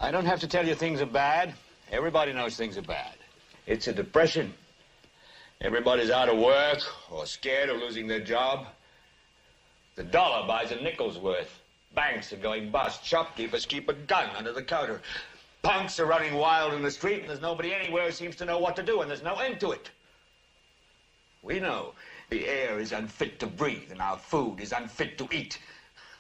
I don't have to tell you things are bad. Everybody knows things are bad. It's a depression. Everybody's out of work or scared of losing their job. The dollar buys a nickel's worth. Banks are going bust. Shopkeepers keep a gun under the counter. Punks are running wild in the street, and there's nobody anywhere who seems to know what to do, and there's no end to it. We know the air is unfit to breathe, and our food is unfit to eat.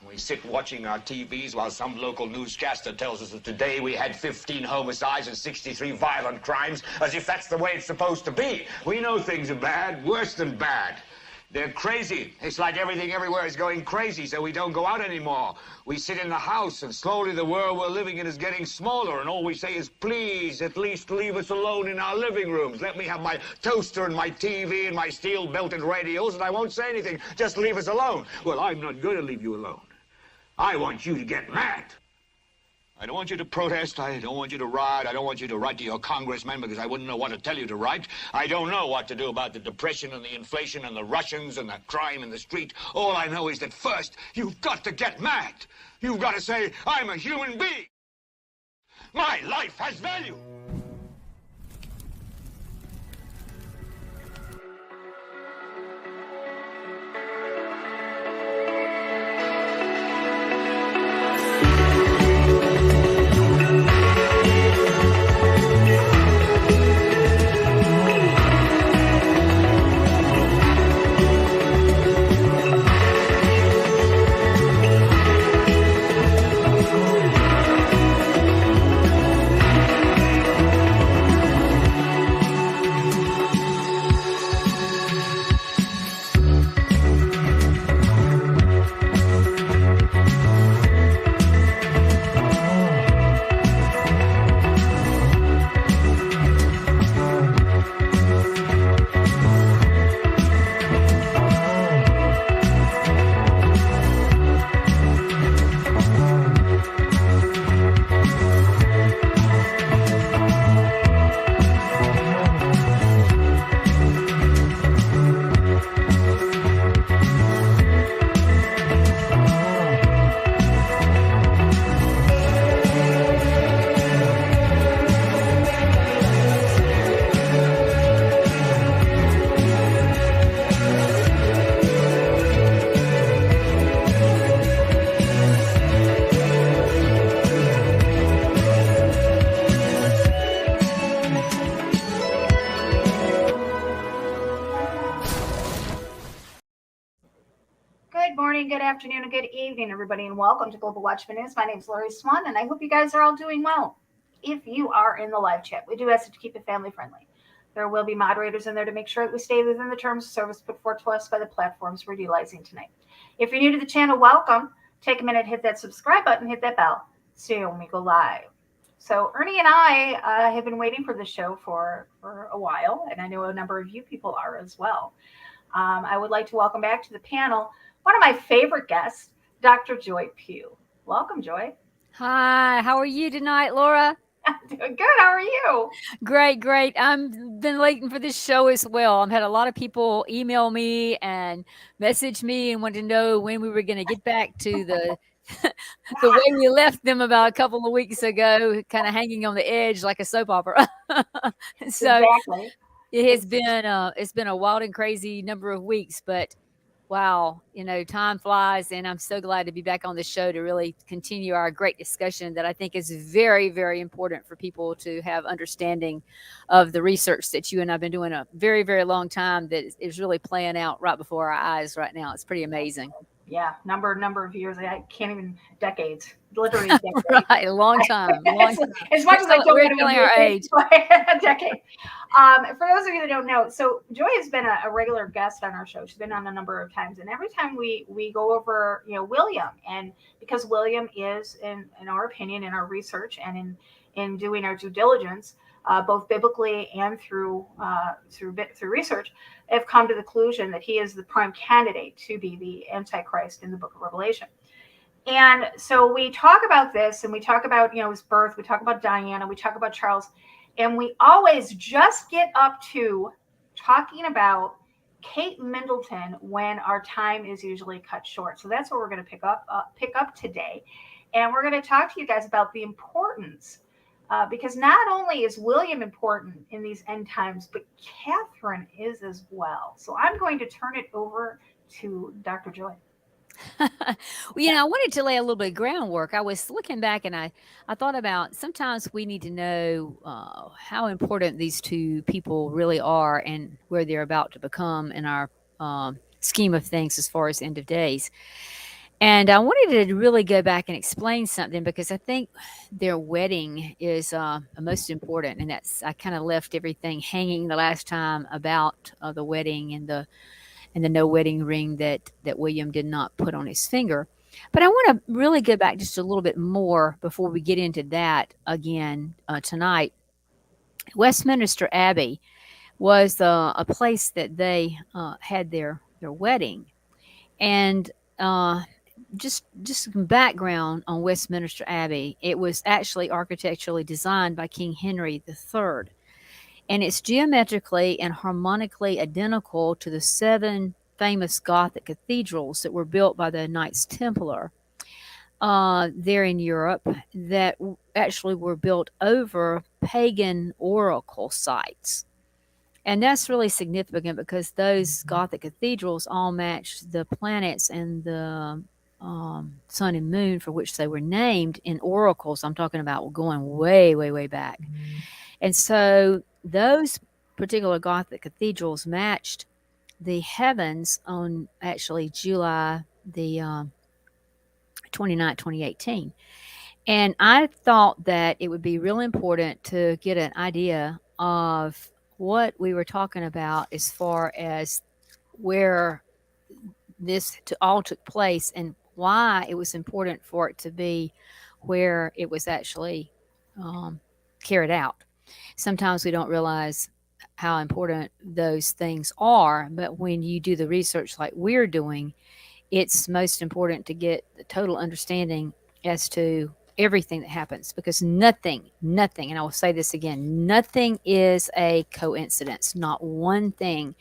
We sit watching our TVs while some local newscaster tells us that today we had 15 homicides and 63 violent crimes, as if that's the way it's supposed to be. We know things are bad, worse than bad. They're crazy. It's like everything everywhere is going crazy, so we don't go out anymore. We sit in the house, and slowly the world we're living in is getting smaller, and all we say is, please, at least leave us alone in our living rooms. Let me have my toaster and my TV and my steel-belted radios, and I won't say anything. Just leave us alone. Well, I'm not going to leave you alone. I want you to get mad. I don't want you to protest. I don't want you to riot. I don't want you to write to your congressman because I wouldn't know what to tell you to write. I don't know what to do about the depression and the inflation and the Russians and the crime in the street. All I know is that first, you've got to get mad. You've got to say, I'm a human being. My life has value. Good afternoon, and good evening, everybody, and welcome to Global Watchman News. My name is Lori Swan, and I hope you guys are all doing well. If you are in the live chat, we do ask to keep it family friendly. There will be moderators in there to make sure that we stay within the terms of service put forth to us by the platforms we're utilizing tonight. If you're new to the channel, welcome. Take a minute, hit that subscribe button, hit that bell, so when we go live. So Ernie and I have been waiting for this show for a while, and I know a number of you people are as well. I would like to welcome back to the panel one of my favorite guests, Dr. Joy PUGH. Welcome, Joy. Hi, how are you tonight, Laura? I'm doing good. How are you? Great. I've been waiting for this show as well. I've had a lot of people email me and message me and want to know when we were going to get back to the way we left them about a couple of weeks ago, kind of hanging on the edge like a soap opera. So exactly. It's been a wild and crazy number of weeks, but wow, time flies, and I'm so glad to be back on the show to really continue our great discussion that I think is very, very important for people to have understanding of the research that you and I have been doing a very, very long time that is really playing out right before our eyes right now. It's pretty amazing. Yeah, number of years. I can't even decades. Literally decades. Right, a long time. As much as I don't we're telling our age. A decade. For those of you that don't know, so Joy has been a regular guest on our show. She's been on a number of times, and every time we go over, William, and because William is, in our opinion, in our research and in doing our due diligence, both biblically and through research, have come to the conclusion that he is the prime candidate to be the Antichrist in the book of Revelation. And so we talk about this, and we talk about, his birth, we talk about Diana, we talk about Charles, and we always just get up to talking about Kate Middleton when our time is usually cut short. So that's what we're going to pick up today. And we're going to talk to you guys about the importance, because not only is William important in these end times, but Catherine is as well. So I'm going to turn it over to Dr. Joy. Well, I wanted to lay a little bit of groundwork. I was looking back and I thought about sometimes we need to know how important these two people really are and where they're about to become in our scheme of things as far as end of days. And I wanted to really go back and explain something because I think their wedding is most important. And I kind of left everything hanging the last time about the wedding and the no wedding ring that William did not put on his finger. But I want to really go back just a little bit more before we get into that again tonight. Westminster Abbey was a place that they had their wedding, and just some background on Westminster Abbey. It was actually architecturally designed by King Henry III, and it's geometrically and harmonically identical to the 7 famous Gothic cathedrals that were built by the Knights Templar there in Europe that actually were built over pagan oracle sites. And that's really significant because those Gothic cathedrals all match the planets and the sun and moon for which they were named in oracles. I'm talking about going way, way, way back. And so those particular Gothic cathedrals matched the heavens on actually July the 29th, 2018. And I thought that it would be really important to get an idea of what we were talking about as far as where this all took place and why it was important for it to be where it was actually carried out. Sometimes we don't realize how important those things are, but when you do the research like we're doing, it's most important to get the total understanding as to everything that happens, because nothing, and I will say this again, nothing is a coincidence. Not one thing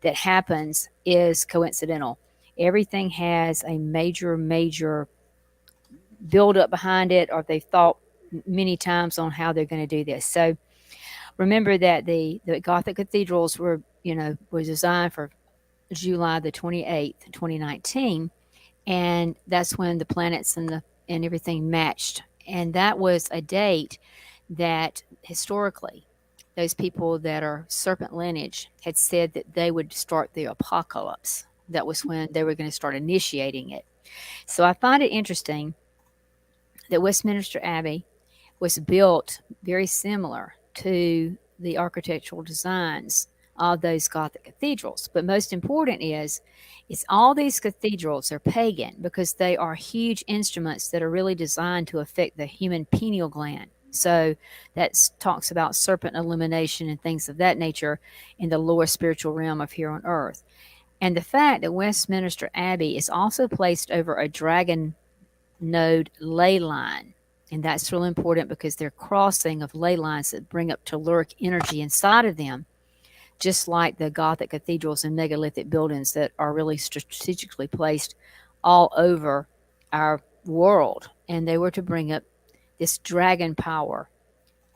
that happens is coincidental. Everything has a major build up behind it, or they've thought many times on how they're going to do this. So remember that the Gothic cathedrals were designed for July the 28th, 2019, and that's when the planets and everything matched. And that was a date that historically those people that are serpent lineage had said that they would start the apocalypse. That was when they were going to start initiating it. So I find it interesting that Westminster Abbey was built very similar to the architectural designs of those Gothic cathedrals. But most important is all these cathedrals are pagan because they are huge instruments that are really designed to affect the human pineal gland. So that talks about serpent illumination and things of that nature in the lower spiritual realm of here on earth. And the fact that Westminster Abbey is also placed over a dragon node ley line. And that's really important because they're crossing of ley lines that bring up telluric energy inside of them, just like the Gothic cathedrals and megalithic buildings that are really strategically placed all over our world. And they were to bring up this dragon power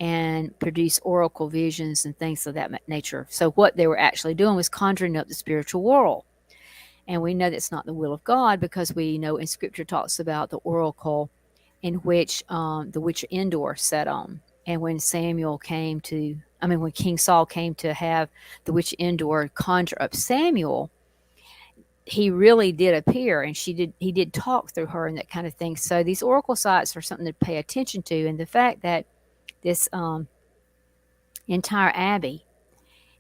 and produce oracle visions and things of that nature. So what they were actually doing was conjuring up the spiritual world. And we know that's not the will of God, because we know in Scripture talks about the oracle in which the witch Endor sat on. And when when King Saul came to have the witch Endor conjure up Samuel, he really did appear, and he did talk through her and that kind of thing. So these oracle sites are something to pay attention to. And the fact that this entire abbey,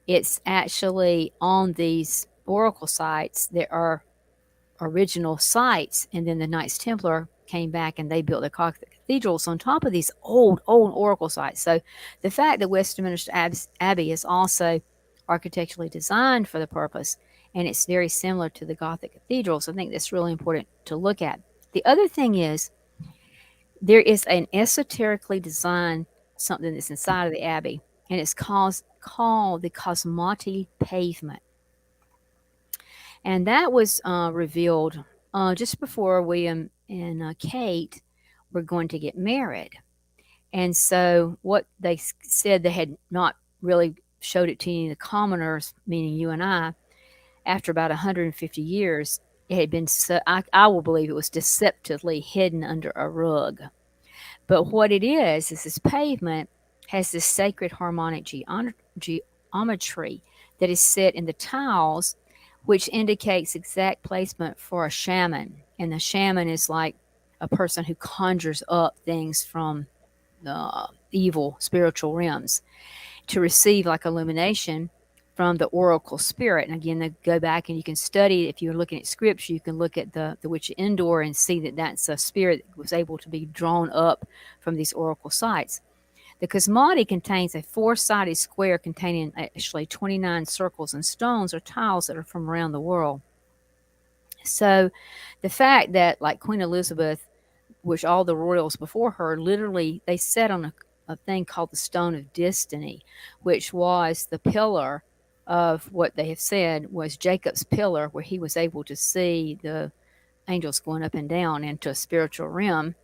it's actually on these oracle sites that are original sites, and then the Knights Templar came back and they built the cathedrals on top of these old oracle sites. So the fact that Westminster Abbey is also architecturally designed for the purpose, and it's very similar to the Gothic cathedrals, I think that's really important to look at. The other thing is there is an esoterically designed something that's inside of the abbey, and it's called the Cosmati pavement. And that was revealed just before William and Kate were going to get married. And so what they said, they had not really showed it to any of the commoners, meaning you and I, after about 150 years, it had been, I will believe it was deceptively hidden under a rug. But what it is this pavement has this sacred harmonic geometry that is set in the tiles, which indicates exact placement for a shaman. And the shaman is like a person who conjures up things from the evil spiritual realms to receive like illumination from the oracle spirit. And again, they go back and you can study. If you're looking at scripture, you can look at the witch of Endor and see that that's a spirit that was able to be drawn up from these oracle sites. The Cosmati contains a 4-sided square containing actually 29 circles and stones or tiles that are from around the world. So the fact that, like Queen Elizabeth, which all the royals before her, literally they sat on a thing called the Stone of Destiny, which was the pillar of what they have said was Jacob's pillar, where he was able to see the angels going up and down into a spiritual realm.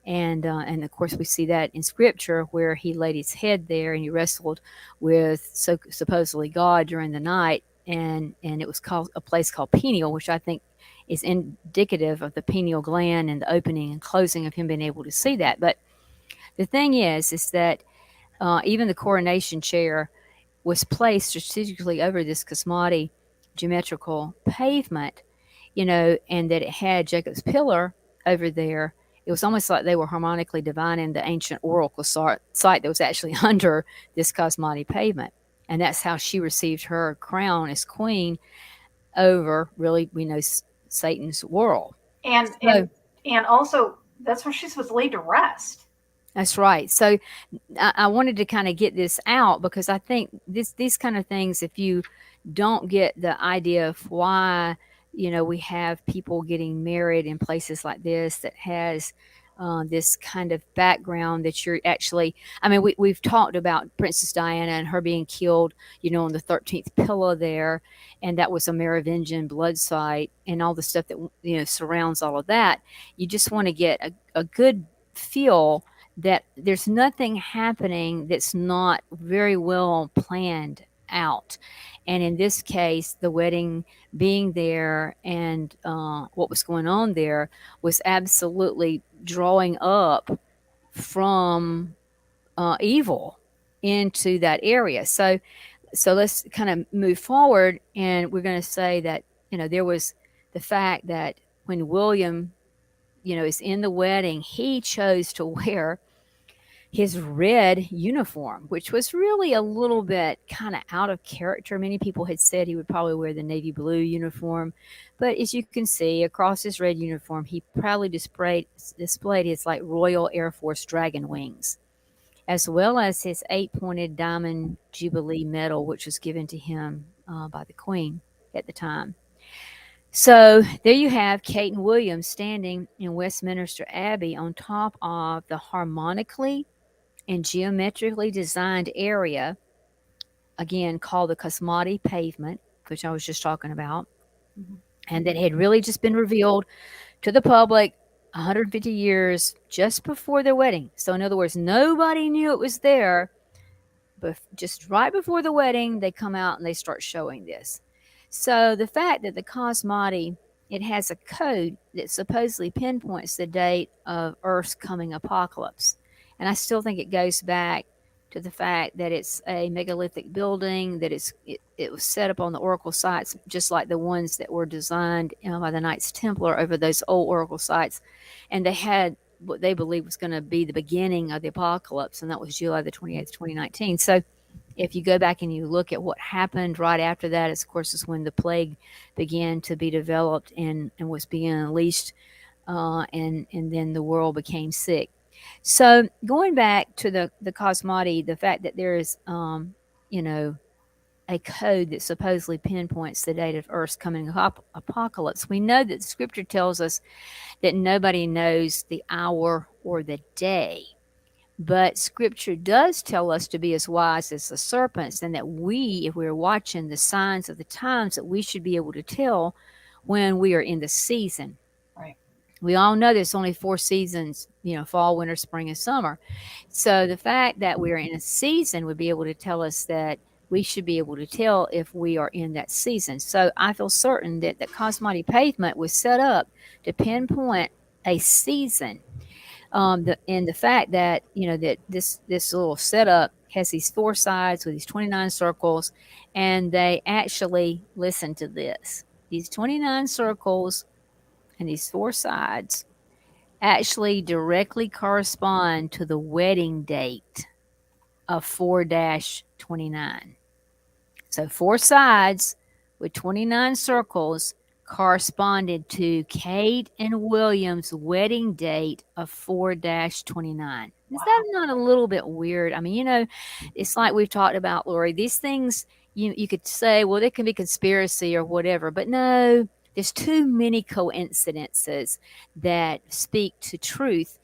And of course we see that in scripture where he laid his head there and he wrestled with supposedly God during the night, and it was called a place called Peniel, which I think is indicative of the pineal gland and the opening and closing of him being able to see that. But the thing is that even the coronation chair was placed strategically over this Cosmati geometrical pavement, and that it had Jacob's pillar over there. It was almost like they were harmonically divining the ancient oracle site that was actually under this Cosmati pavement. And that's how she received her crown as queen over, really, we know, Satan's world. And also that's where she's supposed to laid to rest. That's right. So I wanted to kind of get this out because I think these kind of things, if you don't get the idea of why, we have people getting married in places like this that has this kind of background that you're actually, we've talked about Princess Diana and her being killed, on the 13th pillar there. And that was a Merovingian blood site and all the stuff that, surrounds all of that. You just want to get a good feel that there's nothing happening that's not very well planned out. And in this case, the wedding being there and what was going on there was absolutely drawing up from evil into that area. So let's kind of move forward, and we're going to say that, there was the fact that when William, is in the wedding, he chose to wear his red uniform, which was really a little bit kind of out of character. Many people had said he would probably wear the navy blue uniform, but as you can see across his red uniform, he proudly displayed his like Royal Air Force dragon wings, as well as his 8-pointed diamond Jubilee medal, which was given to him by the Queen at the time. So there you have Kate and William standing in Westminster Abbey on top of the harmonically and geometrically designed area, again called the Cosmati pavement, which I was just talking about, and that had really just been revealed to the public 150 years just before their wedding. So in other words, nobody knew it was there, but just right before the wedding, they come out and they start showing this. So the fact that the Cosmati, it has a code that supposedly pinpoints the date of Earth's coming apocalypse. And I still think it goes back to the fact that it's a megalithic building, that it was set up on the oracle sites, just like the ones that were designed by the Knights Templar over those old oracle sites. And they had what they believed was going to be the beginning of the apocalypse, and that was July the 28th, 2019. So if you go back and you look at what happened right after that, of course, is when the plague began to be developed and was being unleashed, and then the world became sick. So going back to the Cosmati, the fact that there is, a code that supposedly pinpoints the date of Earth's coming apocalypse, we know that the scripture tells us that nobody knows the hour or the day. But scripture does tell us to be as wise as the serpents, and that we, if we're watching the signs of the times, that we should be able to tell when we are in the season. Right. We all know there's only 4 seasons, fall, winter, spring, and summer. So the fact that we're in a season would be able to tell us that we should be able to tell if we are in that season. So I feel certain that the Cosmati pavement was set up to pinpoint a season. And the fact that, that this little setup has these 4 sides with these 29 circles, and they actually, listen to this, these 29 circles and these 4 sides actually directly correspond to the wedding date of 4-29. So 4 sides with 29 circles corresponded to Kate and William's wedding date of 4-29. Is that not a little bit weird? I mean, it's like we've talked about, Lori, these things, you could say, well, they can be conspiracy or whatever, but no, there's too many coincidences that speak to truth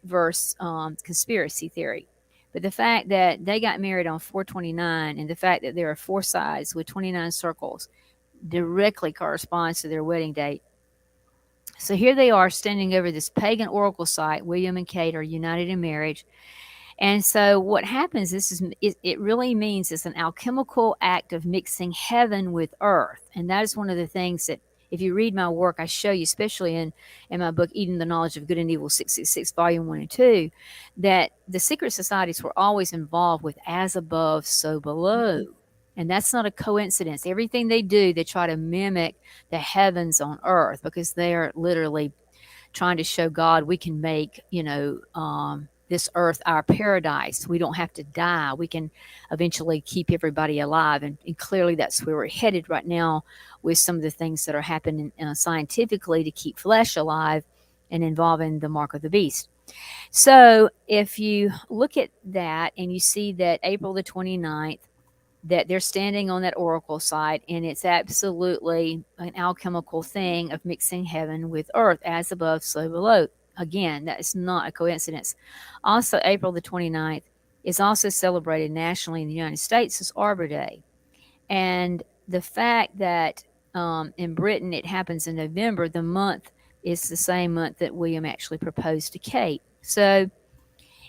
versus conspiracy theory. But the fact that they got married on 4/29 and the fact that there are 4 sides with 29 circles directly corresponds to their wedding date. So here they are standing over this pagan oracle site. William and Kate are united in marriage. And so what happens, it really means it's an alchemical act of mixing heaven with earth. And that is one of the things that, if you read my work, I show you, especially in my book, Eating the Knowledge of Good and Evil, 666, Volume 1 and 2, that the secret societies were always involved with as above, so below. And that's not a coincidence. Everything they do, they try to mimic the heavens on earth, because they are literally trying to show God we can make, this earth our paradise. We don't have to die. We can eventually keep everybody alive. And clearly that's where we're headed right now with some of the things that are happening scientifically to keep flesh alive and involving the mark of the beast. So if you look at that and you see that April the 29th, that they're standing on that oracle site, and it's absolutely an alchemical thing of mixing heaven with earth, as above, so below. Again, that is not a coincidence. Also, April the 29th is also celebrated nationally in the United States as Arbor Day. And the fact that in Britain it happens in November, the month is the same month that William actually proposed to Kate. So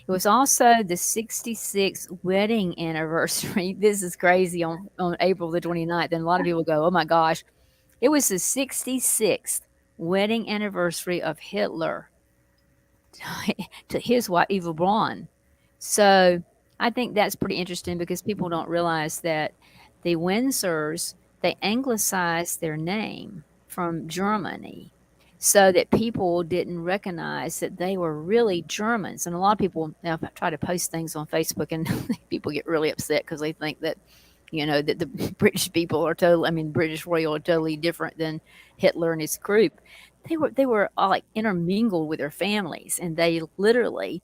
it was also the 66th wedding anniversary. This is crazy, on April the 29th. And a lot of people go, oh my gosh. It was the 66th wedding anniversary of Hitler to his wife, Eva Braun. So I think that's pretty interesting, because people don't realize that the Windsors, they anglicized their name from Germany, so that people didn't recognize that they were really Germans. And a lot of people now try to post things on Facebook, and people get really upset because they think that, that the British people are British royal are totally different than Hitler and his group. They were all like intermingled with their families, and they literally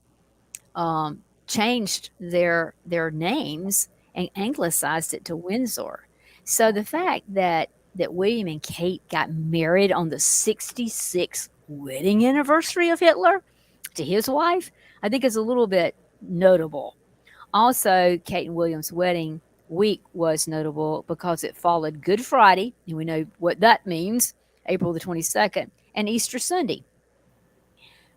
changed their names and anglicized it to Windsor. So the fact that William and Kate got married on the 66th wedding anniversary of Hitler to his wife, I think is a little bit notable. Also, Kate and William's wedding week was notable because it followed Good Friday, and we know what that means, April the 22nd, and Easter Sunday,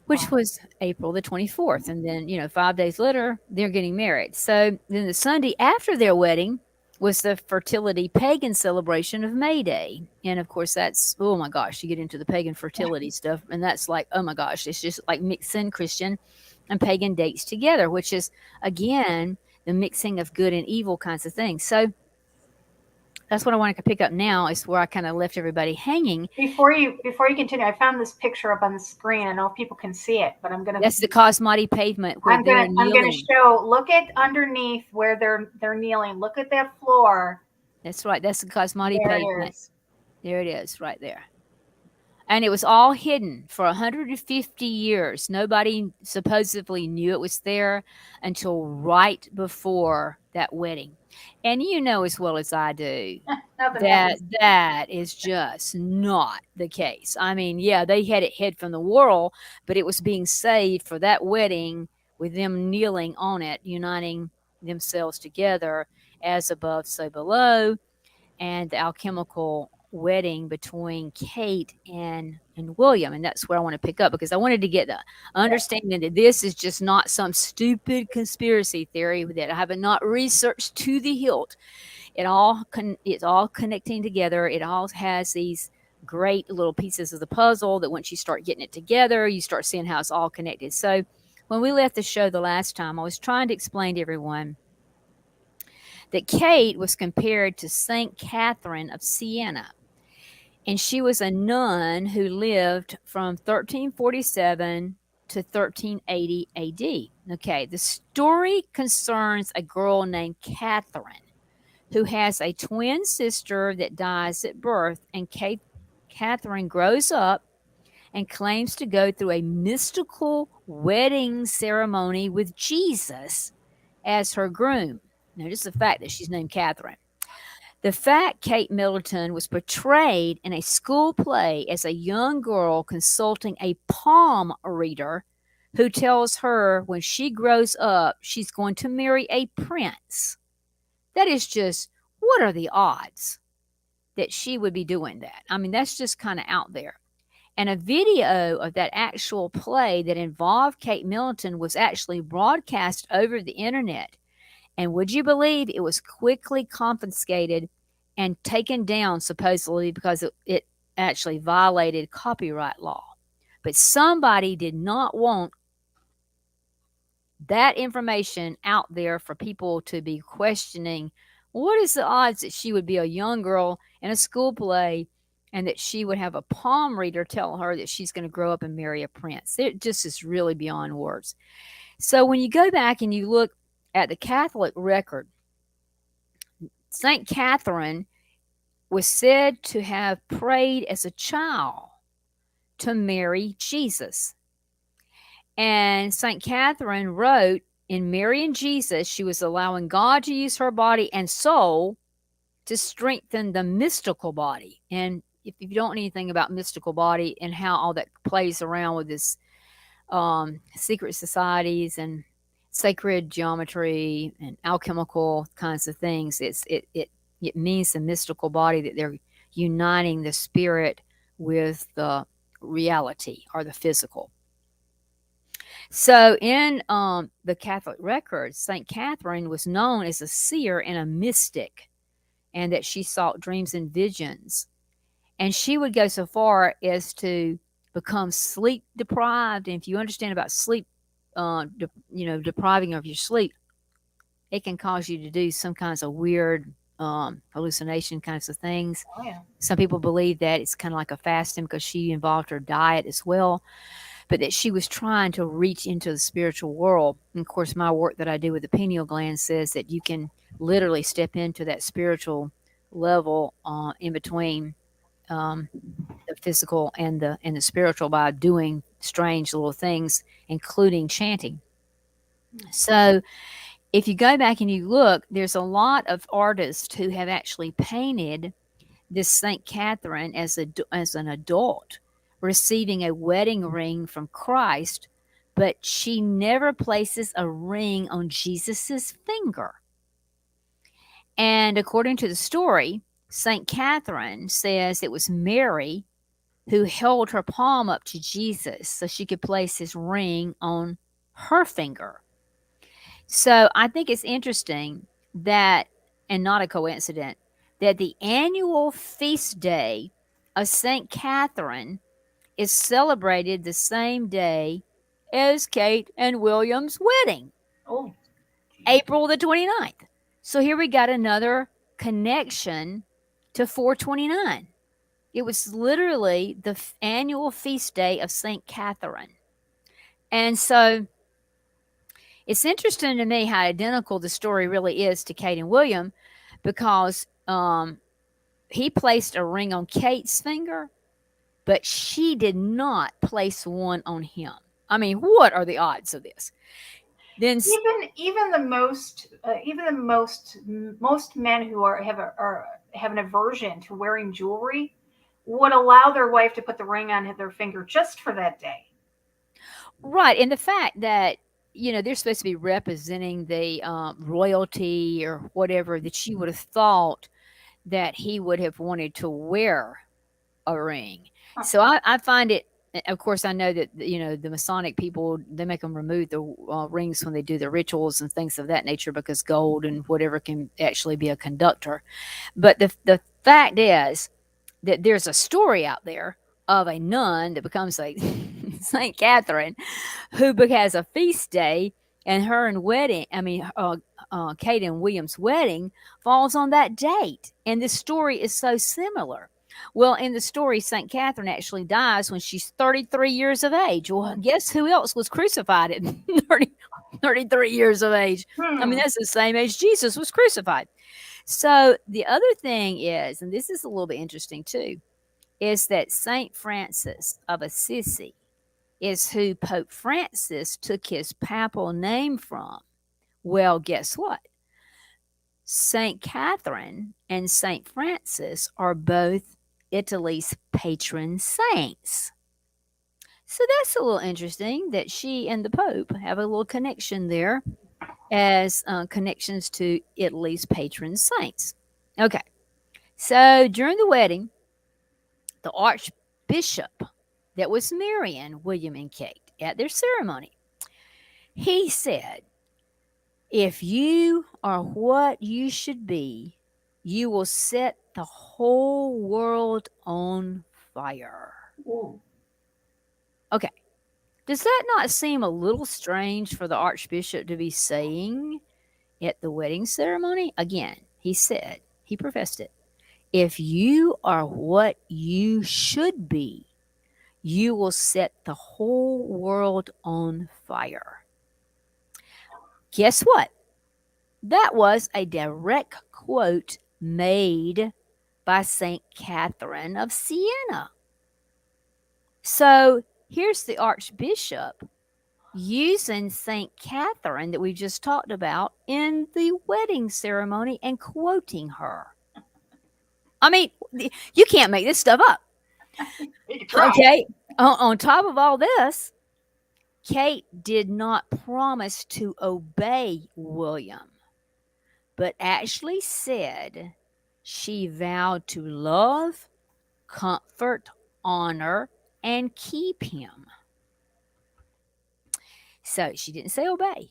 which was April the 24th. And then, 5 days later, they're getting married. So then the Sunday after their wedding was the fertility pagan celebration of May Day. And of course, that's, oh my gosh, you get into the pagan fertility stuff, and that's like, oh my gosh, it's just like mixing Christian and pagan dates together, which is, again, the mixing of good and evil kinds of things. So that's what I wanted to pick up now, is where I kind of left everybody hanging. Before you continue, I found this picture up on the screen. I don't know if people can see it, but I'm gonna. That's the Cosmati pavement where I'm gonna show. Look at underneath where they're kneeling. Look at that floor. That's right. That's the Cosmati pavement. There it is, right there. And it was all hidden for 150 years. Nobody supposedly knew it was there until right before that wedding. And you know as well as I do that is just not the case. I mean, yeah, they had it hid from the world, but it was being saved for that wedding, with them kneeling on it, uniting themselves together, as above, so below, and the alchemical wedding between Kate and William, and that's where I want to pick up because I wanted to get the understanding that this is just not some stupid conspiracy theory that I have not researched to the hilt. It's all connecting together. It all has these great little pieces of the puzzle that once you start getting it together, you start seeing how it's all connected. So when we left the show the last time, I was trying to explain to everyone that Kate was compared to Saint Catherine of Siena. And she was a nun who lived from 1347 to 1380 AD. Okay, the story concerns a girl named Catherine who has a twin sister that dies at birth, and Catherine grows up and claims to go through a mystical wedding ceremony with Jesus as her groom. Notice the fact that she's named Catherine. The fact Kate Middleton was portrayed in a school play as a young girl consulting a palm reader who tells her when she grows up she's going to marry a prince. That is just, what are the odds that she would be doing that? I mean, that's just kind of out there. And a video of that actual play that involved Kate Middleton was actually broadcast over the internet. And would you believe it was quickly confiscated and taken down, supposedly, because it actually violated copyright law. But somebody did not want that information out there for people to be questioning, what is the odds that she would be a young girl in a school play and that she would have a palm reader tell her that she's going to grow up and marry a prince? It just is really beyond words. So when you go back and you look at the Catholic record, St. Catherine was said to have prayed as a child to marry Jesus. And St. Catherine wrote, in marrying Jesus, she was allowing God to use her body and soul to strengthen the mystical body. And if you don't know anything about mystical body and how all that plays around with this secret societies and sacred geometry and alchemical kinds of things, it means the mystical body, that they're uniting the spirit with the reality or the physical. So in the Catholic records, St. Catherine was known as a seer and a mystic, and that she saw dreams and visions. And she would go so far as to become sleep deprived. And if you understand about sleep, depriving of your sleep, it can cause you to do some kinds of weird hallucination kinds of things. Oh, yeah. Some people believe that it's kind of like a fasting because she involved her diet as well, but that she was trying to reach into the spiritual world. And of course, my work that I do with the pineal gland says that you can literally step into that spiritual level in between the physical and the spiritual by doing strange little things, including chanting. So if you go back and you look, there's a lot of artists who have actually painted this St. Catherine as an adult receiving a wedding ring from Christ, but she never places a ring on Jesus's finger. And according to the story, St. Catherine says it was Mary who held her palm up to Jesus so she could place his ring on her finger. So I think it's interesting that, and not a coincidence, that the annual feast day of St. Catherine is celebrated the same day as Kate and William's wedding. Oh, April the 29th. So here we got another connection to 429. It was literally the annual feast day of St. Catherine. And so it's interesting to me how identical the story really is to Kate and William, because he placed a ring on Kate's finger, but she did not place one on him. I mean, what are the odds of this? Then even the most men who have an aversion to wearing jewelry would allow their wife to put the ring on their finger just for that day. Right, and the fact that they're supposed to be representing the royalty or whatever, that you would have thought that he would have wanted to wear a ring. So I find it. Of course, I know that the Masonic people, they make them remove the rings when they do the rituals and things of that nature, because gold and whatever can actually be a conductor. But the fact is that there's a story out there of a nun that becomes like Saint Catherine, who has a feast day, and her and wedding. I mean, Kate and William's wedding falls on that date, and this story is so similar. Well, in the story, St. Catherine actually dies when she's 33 years of age. Well, guess who else was crucified at 33 years of age? I mean, that's the same age Jesus was crucified. So the other thing is, and this is a little bit interesting too, is that St. Francis of Assisi is who Pope Francis took his papal name from. Well, guess what? St. Catherine and St. Francis are both Italy's patron saints. So that's a little interesting that she and the Pope have a little connection there as connections to Italy's patron saints. Okay, so during the wedding, the Archbishop that was marrying William and Kate at their ceremony, he said, "If you are what you should be, you will set the whole world on fire." Ooh. Okay. Does that not seem a little strange for the Archbishop to be saying at the wedding ceremony? Again, he professed it. If you are what you should be, you will set the whole world on fire. Guess what? That was a direct quote made by St. Catherine of Siena. So here's the Archbishop using St. Catherine that we just talked about in the wedding ceremony and quoting her. I mean, you can't make this stuff up. Okay. On top of all this, Kate did not promise to obey William, but actually said she vowed to love, comfort, honor, and keep him. So she didn't say obey.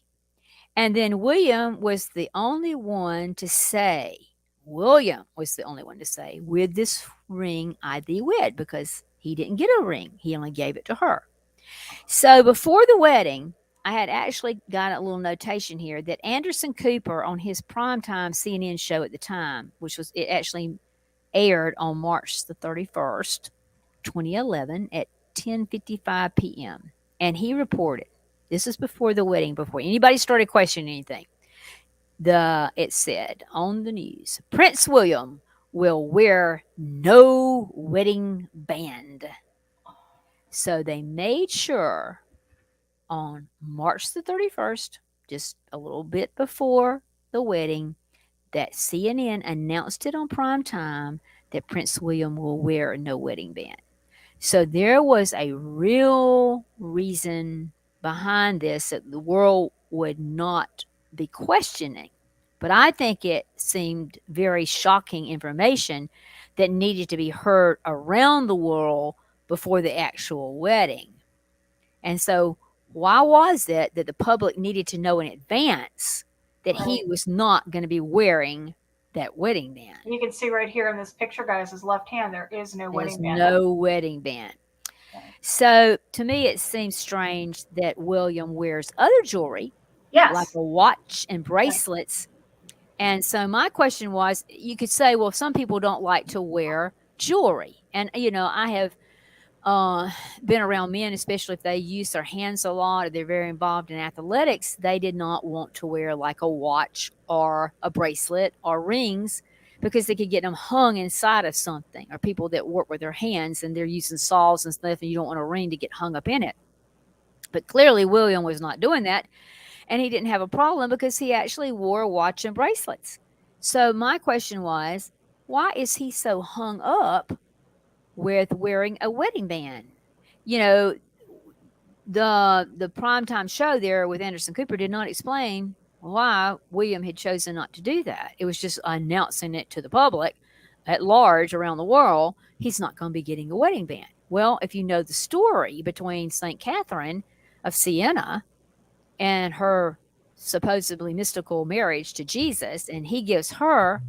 And then William was the only one to say, with this ring I thee wed, because he didn't get a ring. He only gave it to her. So before the wedding, I had actually got a little notation here that Anderson Cooper, on his primetime CNN show at the time, it actually aired on March the 31st, 2011 at 10:55 p.m. And he reported, this is before the wedding, before anybody started questioning anything. It said on the news, Prince William will wear no wedding band. So they made sure on March the 31st, just a little bit before the wedding, that CNN announced it on prime time that Prince William will wear no wedding band. So there was a real reason behind this that the world would not be questioning. But I think it seemed very shocking information that needed to be heard around the world before the actual wedding. And so why was it that the public needed to know in advance that he was not going to be wearing that wedding band? You can see right here in this picture, guys, his left hand, there is no wedding band. No wedding band. So to me, it seems strange that William wears other jewelry, like a watch and bracelets. And so my question was, you could say, well, some people don't like to wear jewelry. And, I have been around men, especially if they use their hands a lot or they're very involved in athletics, they did not want to wear like a watch or a bracelet or rings because they could get them hung inside of something, or people that work with their hands and they're using saws and stuff and you don't want a ring to get hung up in it. But clearly William was not doing that, and he didn't have a problem because he actually wore a watch and bracelets. So my question was, why is he so hung up with wearing a wedding band? The primetime show there with Anderson Cooper did not explain why William had chosen not to do that. It was just announcing it to the public. at large around the world, he's not going to be getting a wedding band. Well, if you know the story between St. Catherine of Siena and her supposedly mystical marriage to Jesus, and he gives her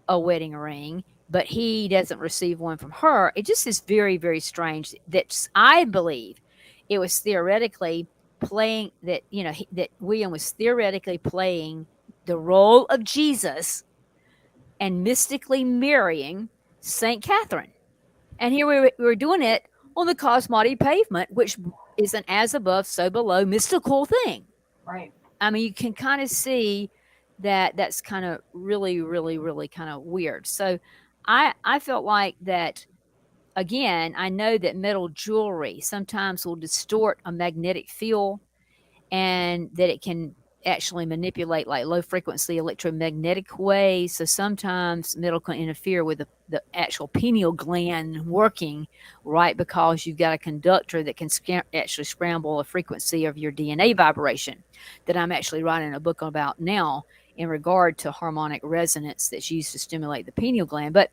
a wedding ring, but he doesn't receive one from her, it just is very, very strange. That I believe it was theoretically playing that, that William was theoretically playing the role of Jesus and mystically marrying St. Catherine. And here we were doing it on the Cosmati pavement, which is an as above, so below mystical thing. Right. I mean, you can kind of see that that's kind of really, really, really kind of weird. So I felt like that, again, I know that metal jewelry sometimes will distort a magnetic field, and that it can actually manipulate like low frequency electromagnetic waves. So sometimes metal can interfere with the actual pineal gland working, right? Because you've got a conductor that can actually scramble the frequency of your DNA vibration, that I'm actually writing a book about now in regard to harmonic resonance that's used to stimulate the pineal gland. But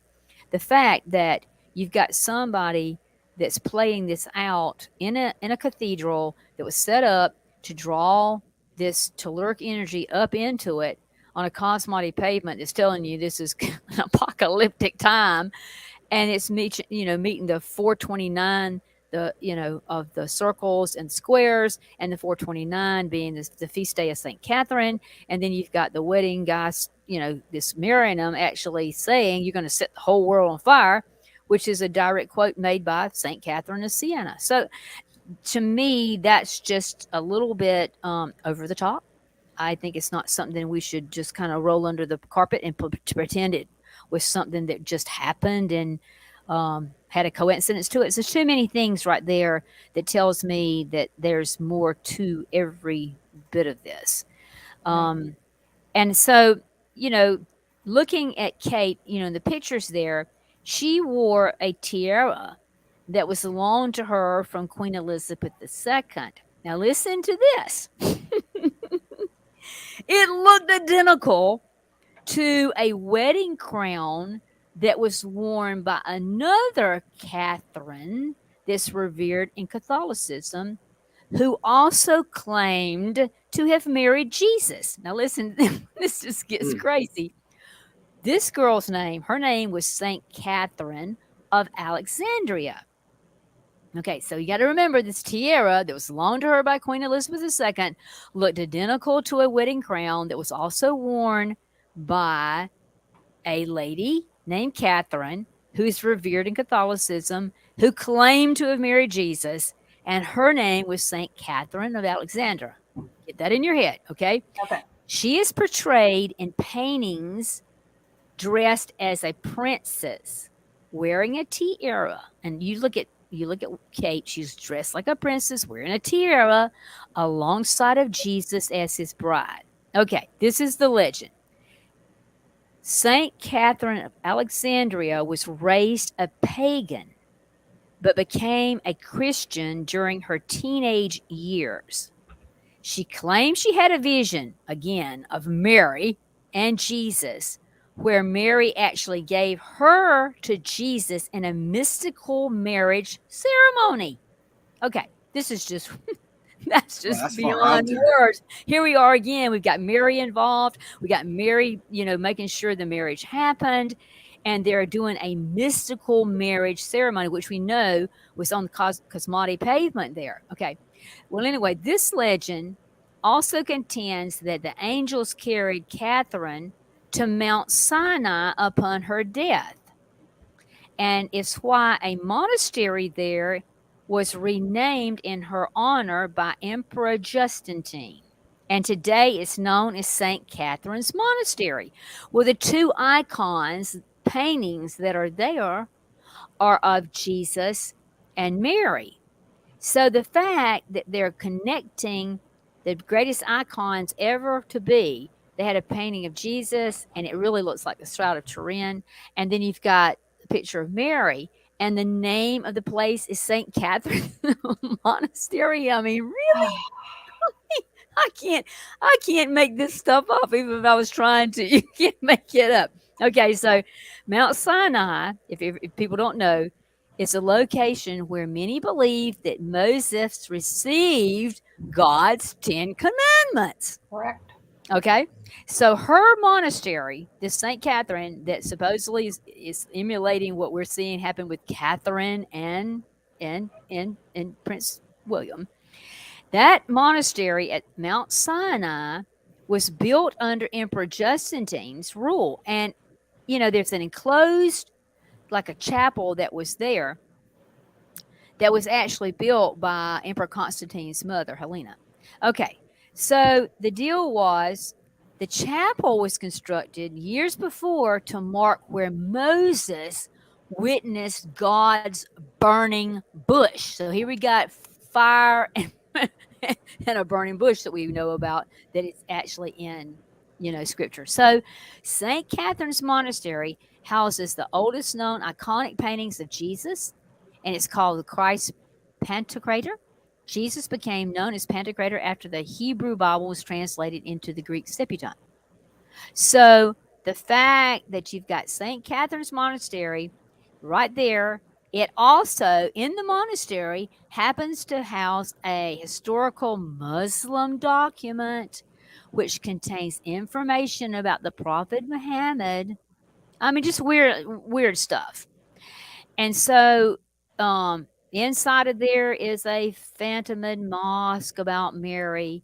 the fact that you've got somebody that's playing this out in a cathedral that was set up to draw this telluric energy up into it on a Cosmati pavement that's telling you this is an apocalyptic time, and it's meeting the 429, of the circles and squares, and the 429 being the feast day of St. Catherine, and then you've got the wedding guys, this marrying them, actually saying you're going to set the whole world on fire, which is a direct quote made by St. Catherine of Siena. So to me, that's just a little bit over the top. I think it's not something we should just kind of roll under the carpet and pretend it was something that just happened and had a coincidence to it. So there's too many things right there that tells me that there's more to every bit of this. And so, looking at Kate, in the pictures there, she wore a tiara that was loaned to her from Queen Elizabeth II. Now listen to this. It looked identical to a wedding crown that was worn by another Catherine that's revered in Catholicism, who also claimed to have married Jesus. Now listen, this just gets crazy. This girl's name, her name was St. Catherine of Alexandria. Okay, so you got to remember this tiara that was loaned to her by Queen Elizabeth II looked identical to a wedding crown that was also worn by a lady named Catherine, who is revered in Catholicism, who claimed to have married Jesus, and her name was St. Catherine of Alexandria. Get that in your head, okay? Okay. She is portrayed in paintings dressed as a princess, wearing a tiara, and you look at Kate, she's dressed like a princess, wearing a tiara, alongside of Jesus as his bride. Okay, this is the legend. St. Catherine of Alexandria was raised a pagan, but became a Christian during her teenage years. She claimed she had a vision, again, of Mary and Jesus, where Mary actually gave her to Jesus in a mystical marriage ceremony. Okay, this is just, that's beyond words. Here we are again. We've got Mary involved. We got Mary, making sure the marriage happened. And they're doing a mystical marriage ceremony, which we know was on the Cosmati pavement there. Okay. Well, anyway, this legend also contends that the angels carried Catherine to Mount Sinai upon her death. And it's why a monastery there was renamed in her honor by Emperor Justinian. And today it's known as St. Catherine's Monastery. Well, the two icons, paintings that are there, are of Jesus and Mary. So the fact that they're connecting the greatest icons ever to be, they had a painting of Jesus, and it really looks like the Shroud of Turin. And then you've got a picture of Mary, and the name of the place is St. Catherine's Monastery. I mean, really? I can't make this stuff up, even if I was trying to. You can't make it up. Okay, so Mount Sinai, if people don't know, is a location where many believe that Moses received God's 10 commandments. Correct. Okay, so her monastery, this St. Catherine, that supposedly is emulating what we're seeing happen with Catherine and Prince William, that monastery at Mount Sinai was built under Emperor Justinian's rule. And, there's an enclosed, like a chapel that was there that was actually built by Emperor Constantine's mother, Helena. Okay, so the deal was the chapel was constructed years before to mark where Moses witnessed God's burning bush. So here we got fire and a burning bush that we know about, that it's actually in scripture. So St. Catherine's Monastery houses the oldest known iconic paintings of Jesus, and it's called the Christ Pantocrator. Jesus became known as Pantocrator after the Hebrew Bible was translated into the Greek Septuagint. So the fact that you've got St. Catherine's Monastery right there, it also, in the monastery, happens to house a historical Muslim document which contains information about the Prophet Muhammad. I mean, just weird stuff. And so inside of there is a Fatimid mosque about Mary.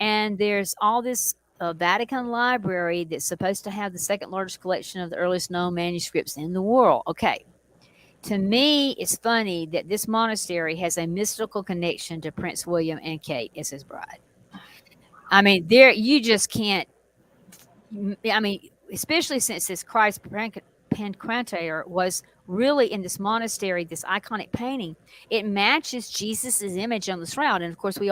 And there's all this Vatican library that's supposed to have the second largest collection of the earliest known manuscripts in the world. Okay. To me, it's funny that this monastery has a mystical connection to Prince William and Kate as his bride. I mean, you just can't. I mean, especially since this Christ Pantocrator was really in this monastery, this iconic painting, it matches Jesus's image on the shroud. And of course, we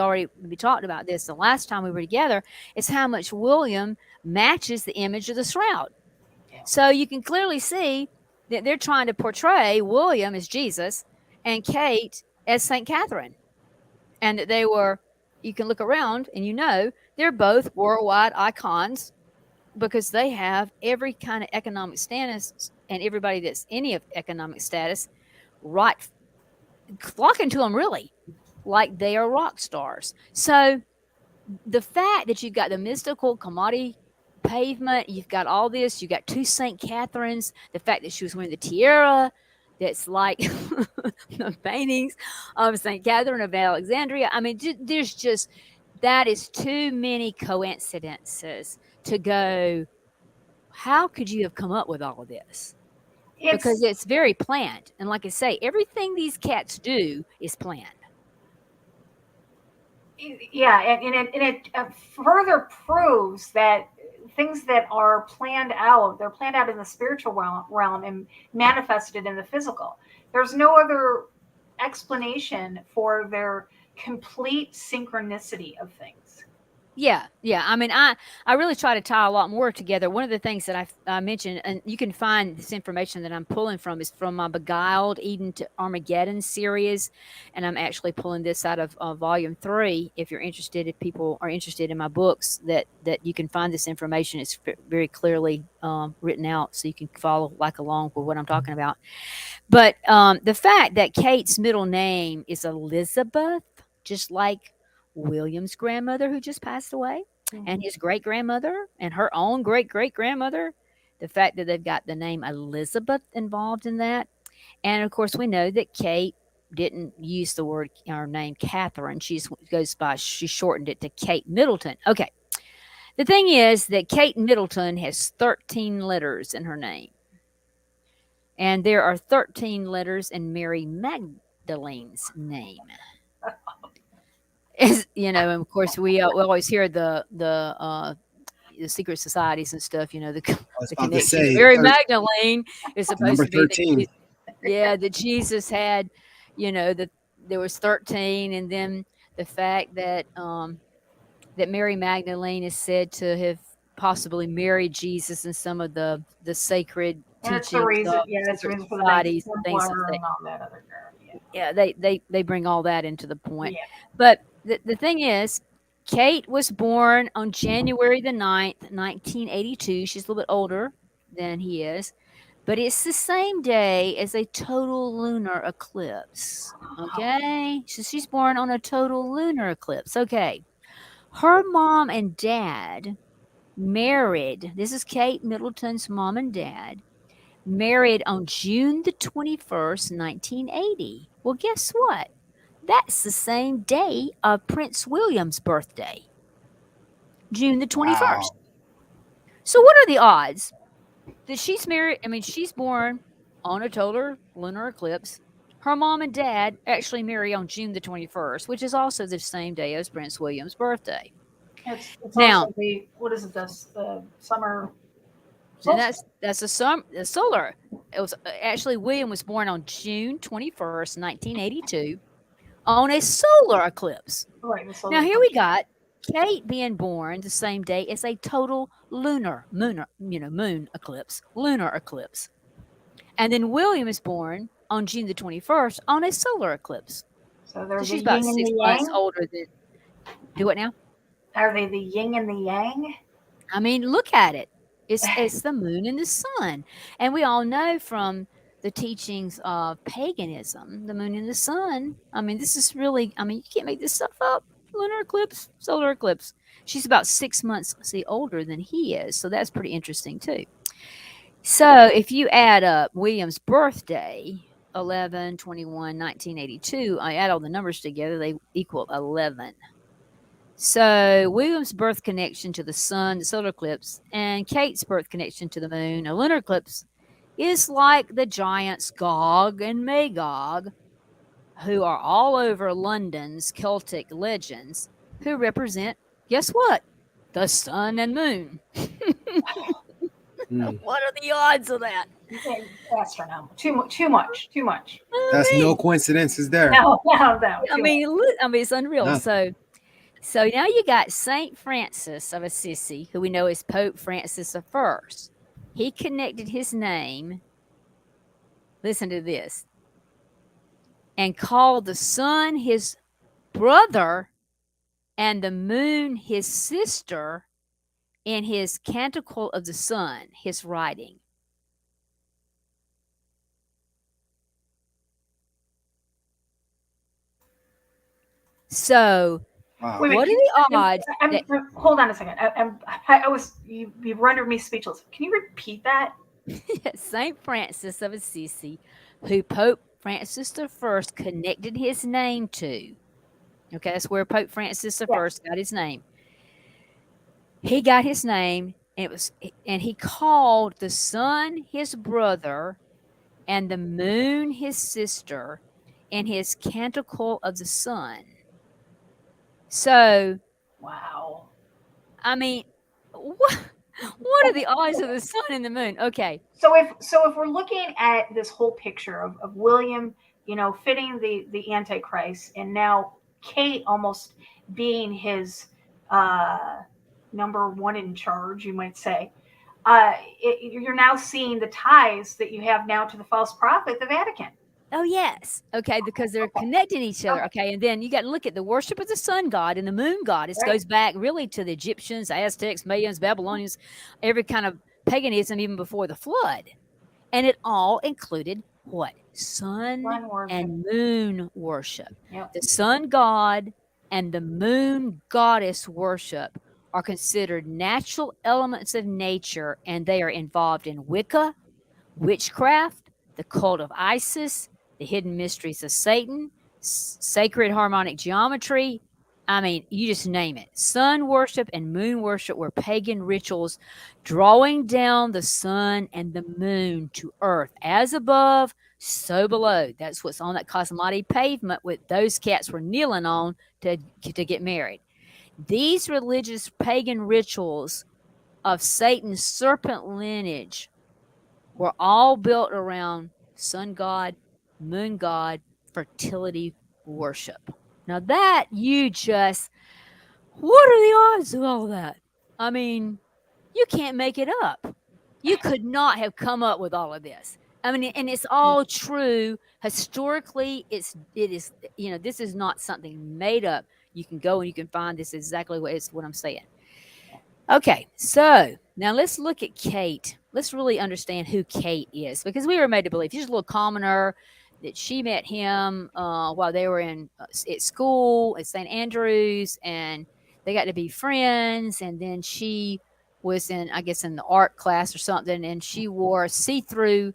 talked about this the last time we were together, is how much William matches the image of the shroud. So you can clearly see that they're trying to portray William as Jesus and Kate as St. Catherine. And that you can look around and they're both worldwide icons, because they have every kind of economic status, and everybody that's any of economic status flocking to them, really, like they are rock stars. So the fact that you've got the mystical commodity pavement, you've got all this, you've got two St. Catherines, the fact that she was wearing the tiara that's like the paintings of St. Catherine of Alexandria. I mean, that is too many coincidences to go, how could you have come up with all of this? Because it's very planned. And like I say, everything these cats do is planned. Yeah, and it further proves that things that are planned out, they're planned out in the spiritual realm and manifested in the physical. There's no other explanation for their complete synchronicity of things. Yeah. I mean, I really try to tie a lot more together. One of the things that I mentioned, and you can find this information that I'm pulling from, is from my Beguiled Eden to Armageddon series, and I'm actually pulling this out of volume 3. If you're interested, if people are interested in my books, that you can find this information. It's very clearly written out, so you can follow along with what I'm talking about. But the fact that Kate's middle name is Elizabeth, just like William's grandmother, who just passed away, and his great grandmother and her own great great grandmother, the fact that they've got the name Elizabeth involved in that. And of course, we know that Kate didn't use the word or name Catherine. She shortened it to Kate Middleton. Okay. The thing is that Kate Middleton has 13 letters in her name. And there are 13 letters in Mary Magdalene's name. And of course we always hear the secret societies and stuff. The connection. Mary Magdalene is supposed to be 13. That Jesus had. That there was 13, and then the fact that that Mary Magdalene is said to have possibly married Jesus in some of the sacred teachings. That's the reason. That's the reason for societies and things and all that other girl. Yeah, they bring all that into the point. Yeah. But the thing is, Kate was born on January the 9th, 1982. She's a little bit older than he is, but it's the same day as a total lunar eclipse. Okay, so she's born on a total lunar eclipse. Okay, her mom and dad married. This is Kate Middleton's mom and dad married on June the 21st, 1980. Well, guess what? That's the same day of Prince William's birthday, June the 21st. Wow. So, what are the odds that she's married? I mean, she's born on a total lunar eclipse. Her mom and dad actually marry on June the 21st, which is also the same day as Prince William's birthday. It's Now, also the what is it? The summer. and that's the solar. It was actually William was born on June 21st, 1982, on a solar eclipse. Right. Now here we got Kate being born the same day as a total moon eclipse, lunar eclipse. And then William is born on June the 21st on a solar eclipse. So they're She's the about yin and 6 the months yang. older than. Do what now? Are they the yin and the yang? I mean, look at it. It's the moon and the sun. And we all know from the teachings of paganism, the moon and the sun. I mean, this is really, I mean, you can't make this stuff up. Lunar eclipse, solar eclipse. She's about 6 months, older than he is. So that's pretty interesting too. So if you add up William's birthday, 11/21/1982, I add all the numbers together, they equal 11. So William's birth connection to the sun, the solar eclipse, and Kate's birth connection to the moon, a lunar eclipse, is like the giants Gog and Magog, who are all over London's Celtic legends, who represent, guess what? The sun and moon. What are the odds of that? Astronomical. Too much. That's no coincidences there. No. I mean, it's unreal. No. So now you got Saint Francis of Assisi, who we know is Pope Francis I. He connected his name, listen to this, and called the sun his brother and the moon his sister in his Canticle of the Sun, his writing. So, Wow. what are the odds? Hold on a second. You rendered me speechless. Can you repeat that? Saint Francis of Assisi, who Pope Francis I connected his name to. Okay, that's where Pope Francis I got his name. He got his name, and he called the sun his brother and the moon his sister in his Canticle of the Sun. So, wow. I mean, what are the odds of the sun and the moon? Okay. So if we're looking at this whole picture of William, fitting the Antichrist, and now Kate almost being his number one in charge, you might say, you're now seeing the ties that you have now to the false prophet, the Vatican. Oh, yes. Okay, because they're connecting each other. Okay, and then you got to look at the worship of the sun god and the moon goddess. Right. Goes back really to the Egyptians, Aztecs, Mayans, Babylonians, every kind of paganism even before the flood. And it all included what? Sun and moon worship. Yep. The sun god and the moon goddess worship are considered natural elements of nature, and they are involved in Wicca, witchcraft, the cult of Isis, the hidden mysteries of Satan, sacred harmonic geometry. I mean, you just name it. Sun worship and moon worship were pagan rituals drawing down the sun and the moon to earth. As above, so below. That's what's on that Cosmati pavement with those cats were kneeling on to get married. These religious pagan rituals of Satan's serpent lineage were all built around sun god, moon god, fertility worship. Now that what are the odds of all that? I mean, you can't make it up. You could not have come up with all of this. I mean, and it's all true. Historically, it is, this is not something made up. You can go and you can find this exactly what I'm saying. Okay, so now let's look at Kate. Let's really understand who Kate is, because we were made to believe she's a little commoner, that she met him while they were at school at St. Andrews, and they got to be friends. And then she was in, I guess, in the art class or something, and she wore see-through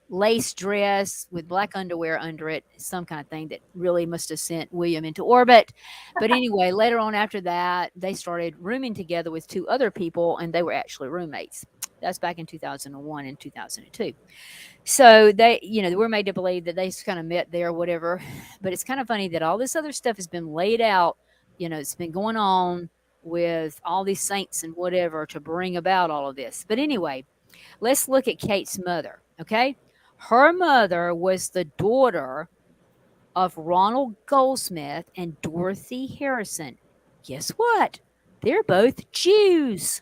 lace dress with black underwear under it, some kind of thing that really must have sent William into orbit. But anyway, later on after that, they started rooming together with two other people, and they were actually roommates. That's back in 2001 and 2002. So they, they were made to believe that they just kind of met there or whatever. But it's kind of funny that all this other stuff has been laid out. It's been going on with all these saints and whatever to bring about all of this. But anyway, let's look at Kate's mother, okay? Her mother was the daughter of Ronald Goldsmith and Dorothy Harrison. Guess what? They're both Jews.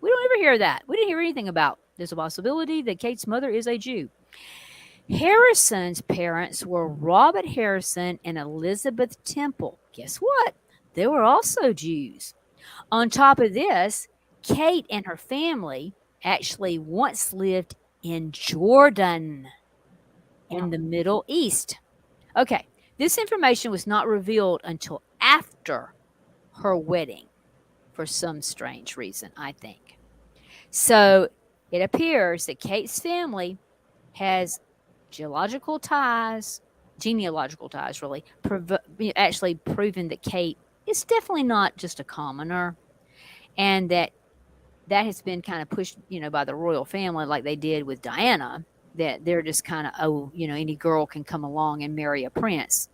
We don't ever hear that. We didn't hear anything about there's a possibility that Kate's mother is a Jew. Harrison's parents were Robert Harrison and Elizabeth Temple. Guess what? They were also Jews. On top of this, Kate and her family actually once lived in Jordan in the Middle East. Okay, this information was not revealed until after her wedding for some strange reason, I think. So it appears that Kate's family has genealogical ties, really, actually proven that Kate is definitely not just a commoner, and that has been kind of pushed, by the royal family, like they did with Diana, that they're just kind of, any girl can come along and marry a prince.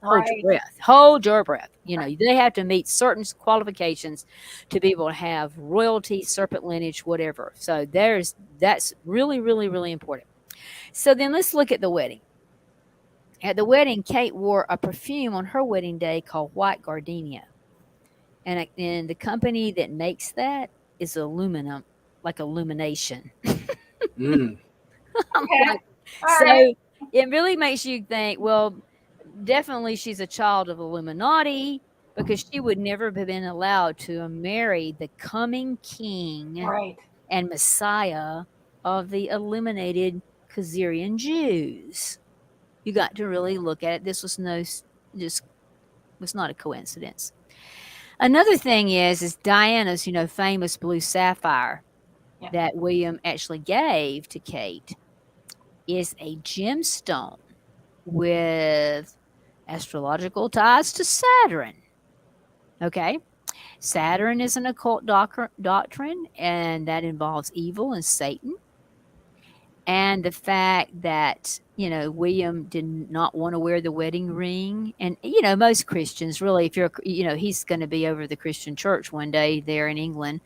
Hold your breath. They have to meet certain qualifications to be able to have royalty, serpent lineage, whatever. So that's really, really, really important. So then let's look at the wedding. At the wedding, Kate wore a perfume on her wedding day called White Gardenia. And the company that makes that is aluminum, like illumination. Okay. So it really makes you think, well, definitely she's a child of Illuminati, because she would never have been allowed to marry the coming king and Messiah of the illuminated Khazarian Jews. You got to really look at it. This was was not a coincidence. Another thing is Diana's, famous blue sapphire that William actually gave to Kate is a gemstone with astrological ties to Saturn. Okay. Saturn is an occult doctrine, and that involves evil and Satan. And the fact that, William did not want to wear the wedding ring. And, most Christians really, if you're, he's going to be over the Christian church one day there in England.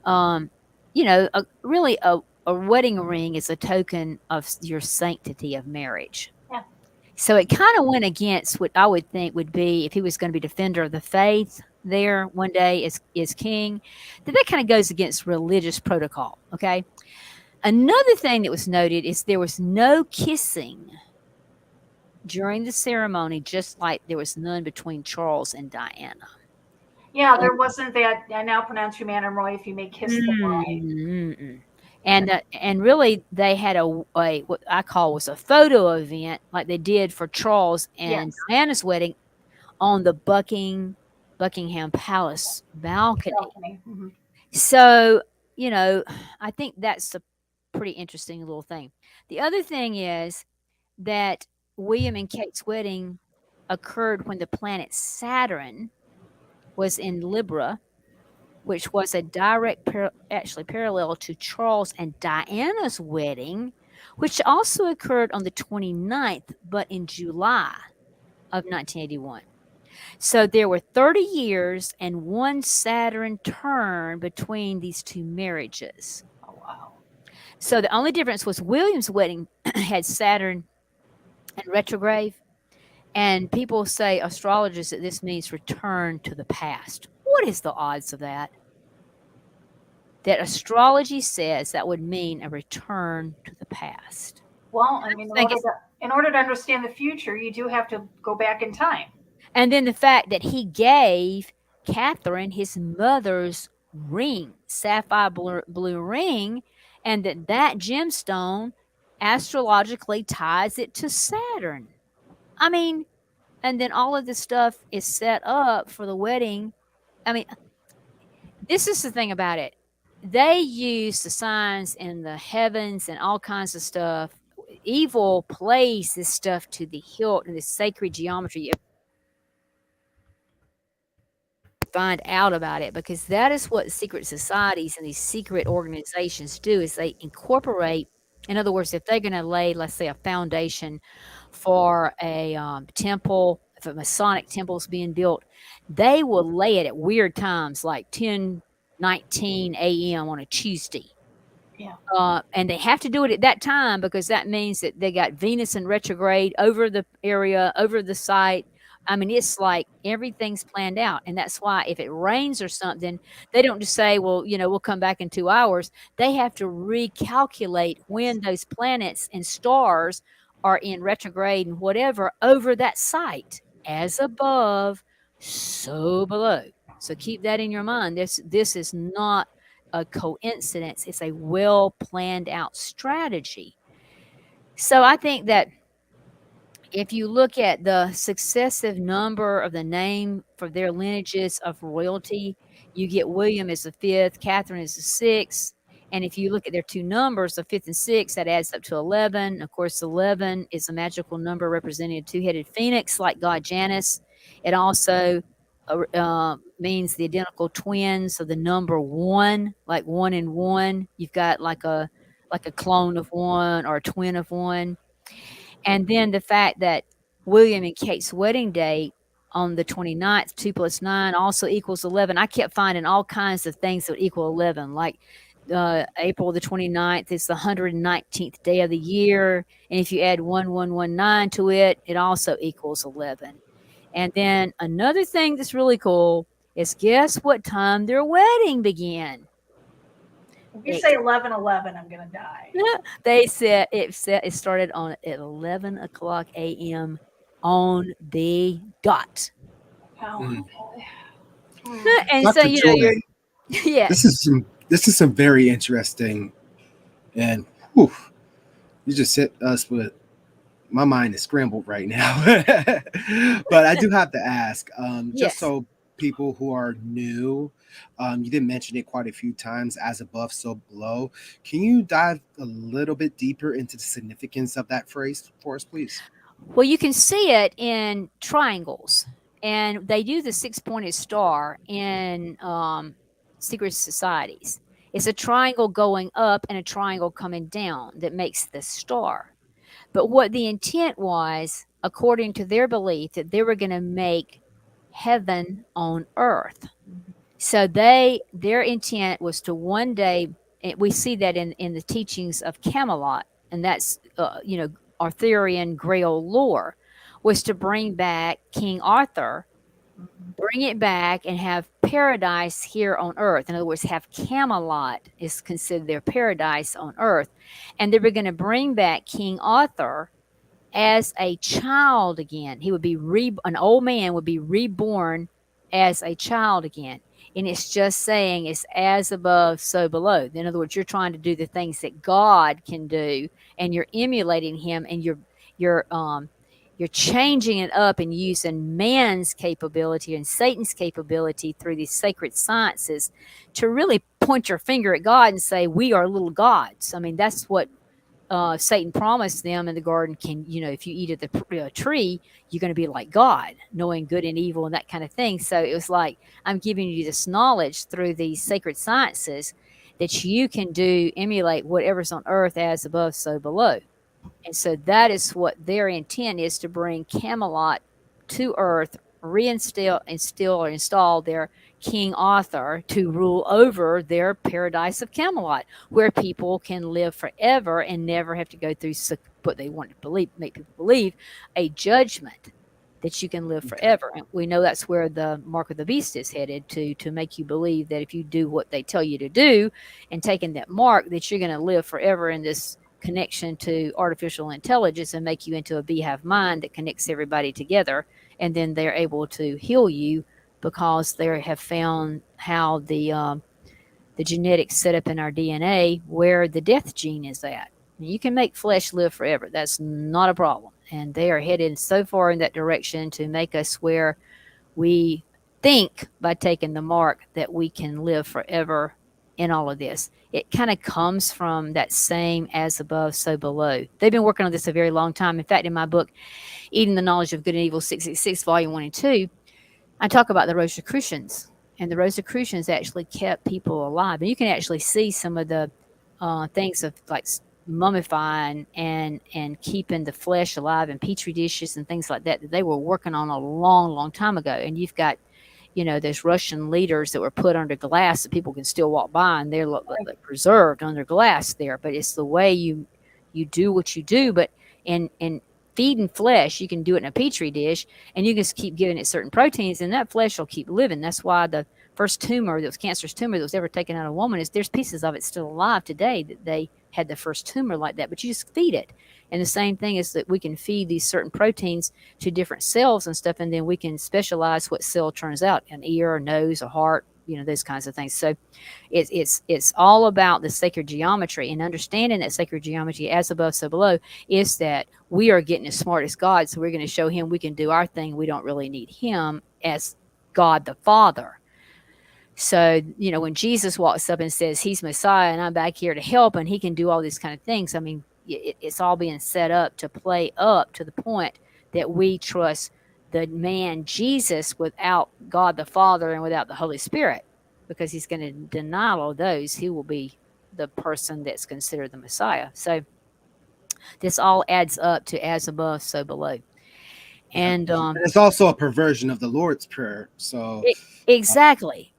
Really a wedding ring is a token of your sanctity of marriage. Yeah. So it kind of went against what I would think would be, if he was going to be defender of the faith there one day as king, that kind of goes against religious protocol. Okay. Another thing that was noted is there was no kissing during the ceremony, just like there was none between Charles and Diana. Yeah, there wasn't that. I now pronounce you man and Roy if you may kiss the bride. And really, they had a what I call was a photo event, like they did for Charles and Diana's wedding, on the Buckingham Palace balcony. Mm-hmm. So, I think that's a pretty interesting little thing. The other thing is that William and Kate's wedding occurred when the planet Saturn was in Libra, which was a direct parallel to Charles and Diana's wedding, which also occurred on the 29th, but in July of 1981. So there were 30 years and one Saturn turn between these two marriages. Oh, wow. So the only difference was William's wedding had Saturn and retrograde. And people say, astrologers, that this means return to the past. What is the odds of that? That astrology says that would mean a return to the past. Well, I mean, in order to understand the future, you do have to go back in time. And then the fact that he gave Catherine his mother's ring, sapphire blue ring, and that gemstone astrologically ties it to Saturn. I mean, and then all of this stuff is set up for the wedding. I mean, this is the thing about it. They use the signs in the heavens and all kinds of stuff. Evil plays this stuff to the hilt and this sacred geometry. Find out about it, because that is what secret societies and these secret organizations do, is they incorporate. In other words, if they're going to lay, let's say, a foundation for a temple, if a Masonic temple is being built, they will lay it at weird times, like 10:19 a.m. on a Tuesday. Yeah. And they have to do it at that time, because that means that they got Venus in retrograde over the area, over the site. I mean, it's like everything's planned out. And that's why if it rains or something, they don't just say, well, we'll come back in 2 hours. They have to recalculate when those planets and stars are in retrograde and whatever over that site. As above, so below. So keep that in your mind. This is not a coincidence. It's a well planned out strategy. So I think that if you look at the successive number of the name for their lineages of royalty, you get William as the 5th, Catherine is the 6th. And if you look at their two numbers, the 5th and 6th, that adds up to 11. Of course, 11 is a magical number representing a two-headed phoenix, like god Janus. It also means the identical twins of the number 1, like 1 and 1. You've got like a clone of 1 or a twin of 1. And then the fact that William and Kate's wedding date on the 29th, 2 plus 9 also equals 11. I kept finding all kinds of things that would equal 11, like April the 29th is the 119th day of the year. And if you add 1119 to it, it also equals 11. And then another thing that's really cool is, guess what time their wedding began? If you say 11:11, I'm gonna die. They said it started at 11 o'clock a.m. on the dot. Oh, and Dr. so Joy, yeah. This is some very interesting, and whew, you just hit us with. My mind is scrambled right now. But I do have to ask, just so people who are new, you did mention it quite a few times, as above, so below. Can you dive a little bit deeper into the significance of that phrase for us, please? Well, you can see it in triangles, and they do the 6-pointed star in secret societies. It's a triangle going up and a triangle coming down that makes the star. But what the intent was, according to their belief, that they were going to make heaven on earth. So their intent was to one day, we see that in the teachings of Camelot, and that's Arthurian Grail lore, was to bring back King Arthur, bring it back and have paradise here on earth. In other words, have Camelot is considered their paradise on earth. And they were going to bring back King Arthur as a child again. He would be an old man would be reborn as a child again. And it's just saying it's as above, so below. In other words, you're trying to do the things that God can do, and you're emulating him, and you're changing it up and using man's capability and Satan's capability through these sacred sciences to really point your finger at God and say, we are little gods. I mean, that's what Satan promised them in the garden. If you eat of the tree, you're going to be like God, knowing good and evil and that kind of thing. So it was like, I'm giving you this knowledge through these sacred sciences that you can emulate whatever's on earth as above, so below. And so that is what their intent is, to bring Camelot to earth, install their King Arthur to rule over their paradise of Camelot, where people can live forever and never have to go through what they want to make people believe, a judgment that you can live forever. And we know that's where the mark of the beast is headed to make you believe that if you do what they tell you to do and taking that mark, that you're going to live forever in this connection to artificial intelligence and make you into a beehive mind that connects everybody together. And then they're able to heal you because they have found how the the genetics set up in our DNA where the death gene is at. You can make flesh live forever. That's not a problem. And they are headed so far in that direction to make us where we think by taking the mark that we can live forever in all of this. It kind of comes from that same as above, so below. They've been working on this a very long time. In fact, in my book, Eating the Knowledge of Good and Evil 666, Volume 1 and 2, I talk about the Rosicrucians. And the Rosicrucians actually kept people alive. And you can actually see some of the things of like mummifying and keeping the flesh alive in petri dishes and things like that they were working on a long, long time ago. And you've got, those Russian leaders that were put under glass that people can still walk by, and they're like preserved under glass there. But it's the way you do what you do. But in feeding flesh, you can do it in a petri dish, and you just keep giving it certain proteins, and that flesh will keep living. That's why the first tumor, that was cancerous tumor that was ever taken out of a woman, there's pieces of it still alive today that they had the first tumor like that, but you just feed it. And the same thing is that we can feed these certain proteins to different cells and stuff, and then we can specialize what cell turns out, an ear, a nose, a heart, those kinds of things. So it's all about the sacred geometry, and understanding that sacred geometry, as above, so below, is that we are getting as smart as God. So we're going to show him we can do our thing. We don't really need him as God the Father. So, when Jesus walks up and says he's Messiah and I'm back here to help, and he can do all these kind of things, I mean, it's all being set up to play up to the point that we trust the man Jesus without God the Father and without the Holy Spirit, because he's going to deny all those. He will be the person that's considered the Messiah. So this all adds up to as above, so below. And it's also a perversion of the Lord's Prayer. So exactly.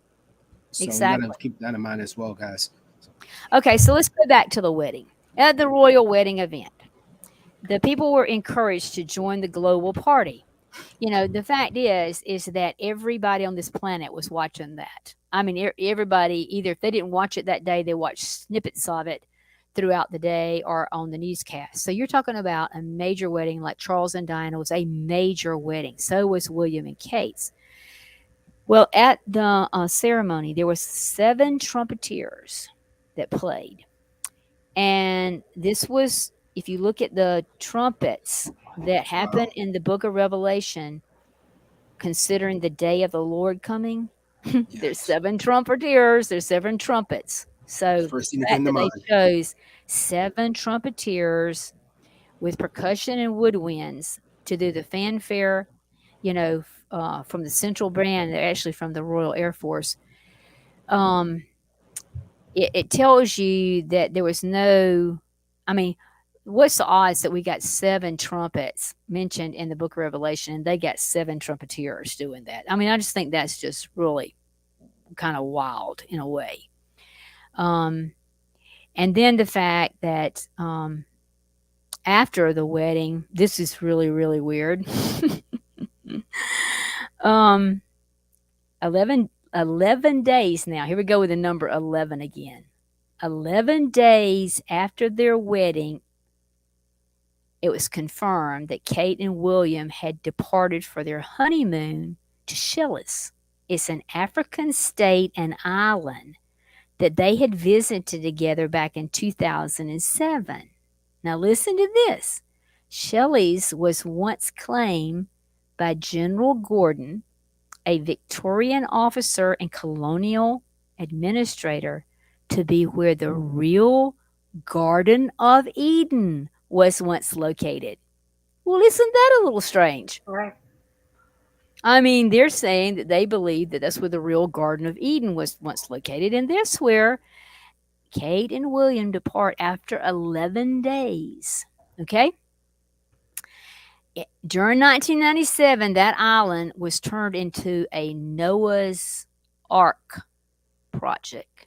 So exactly. We gotta keep that in mind as well, guys. Okay, so let's go back to the wedding. At the royal wedding event, the people were encouraged to join the global party. The fact is that everybody on this planet was watching that. I mean, everybody, either if they didn't watch it that day, they watched snippets of it throughout the day or on the newscast. So you're talking about a major wedding, like Charles and Diana was a major wedding. So was William and Kate's. Well, at the ceremony, there was 7 trumpeters that played. And this was, if you look at the trumpets that happen in the book of Revelation, considering the day of the Lord coming, there's 7 trumpeters, there's 7 trumpets. So the fact that they chose 7 trumpeters with percussion and woodwinds to do the fanfare, from the central band, they're actually from the Royal Air Force. It tells you that there was no, I mean, what's the odds that we got 7 trumpets mentioned in the book of Revelation, and they got 7 trumpeters doing that? I mean, I just think that's just really kind of wild in a way. And then the fact that after the wedding, this is really, really weird. 11 days now. Here we go with the number 11 again. 11 days after their wedding, it was confirmed that Kate and William had departed for their honeymoon to Shellis. It's an African state and island that they had visited together back in 2007. Now listen to this. Shellis was once claimed by General Gordon, a Victorian officer and colonial administrator, to be where the real Garden of Eden was once located. Well, isn't that a little strange? Right. I mean, they're saying that they believe that that's where the real Garden of Eden was once located, and that's where Kate and William depart after 11 days. Okay? During 1997, that island was turned into a Noah's Ark project.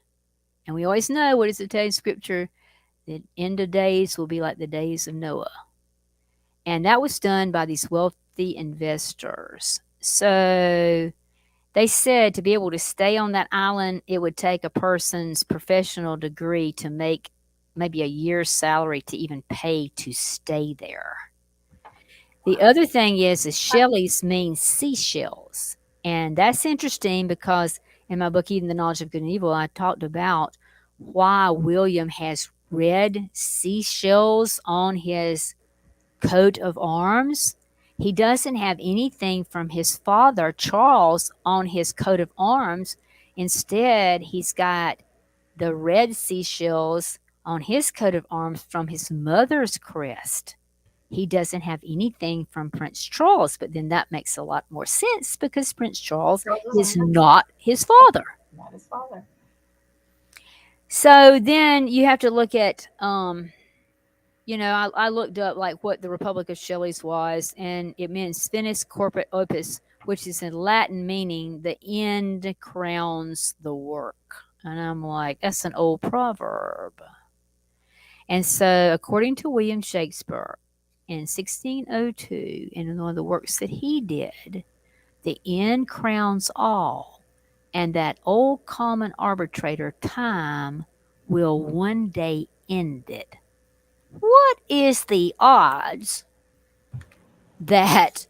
And we always know, what does it tell in Scripture? The end of days will be like the days of Noah. And that was done by these wealthy investors. So they said to be able to stay on that island, it would take a person's professional degree to make maybe a year's salary to even pay to stay there. The other thing is Shellis means seashells. And that's interesting because in my book, Even the Knowledge of Good and Evil, I talked about why William has red seashells on his coat of arms. He doesn't have anything from his father, Charles, on his coat of arms. Instead, he's got the red seashells on his coat of arms from his mother's crest. He doesn't have anything from Prince Charles, but then that makes a lot more sense because Prince Charles is not his father. Not his father. So then you have to look at, you know, I looked up like what the Republic of Shelley's was, and it means finis corpus opus, which is in Latin meaning the end crowns the work. And I'm like, that's an old proverb. And so, according to William Shakespeare, in 1602, in one of the works that he did, the end crowns all, and that old common arbitrator, time, will one day end it. What is the odds that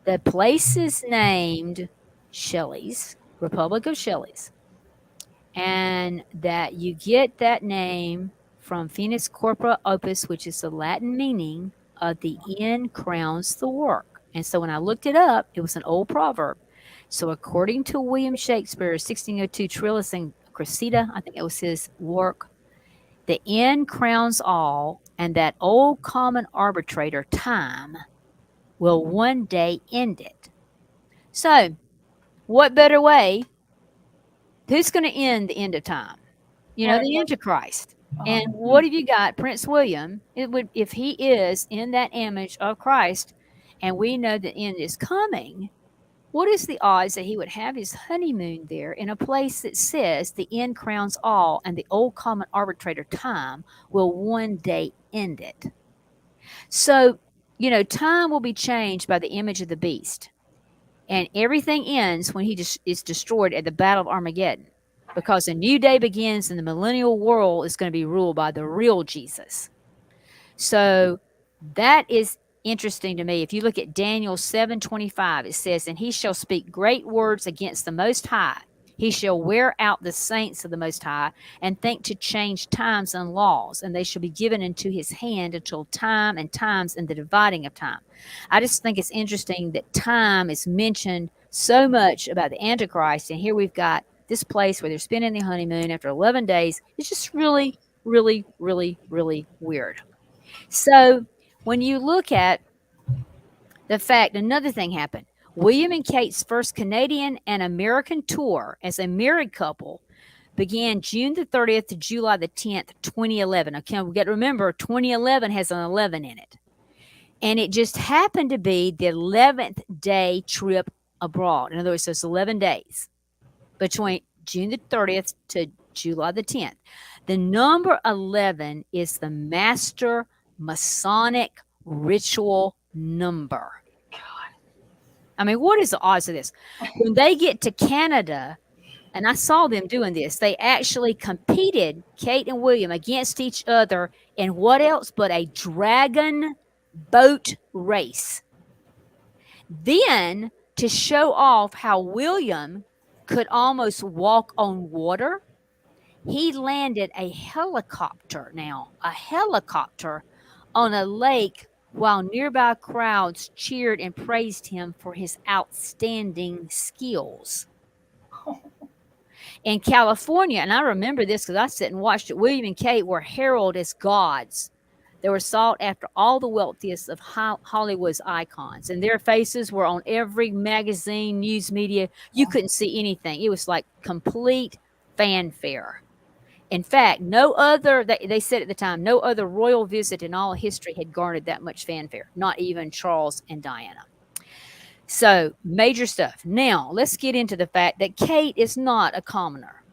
the place is named Shelley's, Republic of Shelley's, and that you get that name from finis corpora opus, which is the Latin meaning of the end crowns the work? And so when I looked it up, it was an old proverb. So according to William Shakespeare's 1602 Trillis and Cressida, I think it was his work, the end crowns all, and that old common arbitrator, time, will one day end it. So, what better way? Who's going to end the end of time? You know, the Antichrist. And what have you got? Prince William, if he is in that image of Christ, and we know the end is coming, what is the odds that he would have his honeymoon there in a place that says the end crowns all and the old common arbitrator, time, will one day end it? So, you know, time will be changed by the image of the beast. And everything ends when he is destroyed at the Battle of Armageddon, because a new day begins and the millennial world is going to be ruled by the real Jesus. So that is interesting to me. If you look at Daniel 7:25, it says, and he shall speak great words against the Most High. He shall wear out the saints of the Most High and think to change times and laws, and they shall be given into his hand until time and times and the dividing of time. I just think it's interesting that time is mentioned so much about the Antichrist, and here we've got this place where they're spending the honeymoon after 11 days. It's just really, really, really, really weird. So when you look at the fact, another thing happened. William and Kate's first Canadian and American tour as a married couple began June the 30th to July the 10th, 2011. Okay, we got to remember 2011 has an 11 in it. And it just happened to be the 11th day trip abroad. In other words, it's 11 days between June the 30th to July the 10th. The number 11 is the master Masonic ritual number. I mean, what is the odds of this? When they get to Canada, and I saw them doing this, they actually competed, Kate and William, against each other in what else but a dragon boat race. Then, to show off how William could almost walk on water, he landed a helicopter on a lake while nearby crowds cheered and praised him for his outstanding skills. In California, and I remember this because I sat and watched it, William and Kate were heralded as gods. They were sought after all the wealthiest of Hollywood's icons, and their faces were on every magazine, news media. You couldn't see anything. It was like complete fanfare. In fact, no other, they said at the time, no other royal visit in all history had garnered that much fanfare, not even Charles and Diana. So, major stuff. Now, let's get into the fact that Kate is not a commoner.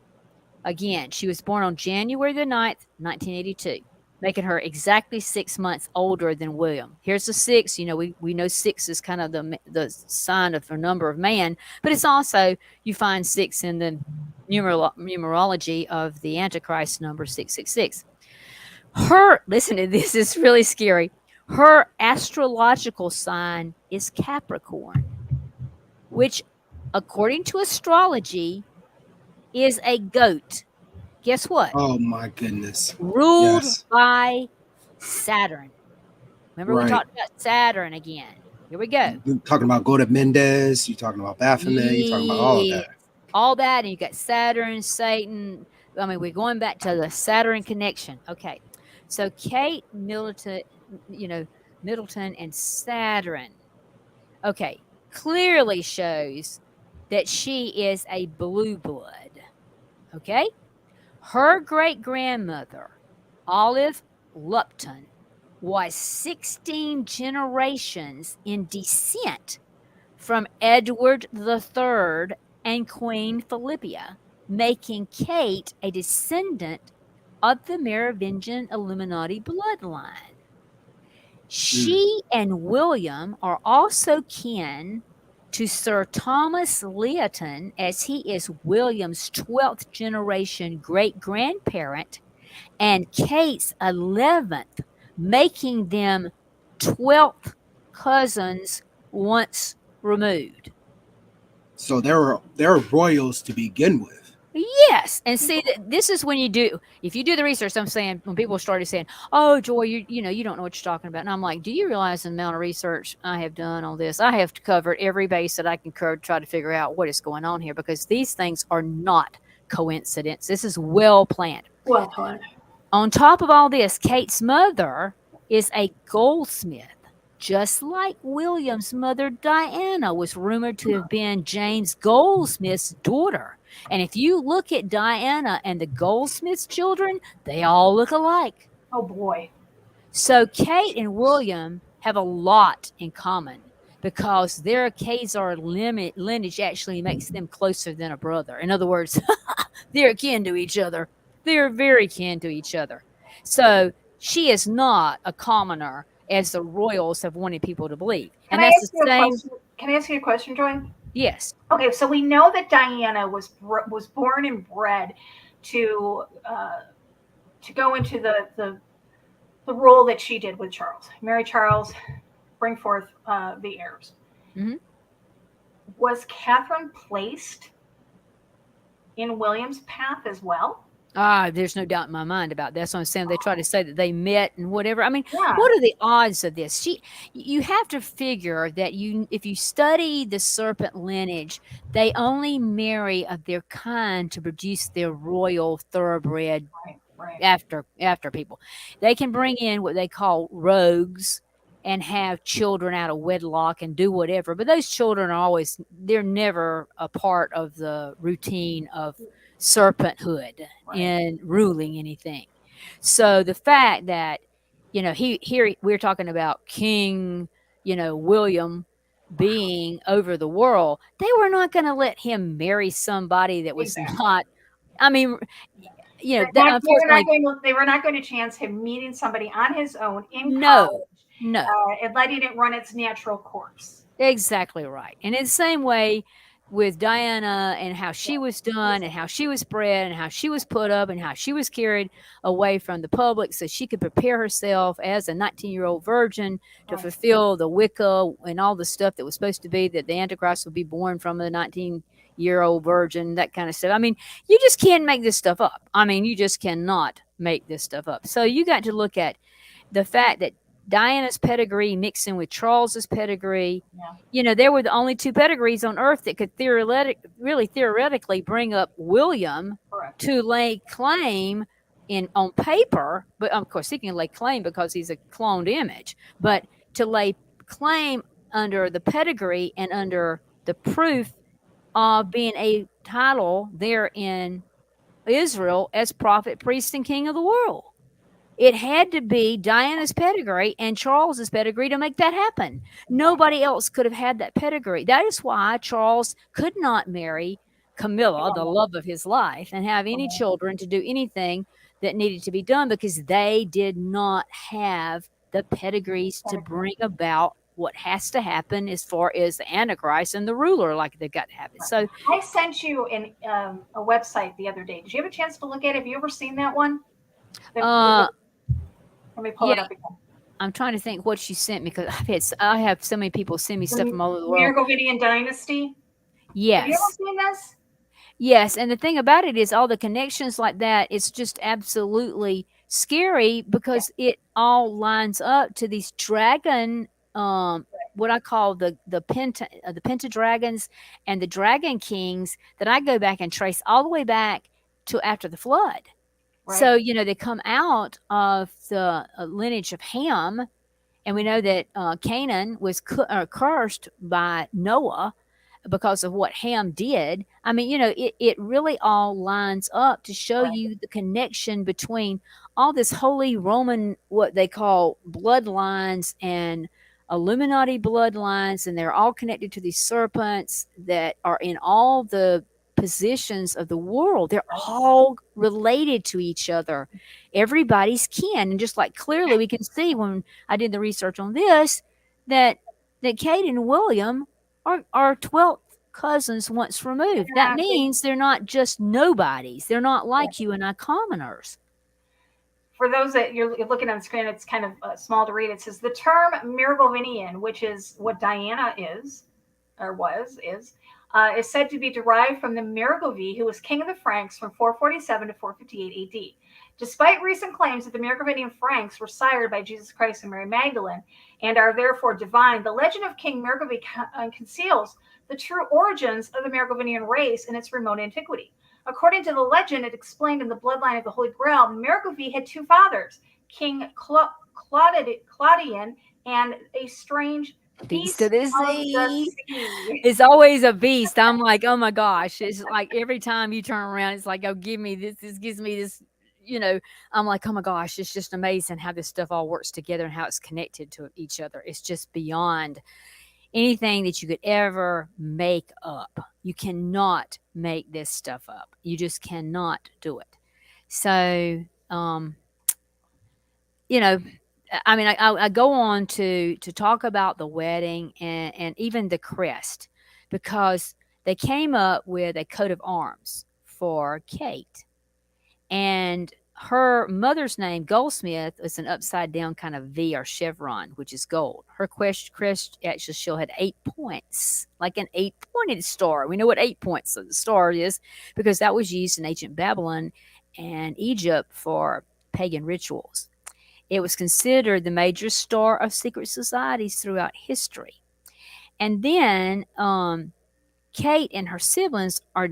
Again, she was born on January the 9th, 1982, making her exactly 6 months older than William. Here's the 6. You know, we know 6 is kind of the sign of a number of man, but it's also, you find 6 in the numerology of the Antichrist number 666. Listen to this, it's really scary. Her astrological sign is Capricorn, which, according to astrology, is a goat. Guess what? Oh my goodness. Ruled Yes. by Saturn. Remember, we Right. talked about Saturn again. Here we go. You're talking about Goda Mendez. You're talking about Baphomet. You're talking about all of Yes. that. All that, and you got Saturn, Satan. I mean, we're going back to the Saturn connection. Okay. So Kate Middleton, Middleton and Saturn. Okay. Clearly shows that she is a blue blood. Okay. Her great grandmother, Olive Lupton, was 16 generations in descent from Edward III and Queen Philippia, making Kate a descendant of the Merovingian Illuminati bloodline. She and William are also kin to Sir Thomas Lytton, as he is William's 12th generation great grandparent and Kate's 11th, making them 12th cousins once removed. So they're royals to begin with. Yes, and see, this is when if you do the research. I'm saying when people started saying, "Oh, Joy, you don't know what you're talking about," and I'm like, "Do you realize the amount of research I have done on this? I have covered every base that I can cover to try to figure out what is going on here, because these things are not coincidence. This is well planned." Well planned. On top of all this, Kate's mother is a goldsmith, just like William's mother, Diana, was rumored to have been James Goldsmith's daughter. And if you look at Diana and the Goldsmith's children, they all look alike. Oh boy. So Kate and William have a lot in common, because their Khazar lineage actually makes them closer than a brother. In other words, they're kin to each other. They're very kin to each other. So she is not a commoner, as the royals have wanted people to believe. Can I ask you a question, Joy? Yes. Okay, so we know that Diana was born and bred to go into the role that she did with Charles, marry Charles, bring forth the heirs. Mm-hmm. Was Catherine placed in William's path as well? There's no doubt in my mind about that. So I'm saying they try to say that they met and whatever. I mean, Yeah. What are the odds of this? You have to figure that if you study the serpent lineage, they only marry of their kind to produce their royal thoroughbred Right. after people. They can bring in what they call rogues and have children out of wedlock and do whatever, but those children they're never a part of the routine of serpenthood and ruling anything. So the fact that here we're talking about King William being over the world, they were not going to let him marry somebody that was not. I mean, they were not going to chance him meeting somebody on his own in college. No. And letting it run its natural course. Exactly right. And in the same way with Diana, and how she was done, and how she was bred, and how she was put up, and how she was carried away from the public so she could prepare herself as a 19-year-old virgin to fulfill the Wicca and all the stuff that was supposed to be that the Antichrist would be born from a 19-year-old virgin, that kind of stuff. I mean, you just can't make this stuff up. I mean, you just cannot make this stuff up. So you got to look at the fact that Diana's pedigree mixing with Charles's pedigree. Yeah. There were the only two pedigrees on earth that could theoretically bring up William to lay claim on paper. But of course, he can lay claim because he's a cloned image. But to lay claim under the pedigree and under the proof of being a title there in Israel as prophet, priest, and king of the world. It had to be Diana's pedigree and Charles's pedigree to make that happen. Nobody else could have had that pedigree. That is why Charles could not marry Camilla, the love of his life, and have any children to do anything that needed to be done, because they did not have the pedigrees to bring about what has to happen as far as the Antichrist and the ruler, like they've got to have it. So I sent you a website the other day. Did you have a chance to look at it? Have you ever seen that one? Let me pull it up again. I'm trying to think what she sent me, because I have so many people send me stuff from all over the world. Miracle Gideon Dynasty. Yes. Have you ever seen this? Yes, and the thing about it is all the connections like that, it's just absolutely scary because it all lines up to these dragon, what I call the pentadragons and the dragon kings that I go back and trace all the way back to after the flood. Right. So, they come out of the lineage of Ham, and we know that Canaan was cursed by Noah because of what Ham did. I mean, it really all lines up to show Right. you the connection between all this holy Roman, what they call bloodlines and Illuminati bloodlines, and they're all connected to these serpents that are in all the positions of the world. They're all related to each other. Everybody's kin. And just like clearly we can see when I did the research on this, that Kate and William are 12th cousins once removed. That Exactly. means they're not just nobodies. They're not like you and I commoners. For those that you're looking on the screen, it's kind of small to read. It says the term Mirgovinian, which is what Diana is, or is said to be derived from the Mirgovi, who was king of the Franks from 447 to 458 AD. Despite recent claims that the Mirgovinian Franks were sired by Jesus Christ and Mary Magdalene and are therefore divine, the legend of King Mirgovi conceals the true origins of the Mirgovinian race in its remote antiquity. According to the legend, it explained in the bloodline of the Holy Grail, Mirgovi had two fathers, King Claudian and a strange Beast beast of the of the sea. sea. It's always a beast. I'm like, oh my gosh. It's like every time you turn around, it's like, oh, give me this. This gives me this. I'm like, oh my gosh, it's just amazing how this stuff all works together and how it's connected to each other. It's just beyond anything that you could ever make up. You cannot make this stuff up. You just cannot do it. So, you know, I mean, I go on to talk about the wedding and even the crest because they came up with a coat of arms for Kate, and her mother's name, Goldsmith, is an upside down kind of V or chevron, which is gold. Her crest actually still had 8 points, like an 8-pointed star. We know what 8 points of the star is because that was used in ancient Babylon and Egypt for pagan rituals. It was considered the major star of secret societies throughout history. And then Kate and her siblings are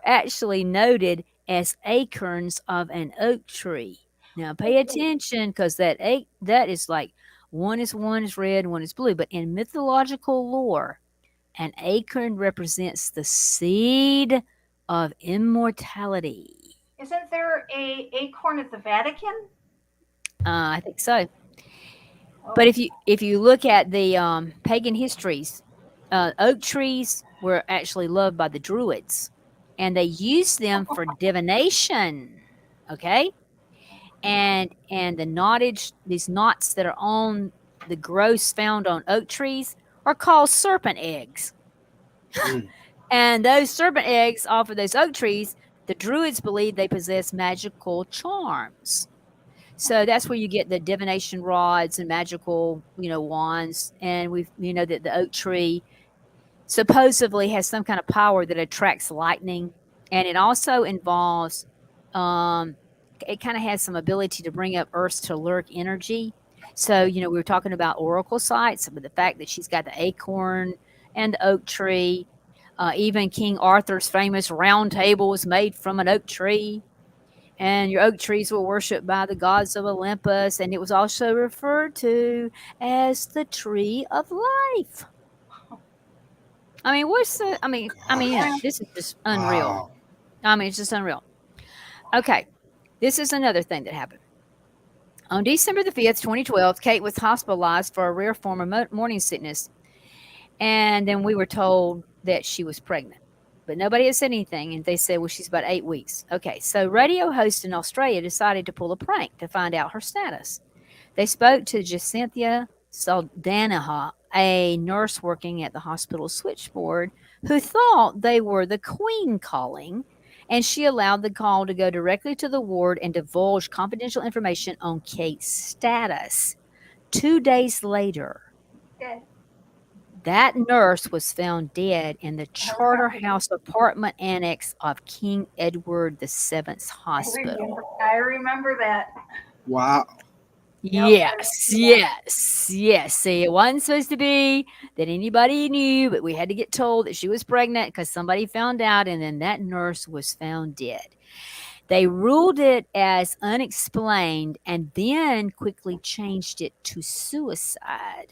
actually noted as acorns of an oak tree. Now pay attention because that is like one is red, one is blue. But in mythological lore, an acorn represents the seed of immortality. Isn't there a acorn at the Vatican? I think so. But if you look at the pagan histories, oak trees were actually loved by the Druids, and they used them for divination. Okay, and these knots that are on the growths found on oak trees are called serpent eggs. And those serpent eggs off of those oak trees, the Druids believed they possess magical charms. So that's where you get the divination rods and magical, wands. And we know that the oak tree supposedly has some kind of power that attracts lightning, and it also involves, it kind of has some ability to bring up Earth's telluric energy. So we were talking about oracle sites, but the fact that she's got the acorn and the oak tree, even King Arthur's famous round table was made from an oak tree. And your oak trees were worshipped by the gods of Olympus, and it was also referred to as the tree of life. I mean, this is just unreal. Wow. I mean, it's just unreal. Okay, this is another thing that happened. On December the 5th, 2012, Kate was hospitalized for a rare form of morning sickness. And then we were told that she was pregnant. But nobody had said anything, and they said, well, she's about 8 weeks. Okay, so radio hosts in Australia decided to pull a prank to find out her status. They spoke to Jacinthia Saldanaha, a nurse working at the hospital switchboard, who thought they were the Queen calling, and she allowed the call to go directly to the ward and divulge confidential information on Kate's status. 2 days later, that nurse was found dead in the Charterhouse apartment annex of King Edward VII's hospital. I remember that. Wow. Yes, yes, yes. See, it wasn't supposed to be that anybody knew, but we had to get told that she was pregnant because somebody found out, and then that nurse was found dead. They ruled it as unexplained and then quickly changed it to suicide.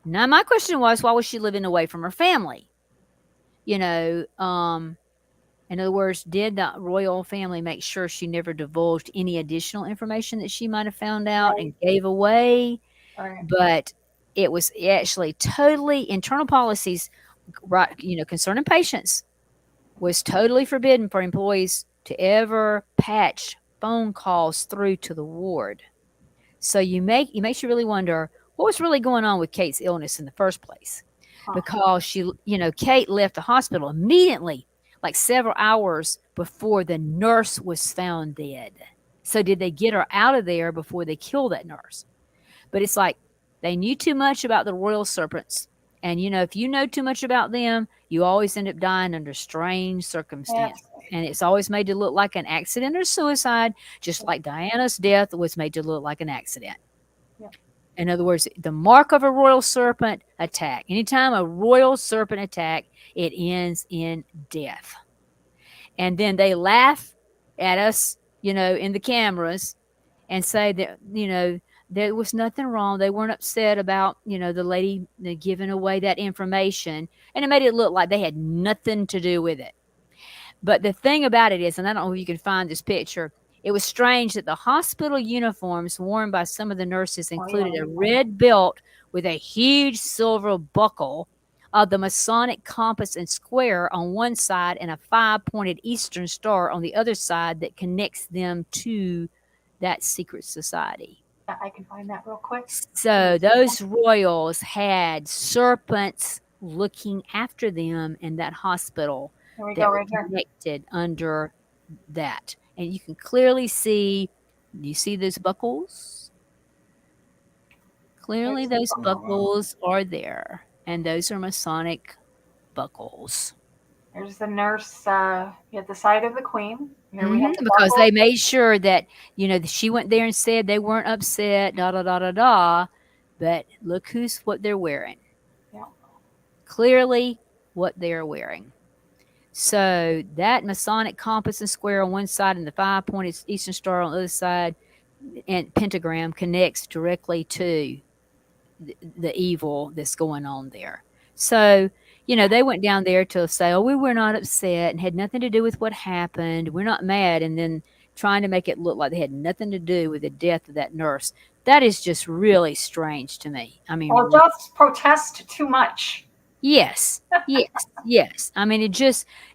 Now, my question was, why was she living away from her family? You know, in other words, did the royal family make sure she never divulged any additional information that she might have found out and gave away? Right. But it was actually totally internal policies, right? You know, concerning patients was totally forbidden for employees to ever patch phone calls through to the ward. So it makes you really wonder what was really going on with Kate's illness in the first place, because she, you know, Kate left the hospital immediately, like several hours before the nurse was found dead. So did they get her out of there before they killed that nurse? But it's like they knew too much about the royal serpents. And, you know, if you know too much about them, you always end up dying under strange circumstances. And it's always made to look like an accident or suicide, just like Diana's death was made to look like an accident. In other words, the mark of a royal serpent attack. Anytime a royal serpent attack, it ends in death. And then they laugh at us, you know, in the cameras and say that, you know, there was nothing wrong. They weren't upset about, you know, the lady giving away that information. And it made it look like they had nothing to do with it. But the thing about it is, and I don't know if you can find this picture, it was strange that the hospital uniforms worn by some of the nurses included a red belt with a huge silver buckle of the Masonic compass and square on one side and a 5-pointed Eastern star on the other side that connects them to that secret society. I can find that real quick. So those royals had serpents looking after them in that hospital that were connected under that. And you can clearly see, you see those buckles? Clearly those buckles are there. And those are Masonic buckles. There's the nurse at the side of the queen. Here we have because they made sure that, you know, she went there and said they weren't upset, but look what they're wearing. Yeah. Clearly what they're wearing. So that Masonic compass and square on one side and the 5-pointed Eastern star on the other side and pentagram connects directly to the evil that's going on there. So, you know, they went down there to say, oh, we were not upset and had nothing to do with what happened. We're not mad. And then trying to make it look like they had nothing to do with the death of that nurse. That is just really strange to me. I mean, or just protest too much. Yes, yes. I mean,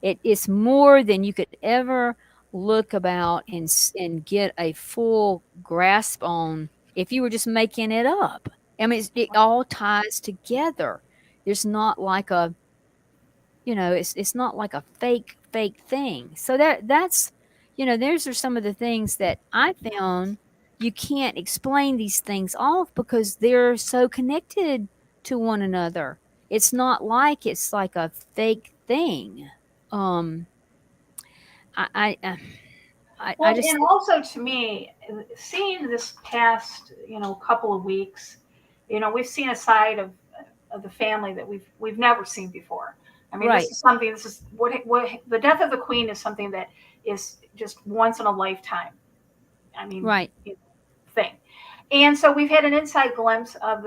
it's more than you could ever look about and get a full grasp on if you were just making it up. I mean, it all ties together. There's not like a, you know, it's not like a fake thing. So that's, you know, those are some of the things that I found. You can't explain these things off because they're so connected to one another. It's not like it's like a fake thing. I just, and also to me, seeing this past, you know, couple of weeks, you know, we've seen a side of the family that we've never seen before. I mean, This is something. This is what the death of the queen is something that is just once in a lifetime. I mean, thing. And so we've had an inside glimpse of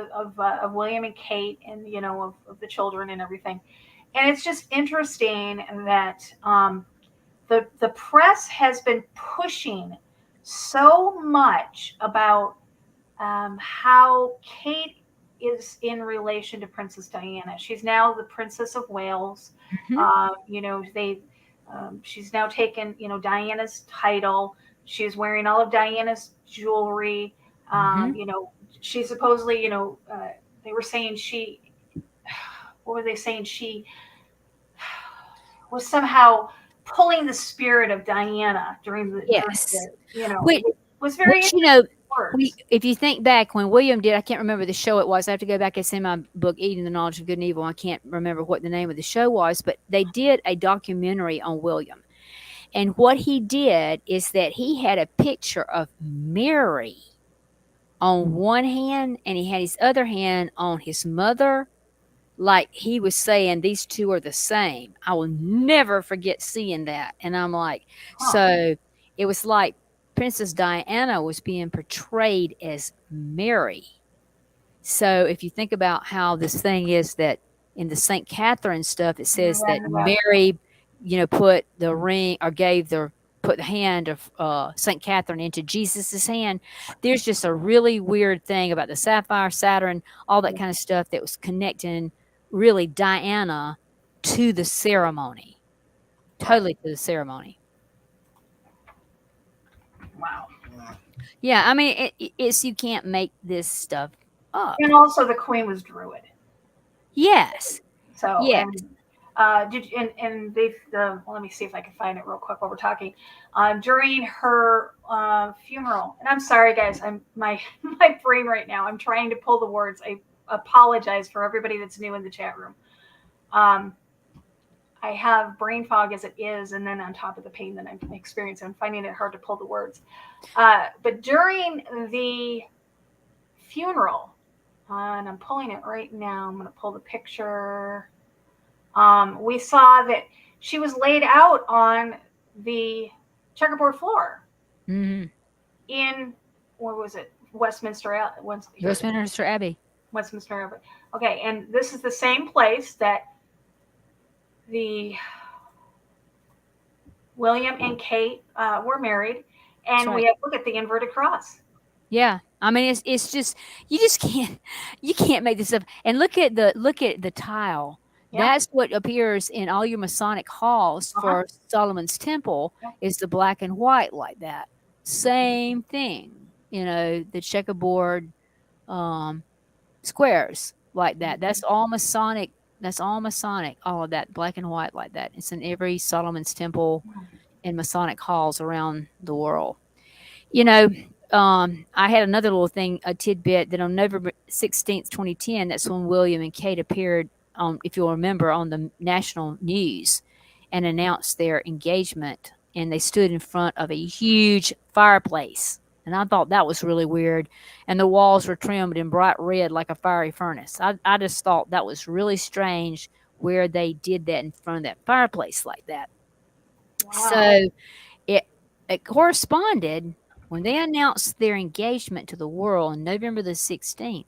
William and Kate, and you know, of the children and everything. And it's just interesting that the press has been pushing so much about how Kate is in relation to Princess Diana. She's now the Princess of Wales. You know, she's now taken, you know, Diana's title. She's wearing all of Diana's jewelry. You know, she supposedly, you know, they were saying what were they saying? She was somehow pulling the spirit of Diana during the, you know, which, it was very, you know, words. if you think back when William did, I can't remember the show it was. I have to go back and see my book, Eating the Knowledge of Good and Evil. I can't remember what the name of the show was, but they did a documentary on William. And what he did is that he had a picture of Mary on one hand, and he had his other hand on his mother, like he was saying these two are the same. I will never forget seeing that. And I'm like, so it was like Princess Diana was being portrayed as Mary. So if you think about how this thing is that in the St. Catherine stuff, it says that Mary, put the ring or put the hand of St. Catherine into Jesus's hand. There's just a really weird thing about the sapphire, Saturn, all that kind of stuff that was connecting really Diana to the ceremony, totally to the ceremony. Wow. Yeah, I mean, it's you can't make this stuff up. And also, the queen was Druid. Yes. So yes. And let me see if I can find it real quick while we're talking. During her funeral, and I'm sorry guys, my brain right now, I'm trying to pull the words. I apologize for everybody that's new in the chat room. I have brain fog as it is, and then on top of the pain that I'm experiencing, I'm finding it hard to pull the words. But during the funeral, and I'm pulling it right now, I'm going to pull the picture. We saw that she was laid out on the checkerboard floor in, what was it? Westminster Abbey. Westminster Abbey. Westminster Abbey. Okay, and this is the same place that the William and Kate were married, and we have look at the inverted cross. Yeah, I mean it's just you can't make this up. And look at the tile. Yeah. That's what appears in all your Masonic halls for Solomon's Temple is the black and white like that. Same thing, the checkerboard squares like that. That's all Masonic. All of that black and white like that. It's in every Solomon's Temple and Masonic halls around the world. I had another little thing, a tidbit, that on November 16th, 2010, that's when William and Kate appeared on, if you'll remember, on the national news and announced their engagement. And they stood in front of a huge fireplace. And I thought that was really weird. And the walls were trimmed in bright red like a fiery furnace. I just thought that was really strange where they did that in front of that fireplace like that. Wow. So it corresponded when they announced their engagement to the world on November the 16th.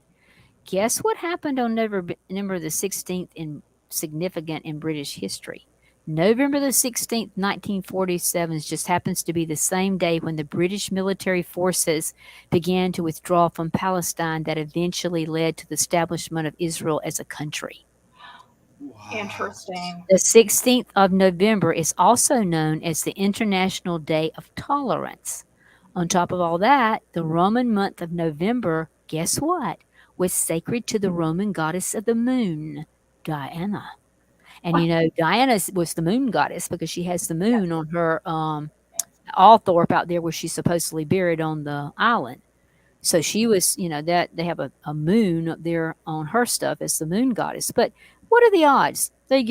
Guess what happened on November the 16th in significant in British history? November the 16th, 1947 just happens to be the same day when the British military forces began to withdraw from Palestine that eventually led to the establishment of Israel as a country. Wow. Interesting. The 16th of November is also known as the International Day of Tolerance. On top of all that, the Roman month of November, guess what, was sacred to the Roman goddess of the moon, Diana. And Diana was the moon goddess because she has the moon on her Althorpe out there where she's supposedly buried on the island. So she was, that they have a moon up there on her stuff as the moon goddess. But what are the odds? They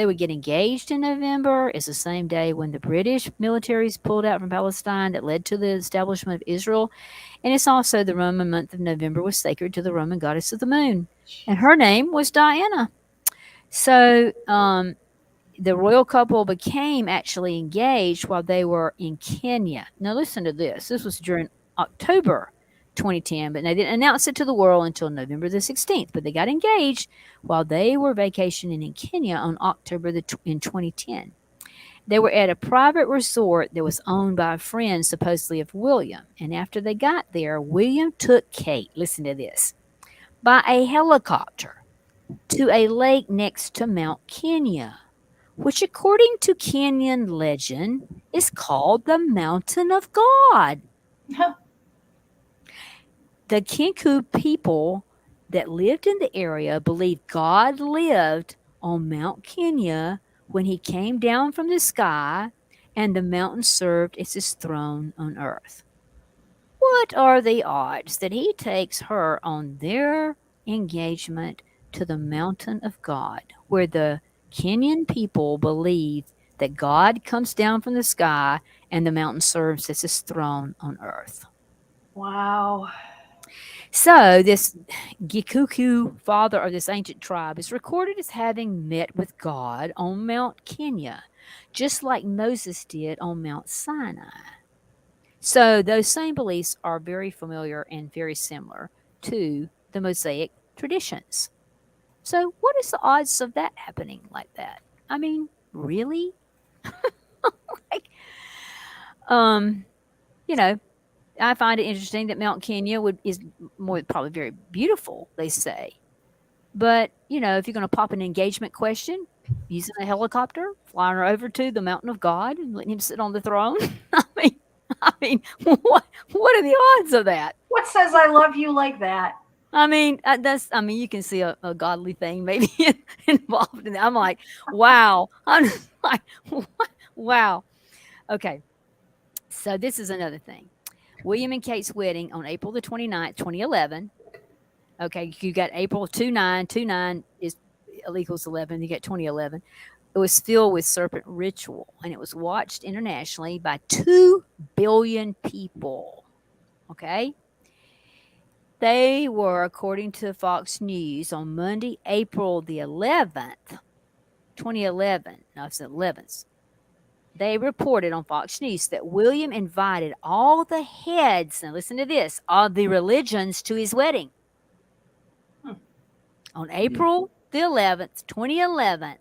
would get engaged in November. It's the same day when the British militaries pulled out from Palestine that led to the establishment of Israel. And it's also the Roman month of November was sacred to the Roman goddess of the moon. And her name was Diana. So the royal couple became actually engaged while they were in Kenya. Now listen to this. This was during October 2010, but they didn't announce it to the world until November the 16th. But they got engaged while they were vacationing in Kenya on October in 2010. They were at a private resort that was owned by a friend, supposedly of William. And after they got there, William took Kate, listen to this, by a helicopter to a lake next to Mount Kenya, which according to Kenyan legend is called the Mountain of God. The Kinku people that lived in the area believed God lived on Mount Kenya when he came down from the sky, and the mountain served as his throne on earth. what are the odds that he takes her on their engagement to the mountain of God, where the Kenyan people believe that God comes down from the sky and the mountain serves as his throne on earth? Wow. So this Gikuku, father of this ancient tribe, is recorded as having met with God on Mount Kenya, just like Moses did on Mount Sinai. So those same beliefs are very familiar and very similar to the Mosaic traditions. So what is the odds of that happening like that? I mean, really? Like, you know, I find it interesting that Mount Kenya is more probably very beautiful, they say. But, if you're going to pop an engagement question, using a helicopter, flying her over to the mountain of God and letting him sit on the throne. I mean, what are the odds of that? What says I love you like that? You can see a godly thing maybe involved in that. I'm like, wow. I'm just like, wow. Okay. So this is another thing. William and Kate's wedding on April the 29th, 2011. Okay, you got April 29 is equals 11. You get 2011. It was filled with serpent ritual, and it was watched internationally by 2 billion people. Okay? They were, according to Fox News, on Monday, April the 11th, 2011. No, it's the 11th. They reported on Fox News that William invited all the heads, now listen to this, of the religions to his wedding. On April the 11th, 2011,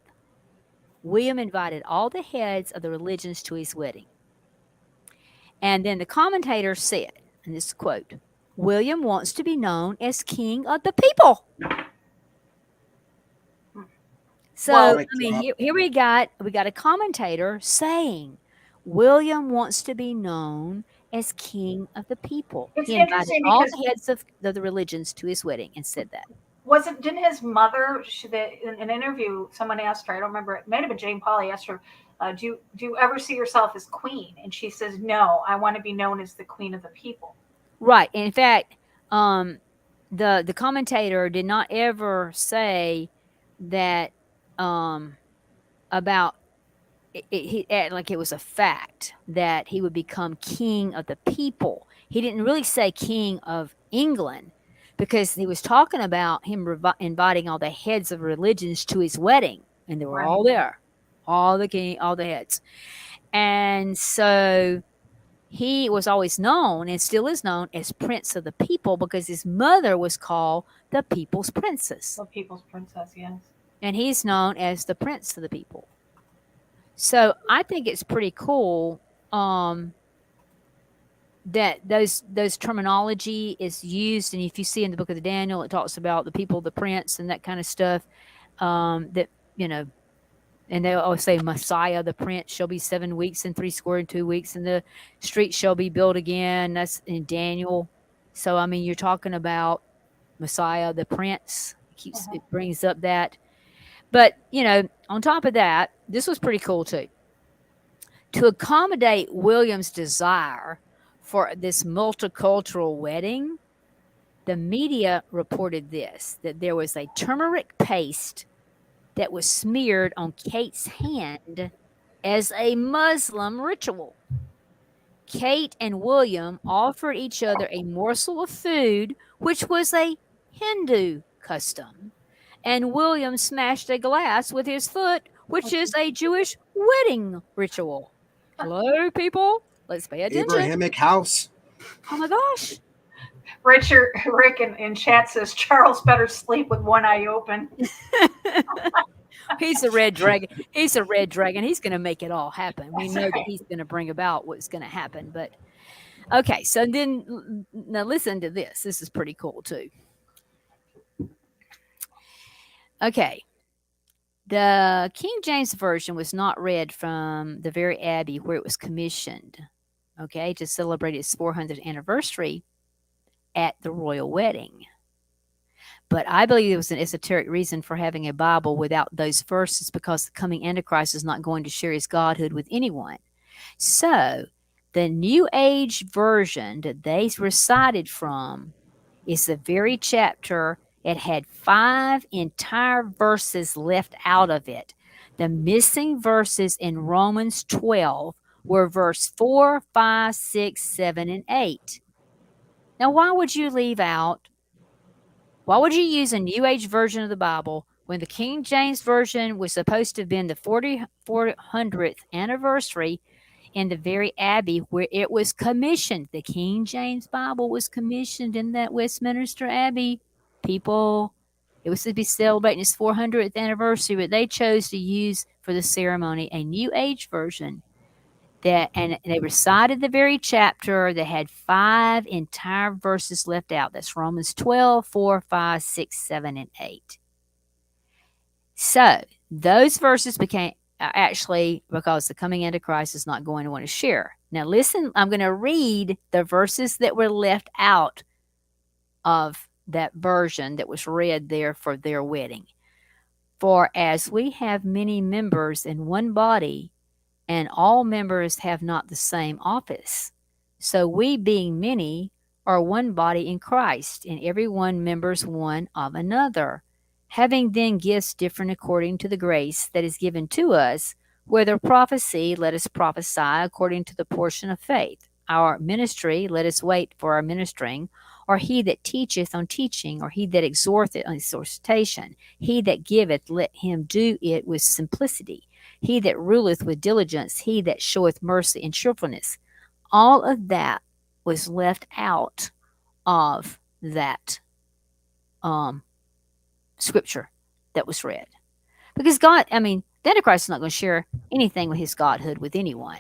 William invited all the heads of the religions to his wedding. And then the commentator said, and this quote, William wants to be known as king of the people. So, here we got a commentator saying William wants to be known as king of the people. It's He invited interesting all because the heads of the religions to his wedding and said that. didn't his mother, in an interview, someone asked her, I don't remember, it might have been Jane Pauley, asked her, do you ever see yourself as queen? And she says, no, I want to be known as the queen of the people. Right. In fact, the commentator did not ever say that about it, like it was a fact that he would become king of the people. He didn't really say king of England, because he was talking about him inviting all the heads of religions to his wedding, and they were all there, all the heads. And so he was always known, and still is known, as Prince of the People, because his mother was called the People's Princess. The People's Princess, yes. And he's known as the Prince of the People. So I think it's pretty cool that those terminology is used. And if you see in the book of Daniel, it talks about the people, the prince, and that kind of stuff. And they always say Messiah, the prince, shall be 7 weeks and 62 weeks, and the street shall be built again. That's in Daniel. So you're talking about Messiah, the prince. It brings up that. But on top of that, this was pretty cool too. To accommodate William's desire for this multicultural wedding, the media reported that there was a turmeric paste that was smeared on Kate's hand as a Muslim ritual. Kate and William offered each other a morsel of food, which was a Hindu custom, and William smashed a glass with his foot, which is a Jewish wedding ritual. Hello, people. Let's pay attention. Abrahamic house. Oh my gosh. Rick in chat says Charles better sleep with one eye open. He's a red dragon. He's a red dragon. He's going to make it all happen. We know that he's going to bring about what's going to happen. But okay, so then now listen to this. This is pretty cool too. Okay. The King James Version was not read from the very abbey where it was commissioned, okay, to celebrate its 400th anniversary at the royal wedding. But I believe there was an esoteric reason for having a Bible without those verses, because the coming Antichrist is not going to share his godhood with anyone. So The New Age version that they recited from is the very chapter. It had 5 entire verses left out of it. The missing verses in Romans 12 were verse 4, 5, 6, 7, and 8. Now, why would you leave out? Why would you use a New Age version of the Bible when the King James Version was supposed to have been the 400th anniversary in the very abbey where it was commissioned? The King James Bible was commissioned in that Westminster Abbey. People, it was to be celebrating its 400th anniversary, but they chose to use for the ceremony a New Age version. And they recited the very chapter that had 5 entire verses left out. That's Romans 12, 4, 5, 6, 7, and 8. So those verses became actually, because the coming Antichrist is not going to want to share. Now listen, I'm going to read the verses that were left out of that version that was read there for their wedding. For as we have many members in one body, and all members have not the same office, so we, being many, are one body in Christ, and every one members one of another, having then gifts different according to the grace that is given to us. Whether prophecy, let us prophesy according to the portion of faith. Our ministry, let us wait for our ministering. Or he that teacheth on teaching, or he that exhorteth on exhortation. He that giveth, let him do it with simplicity. He that ruleth with diligence, he that showeth mercy and cheerfulness. All of that was left out of that scripture that was read. Because the Antichrist is not going to share anything with his godhood with anyone.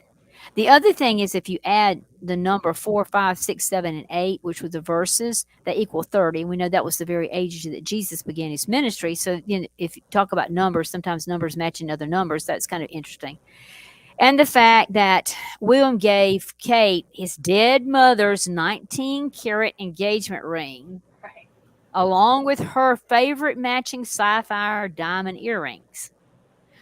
The other thing is, if you add the number 4, 5, 6, 7, and 8, which were the verses, that equal 30. We know that was the very age that Jesus began his ministry. So if you talk about numbers, sometimes numbers matching other numbers, that's kind of interesting. And the fact that William gave Kate his dead mother's 19-carat engagement ring, Right. along with her favorite matching sapphire diamond earrings.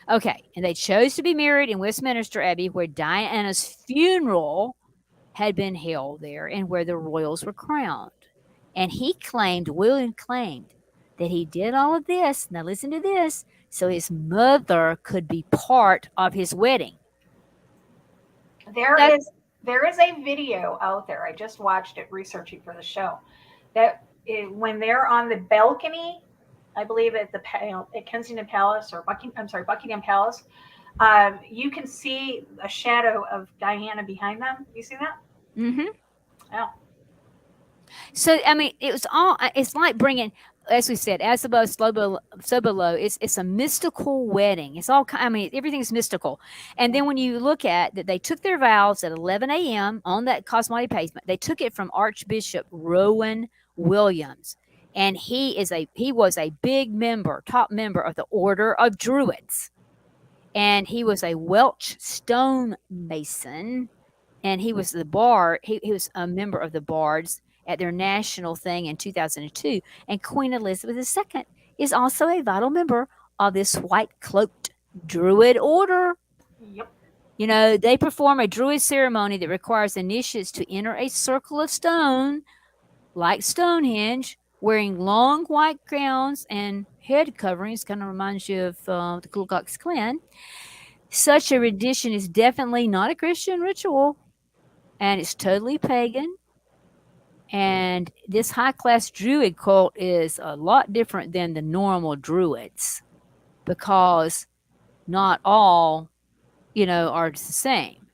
Okay, and they chose to be married in Westminster Abbey, where Diana's funeral had been held there and where the royals were crowned. And William claimed, that he did all of this, now listen to this, so his mother could be part of his wedding. There is a video out there. I just watched it researching for the show. When they're on the balcony, I believe at Kensington Palace or Buckingham Palace, you can see a shadow of Diana behind them. You see that? Mm-hmm. Oh. So it's like bringing, as we said, as above, so below. It's a mystical wedding. It's all everything's mystical. And then when you look at that, they took their vows at 11 a.m. on that Cosmopolitan pavement. They took it from Archbishop Rowan Williams. And he was a top member of the Order of Druids. And he was a Welsh stonemason. And he was the bard. He was a member of the bards at their national thing in 2002. And Queen Elizabeth II is also a vital member of this white-cloaked Druid order. Yep. They perform a Druid ceremony that requires initiates to enter a circle of stone, like Stonehenge, wearing long white gowns and head coverings. Kind of reminds you of the Ku Klux Klan. Such a rendition is definitely not a Christian ritual, and it's totally pagan. And this high-class Druid cult is a lot different than the normal Druids, because not all, are the same.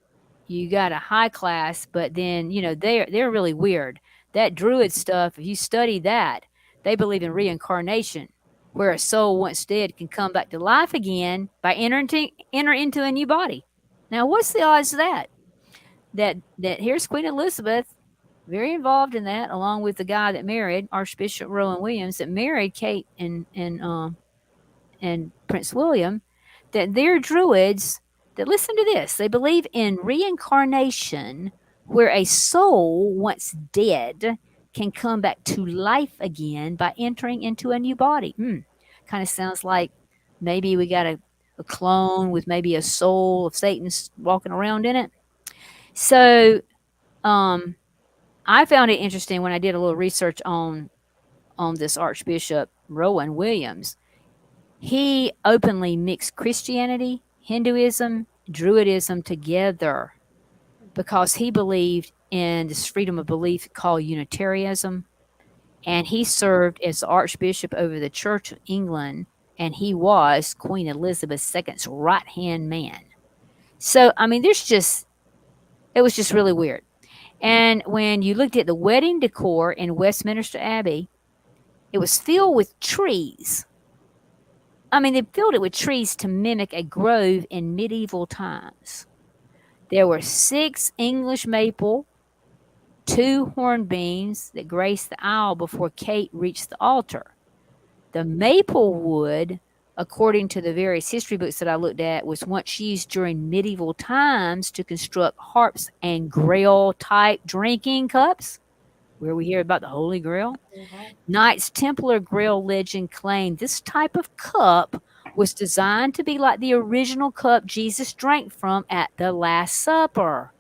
You got a high class, but then, they're really weird. That Druid stuff, if you study that, they believe in reincarnation, where a soul once dead can come back to life again by enter into a new body. Now, what's the odds of that? That here's Queen Elizabeth, very involved in that, along with the guy that married Archbishop Rowan Williams, that married Kate and Prince William, that they're Druids that, listen to this, they believe in reincarnation, where a soul once dead can come back to life again by entering into a new body. Kind of sounds like maybe we got a clone with maybe a soul of Satan walking around in it. So I found it interesting when I did a little research on this Archbishop Rowan Williams. He openly mixed Christianity, Hinduism, Druidism together because he believed in this freedom of belief called Unitarianism. And he served as the Archbishop over the Church of England, and he was Queen Elizabeth II's right hand man. So, I mean, it was just really weird. And when you looked at the wedding decor in Westminster Abbey, it was filled with trees. I mean, they filled it with trees to mimic a grove in medieval times. There were 6 English maple, 2 hornbeams that graced the aisle before Kate reached the altar. The maple wood, according to the various history books that I looked at, was once used during medieval times to construct harps and grail type drinking cups, where we hear about the Holy Grail. Knights Templar Grail legend claimed this type of cup was designed to be like the original cup Jesus drank from at the Last Supper.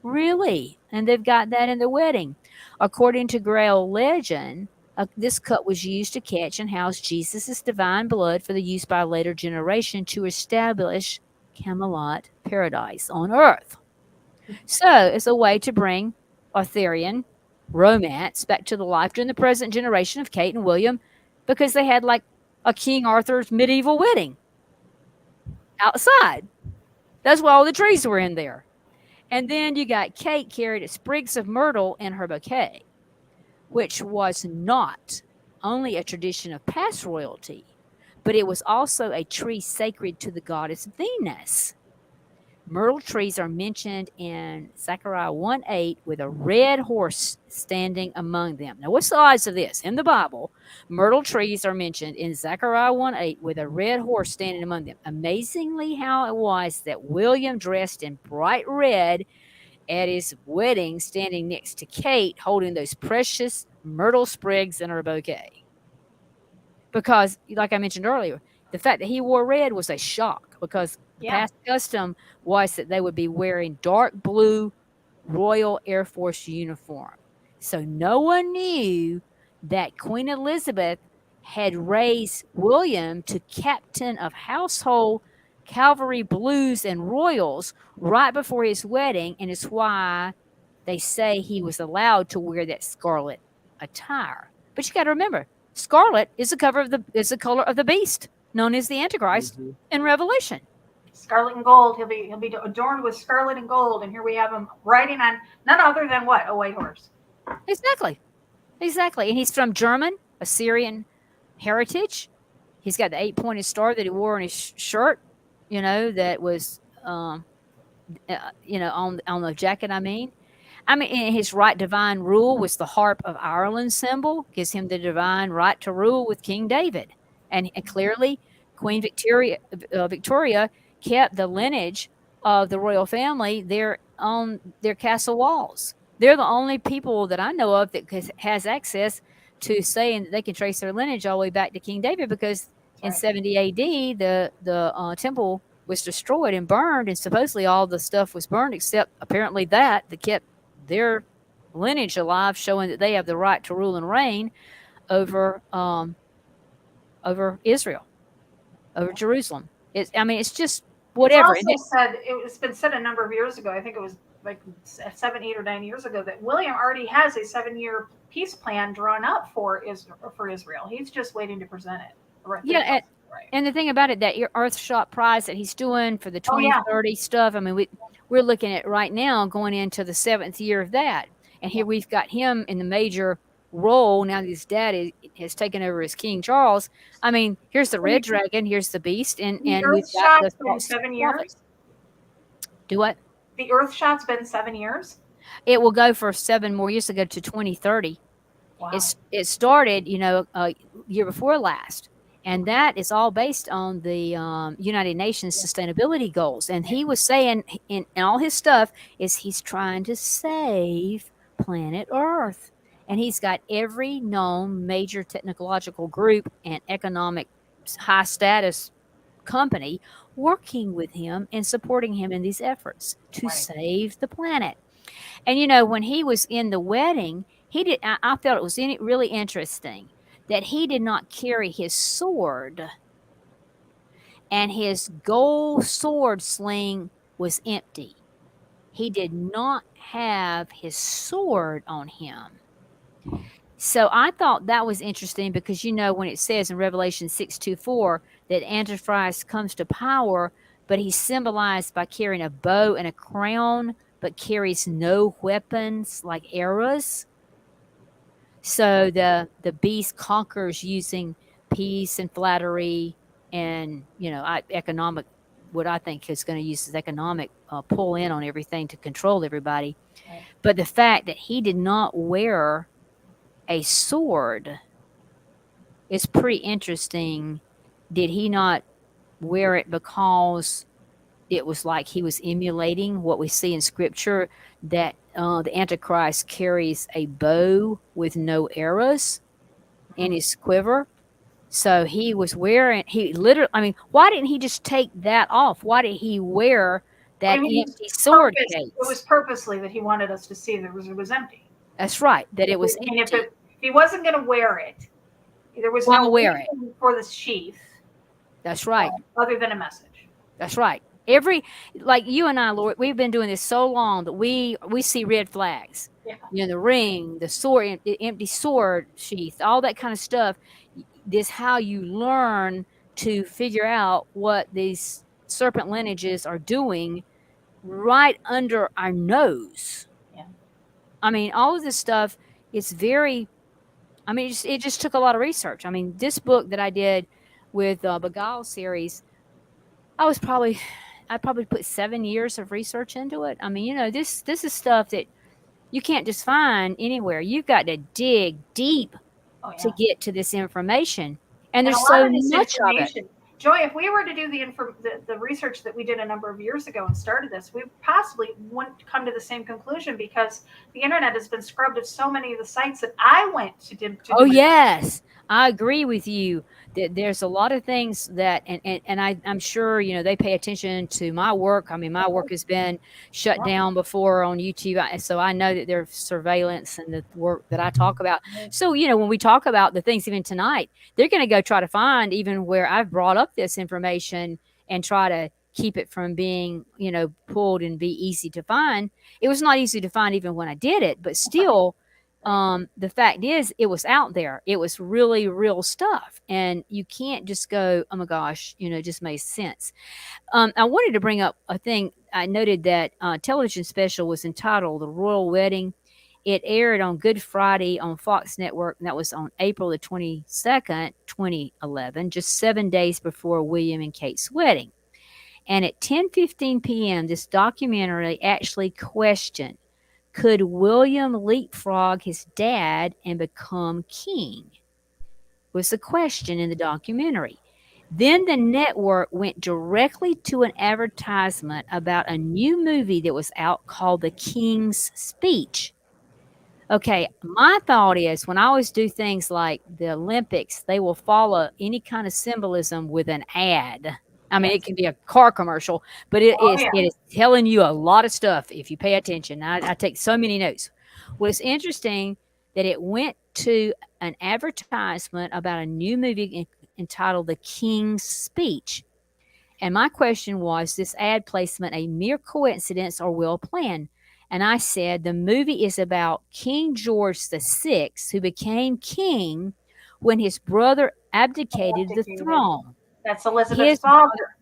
Really? And they've got that in the wedding. According to Grail legend, this cup was used to catch and house Jesus' divine blood for the use by a later generation to establish Camelot paradise on earth. So it's a way to bring Arthurian romance back to the life during the present generation of Kate and William, because they had like a King Arthur's medieval wedding outside. That's why all the trees were in there. And then you got Kate carried sprigs of myrtle in her bouquet, which was not only a tradition of past royalty, but it was also a tree sacred to the goddess Venus. Myrtle trees are mentioned in Zechariah 1:8 with a red horse standing among them. Now, what's the odds of this? In the Bible, myrtle trees are mentioned in Zechariah 1:8 with a red horse standing among them. Amazingly, how it was that William dressed in bright red at his wedding, standing next to Kate, holding those precious myrtle sprigs in her bouquet. Because, like I mentioned earlier, the fact that he wore red was a shock, because the past custom was that they would be wearing dark blue Royal Air Force uniform. So no one knew that Queen Elizabeth had raised William to captain of household cavalry blues and royals right before his wedding, and it's why they say he was allowed to wear that scarlet attire. But you got to remember, scarlet is the color of the beast, known as the Antichrist in Revelation. Scarlet and gold. He'll be adorned with scarlet and gold, and here we have him riding on none other than what? A white horse. Exactly. And he's from German, Assyrian heritage. He's got the 8-pointed star that he wore on his shirt, that was, on the jacket. I mean, his right divine rule was the harp of Ireland symbol, gives him the divine right to rule with King David. And clearly, Queen Victoria kept the lineage of the royal family there on their castle walls. They're the only people that I know of that has access to saying that they can trace their lineage all the way back to King David, because in 70 AD, the temple was destroyed and burned, and supposedly all the stuff was burned except apparently that kept their lineage alive, showing that they have the right to rule and reign over Israel, over Jerusalem. It's just whatever. It's been said a number of years ago. I think it was like 7, 8, or 9 years ago that William already has a 7-year peace plan drawn up for Israel. He's just waiting to present it. Yeah, and the thing about it, that your Earthshot prize that he's doing for the 2030 stuff. I mean, we're looking at right now going into the 7th year of that, and here we've got him in the major role now that his dad has taken over as King Charles. I mean, here's the red dragon, here's the beast, and we've got the been 7 years. Do what? The Earthshot's been 7 years. It will go for 7 more years to go to 2030. Wow. It started, year before last, and that is all based on the United Nations sustainability goals. And he was saying in all his stuff is he's trying to save planet Earth. And he's got every known major technological group and economic high status company working with him and supporting him in these efforts to save the planet. And when he was in the wedding, I felt it was really interesting that he did not carry his sword, and his gold sword sling was empty. He did not have his sword on him. So I thought that was interesting because when it says in Revelation 6:24 that Antichrist comes to power, but he's symbolized by carrying a bow and a crown, but carries no weapons like arrows. So the beast conquers using peace and flattery and economic. What I think is going to use his economic pull in on everything to control everybody. Right. But the fact that he did not wear a sword is pretty interesting. Did he not wear it because it was like he was emulating what we see in scripture, that the Antichrist carries a bow with no arrows in his quiver? So he was wearing, why didn't he just take that off? Why did he wear that empty sword case? It was purposely that he wanted us to see that it was empty. That's right, that it was I mean, empty. if he wasn't going to wear it, there was no reason for the sheath. That's right. Other than a message. That's right. Like you and I, Lord, we've been doing this so long that we see red flags. Yeah. The ring, the sword, the empty sword sheath, all that kind of stuff. This how you learn to figure out what these serpent lineages are doing right under our nose. Yeah. I mean, all of this stuff, it's very, it just took a lot of research. I mean, this book that I did with Beguile series, I probably put 7 years of research into it. I mean, this is stuff that you can't just find anywhere. You've got to dig deep to get to this information. And there's so much of it. Joy, if we were to do the research that we did a number of years ago and started this, we possibly wouldn't come to the same conclusion, because the internet has been scrubbed of so many of the sites that I went to do. Oh, yes. I agree with you that there's a lot of things that, and I'm sure, they pay attention to my work. I mean, my work has been shut down before on YouTube. So I know that there's surveillance and the work that I talk about. So, when we talk about the things even tonight, they're going to go try to find even where I've brought up this information and try to keep it from being, pulled and be easy to find. It was not easy to find even when I did it, but still, the fact is it was out there. It was really real stuff. And you can't just go, oh my gosh, it just made sense. I wanted to bring up a thing. I noted that television special was entitled The Royal Wedding. It aired on Good Friday on Fox Network, and that was on April the 22nd, 2011, just 7 days before William and Kate's wedding. And at 10:15 p.m., this documentary actually questioned, could William leapfrog his dad and become king? Was the question in the documentary. Then the network went directly to an advertisement about a new movie that was out called The King's Speech. Okay, my thought is when I always do things like the Olympics, they will follow any kind of symbolism with an ad. I mean, it can be a car commercial, but it is telling you a lot of stuff if you pay attention. I take so many notes. Well, it's interesting that it went to an advertisement about a new movie entitled The King's Speech. And my question was, this ad placement a mere coincidence or well planned? And I said, the movie is about King George VI, who became king when his brother abdicated the throne. That's Elizabeth's father.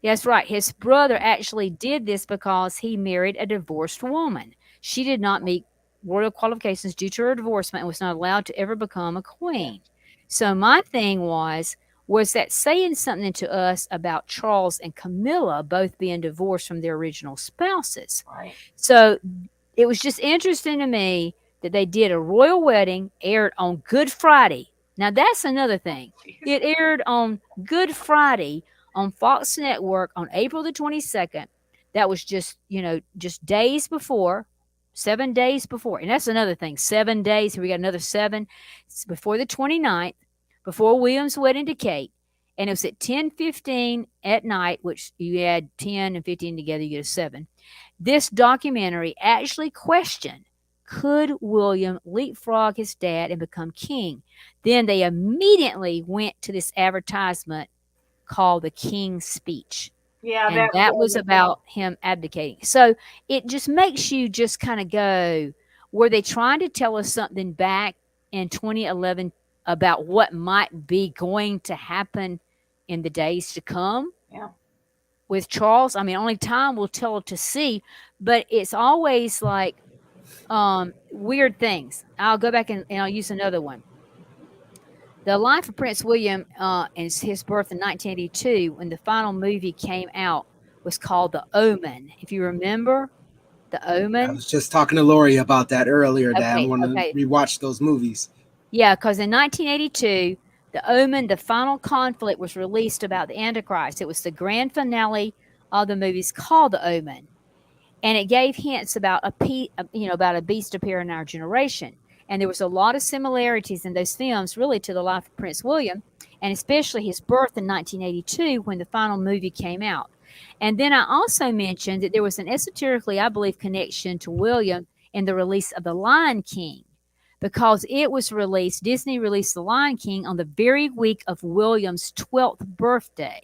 That's right. His brother actually did this because he married a divorced woman. She did not meet royal qualifications due to her divorcement and was not allowed to ever become a queen. So my thing was that saying something to us about Charles and Camilla both being divorced from their original spouses. Right. So it was just interesting to me that they did a royal wedding, aired on Good Friday. Now, that's another thing. It aired on Good Friday on Fox Network on April the 22nd. That was just days before, 7 days before. And that's another thing, 7 days. Here we got another 7. It's before the 29th, before William's wedding to Kate. and it was at 10:15 at night, which you add 10 and 15 together, you get a 7. This documentary actually questioned, could William leapfrog his dad and become king? Then they immediately went to this advertisement called The King's Speech. Yeah, And that was about him abdicating. So it just makes you just kind of go, were they trying to tell us something back in 2011 about what might be going to happen in the days to come? Yeah. With Charles? I mean, only time will tell to see, but it's always like weird things. I'll go back and I'll use another one. The life of Prince William and his birth in 1982, when the final movie came out, was called The Omen. If you remember, The Omen. I was just talking to Lori about that earlier, that I want to Okay. rewatch those movies. Yeah, because in 1982, The Omen, the final conflict, was released about the Antichrist. It was the grand finale of the movies called The Omen. And it gave hints about about a beast appearing in our generation. And there was a lot of similarities in those films, really, to the life of Prince William, and especially his birth in 1982 when the final movie came out. And then I also mentioned that there was an esoterically, I believe, connection to William in the release of The Lion King, because it was released, Disney released The Lion King on the very week of William's 12th birthday.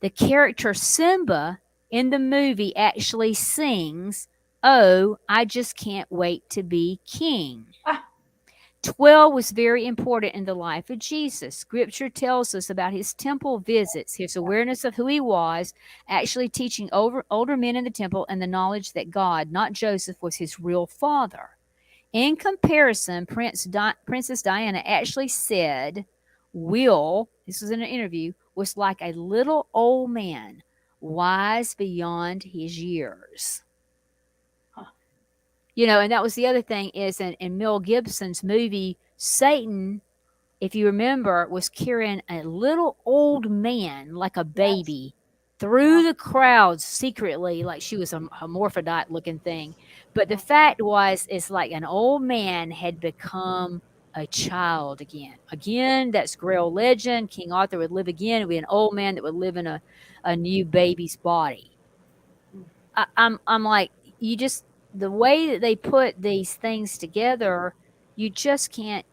The character Simba in the movie actually sings, "Oh, I just can't wait to be king." 12 was very important in the life of Jesus. Scripture tells us about his temple visits, his awareness of who he was, actually teaching older men in the temple, and the knowledge that God, not Joseph, was his real father. In comparison, Princess Diana actually said, Will, this was in an interview, was like a little old man, wise beyond his years. And that was the other thing is in Mel Gibson's movie, Satan, if you remember, was carrying a little old man like a baby through the crowds secretly, like she was a hermaphrodite looking thing. But the fact was, it's like an old man had become a child again. Again, that's Grail legend. King Arthur would live again. It would be an old man that would live in a new baby's body. I'm like, you just, the way that they put these things together, you just can't,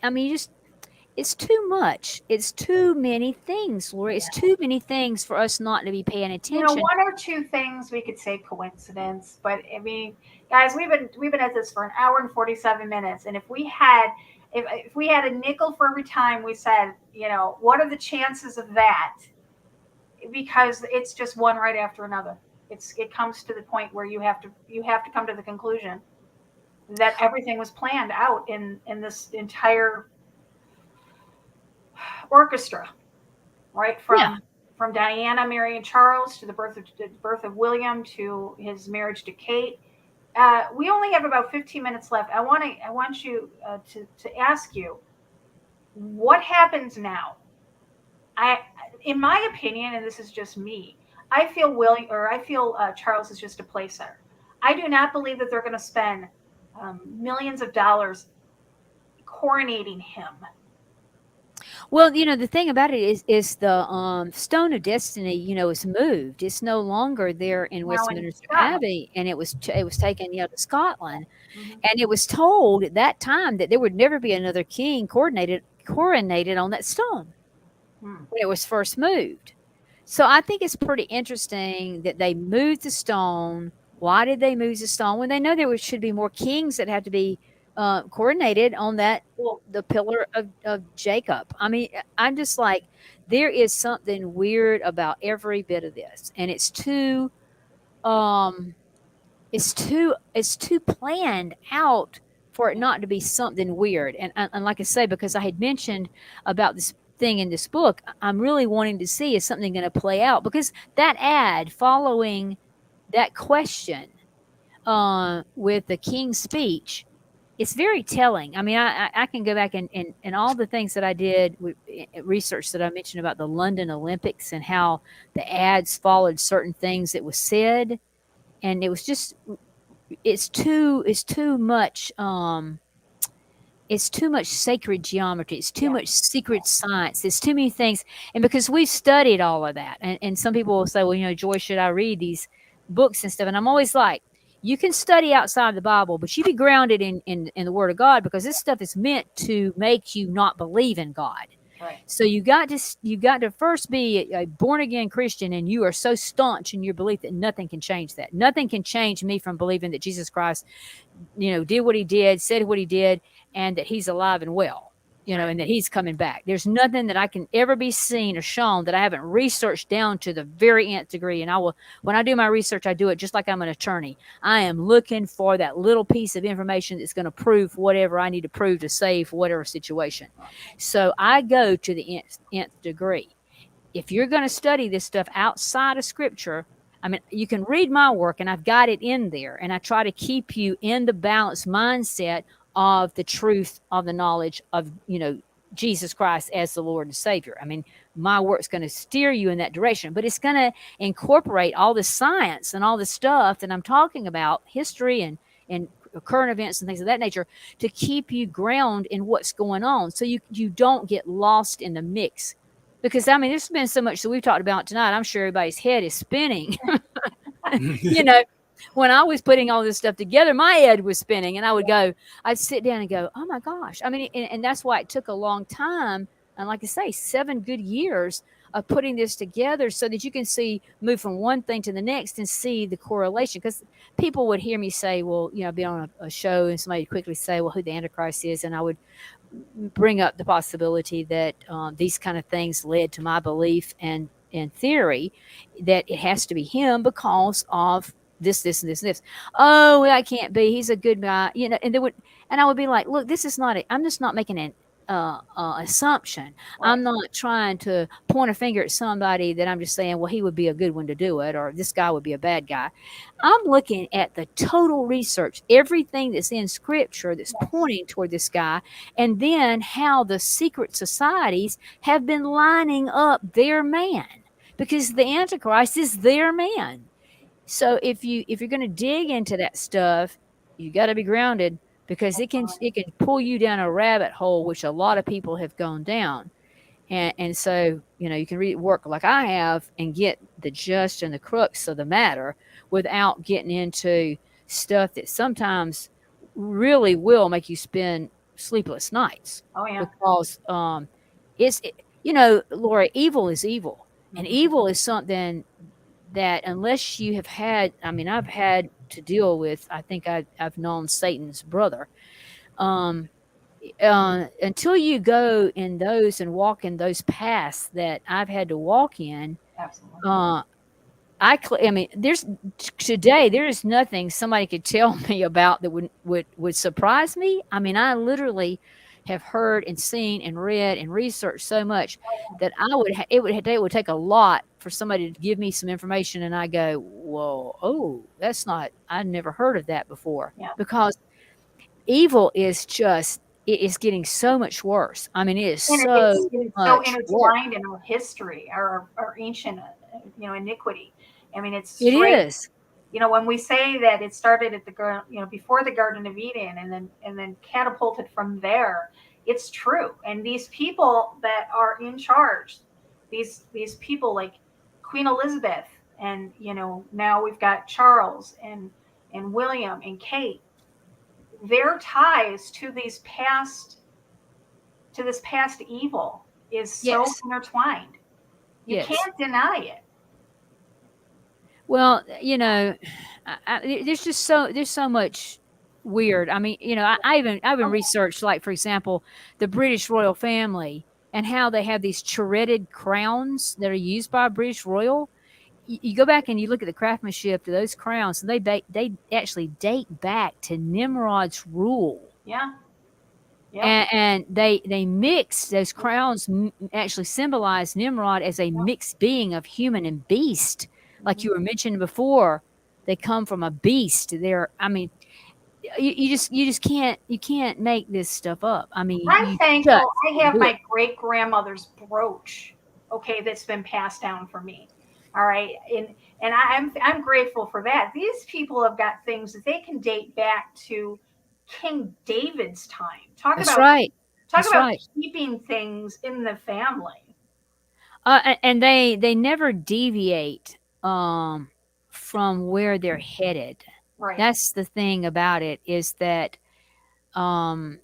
I mean, it's too much. It's too many things, Lori. It's too many things for us not to be paying attention. One or two things we could say coincidence, but I mean, guys, we've been at this for an hour and 47 minutes, and if we had a nickel for every time we said, what are the chances of that? Because it's just one right after another. It comes to the point where you have to come to the conclusion that everything was planned out in this entire orchestra, right? From Diana marrying Charles to the birth of William to his marriage to Kate. We only have about 15 minutes left. I want you to ask you, what happens now? In my opinion, and this is just me, I feel Charles is just a play center. I do not believe that they're going to spend millions of dollars coronating him. Well, the thing about it is the Stone of Destiny, is moved. It's no longer there in Westminster Abbey, and it was taken to Scotland, and it was told at that time that there would never be another king coronated on that stone when it was first moved. So I think it's pretty interesting that they moved the stone. Why did they move the stone when they know there should be more kings that have to be coronated on that, the pillar of Jacob? I mean, I'm just like, there is something weird about every bit of this, and it's too planned out for it not to be something weird. And like I say, because I had mentioned about this thing in this book, I'm really wanting to see, is something going to play out? Because that ad following that question with the King's Speech, it's very telling. I mean, I can go back and all the things that I did with research that I mentioned about the London Olympics and how the ads followed certain things that was said, and it was just, it's too much. it's too much sacred geometry. It's too much secret science. There's too many things. And because we've studied all of that, and some people will say, well, Joy, should I read these books and stuff? And I'm always like, you can study outside the Bible, but you be grounded in the Word of God, because this stuff is meant to make you not believe in God. Right. So you got to first be a born again Christian, and you are so staunch in your belief that nothing can change that. Nothing can change me from believing that Jesus Christ, did what he did, said what he did, and that he's alive and well, and that he's coming back. There's nothing that I can ever be seen or shown that I haven't researched down to the very nth degree. And when I do my research, I do it just like I'm an attorney. I am looking for that little piece of information that's going to prove whatever I need to prove to save whatever situation. So I go to the nth degree. If you're going to study this stuff outside of Scripture, I mean, you can read my work, and I've got it in there, and I try to keep you in the balanced mindset of the truth of the knowledge of, Jesus Christ as the Lord and Savior. I mean, my work's going to steer you in that direction, but it's going to incorporate all the science and all the stuff that I'm talking about, history and current events and things of that nature, to keep you grounded in what's going on, so you don't get lost in the mix. Because, I mean, there's been so much that we've talked about tonight. I'm sure everybody's head is spinning. When I was putting all this stuff together, my head was spinning, and I'd sit down and go, oh my gosh. I mean, and that's why it took a long time. And like I say, 7 good years of putting this together, so that you can move from one thing to the next and see the correlation. Because people would hear me say, well, be on a show, and somebody would quickly say, well, who the Antichrist is. And I would bring up the possibility that these kind of things led to my belief and theory that it has to be him because of this, and this, and this. Oh, that can't be. He's a good guy, and I would be like, look, this is not I'm just not making an assumption. Right. I'm not trying to point a finger at somebody that I'm just saying, well, he would be a good one to do it, or this guy would be a bad guy. I'm looking at the total research, everything that's in Scripture that's pointing toward this guy, and then how the secret societies have been lining up their man, because the Antichrist is their man. So if you're going to dig into that stuff, you got to be grounded, because it can pull you down a rabbit hole, which a lot of people have gone down. And so, you can read work like I have and get the gist and the crux of the matter without getting into stuff that sometimes really will make you spend sleepless nights. Oh, yeah. Because Laura, evil is evil. And evil is something that, unless you have had, I mean, I've had to deal with, I think I've known Satan's brother. Until you go in those and walk in those paths that I've had to walk in, absolutely. I mean, there is nothing somebody could tell me about that would surprise me. I mean, I literally have heard and seen and read and researched so much that it would take a lot for somebody to give me some information, and I go, whoa, that's not, I'd never heard of that before. Yeah. Because evil is just, it is getting so much worse. I mean, it is so intertwined in our history, our ancient, iniquity. I mean, it is. When we say that it started at before the Garden of Eden, and then catapulted from there, it's true. And these people that are in charge, these people like Queen Elizabeth, and now we've got Charles and William and Kate, their ties to this past evil is so intertwined. You can't deny it. Well, there's so much weird. I mean, I even researched, like, for example, the British royal family and how they have these turreted crowns that are used by British royal. You go back and you look at the craftsmanship to those crowns, and they actually date back to Nimrod's rule. Yeah. And they mix those crowns, actually symbolize Nimrod as a mixed being of human and beast. Like you were mentioning before, they come from a beast. I mean, you just can't make this stuff up. I mean, I'm thankful I have my great grandmother's brooch, that's been passed down for me. All right, and I'm grateful for that. These people have got things that they can date back to King David's time. Talk That's about right. talk That's about right. keeping things in the family. And they never deviate from where they're headed. Right. That's the thing about it, is that um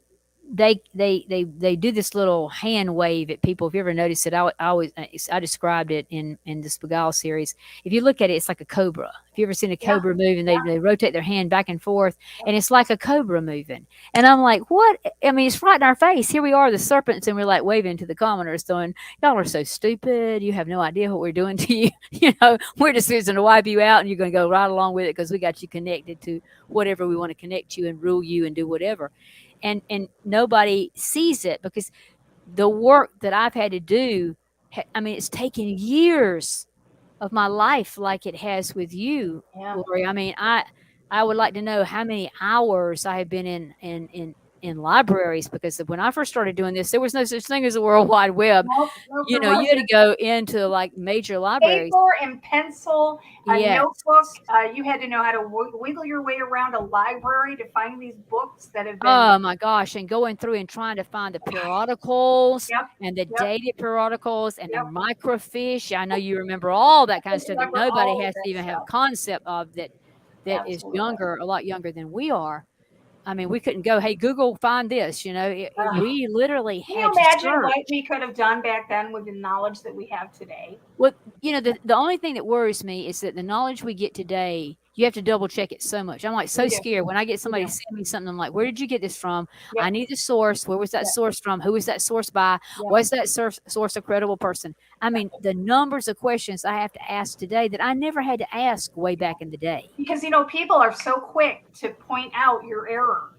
they do this little hand wave at people. If you ever noticed it, I always I described it in this Beguile series. If you look at it, it's like a cobra. If you ever seen a cobra move, and they rotate their hand back and forth, and it's like a cobra moving. And I'm like, what? I mean, it's right in our face. Here we are, the serpents, and we're like waving to the commoners, going, "Y'all are so stupid. You have no idea what we're doing to you. You know, we're just going to wipe you out, and you're going to go right along with it because we got you connected to whatever we want to connect you and rule you and do whatever." And nobody sees it, because the work that I've had to do, I mean, it's taken years of my life, like it has with you, Lori. I mean, I would like to know how many hours I have been in libraries, because when I first started doing this, there was no such thing as a World Wide Web. Nope, You know, you had to go into like major libraries. Paper and pencil, a Yes. notebook. You had to know how to wiggle your way around a library to find these books that have been. Oh my gosh, and going through and trying to find the periodicals and the Yep. dated periodicals and the Yep. microfiche. I know you remember all that kind of stuff that remember all nobody of has that to even have a stuff. concept of, that is Absolutely. younger, a lot younger than we are. I mean, we couldn't go, hey, Google, find this, you know. We literally Can you had to imagine search. what we could have done back then with the knowledge that we have today? Well, you know, the only thing that worries me is that the knowledge we get today, you have to double check it so much. I'm like so scared when I get somebody do. send me something. I'm like, where did you get this from? Yep. I need the source. Where was that source from? Who was that source by? Was that source a credible person? I mean, the numbers of questions I have to ask today that I never had to ask way back in the day. Because, you know, people are so quick to point out your error.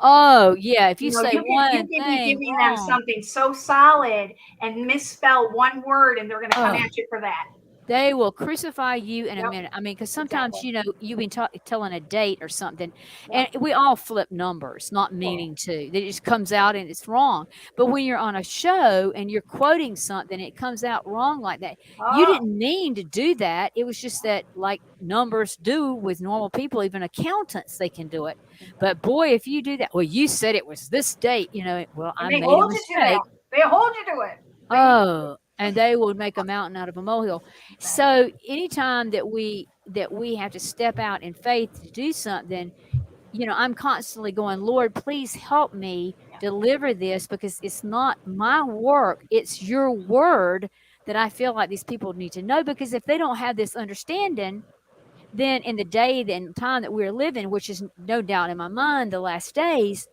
Oh yeah, if you know, say you one can be thing giving wrong, them something so solid and misspell one word, and they're going to come at you for that. They will crucify you in a Yep. minute. I mean, because sometimes, Exactly. you know, you've been telling a date or something, and we all flip numbers, not meaning to. It just comes out and it's wrong. But when you're on a show and you're quoting something, it comes out wrong like that. You didn't mean to do that. It was just that, like numbers do with normal people, even accountants, they can do it. But boy, if you do that, well, you said it was this date, you know, well, I made a mistake. They hold you to it. Oh, and they would make a mountain out of a molehill. So anytime that we have to step out in faith to do something, you know, I'm constantly going, Lord, please help me deliver this, because it's not my work, it's your word that I feel like these people need to know. Because if they don't have this understanding, then in the day and time that we're living, which is no doubt in my mind the last days,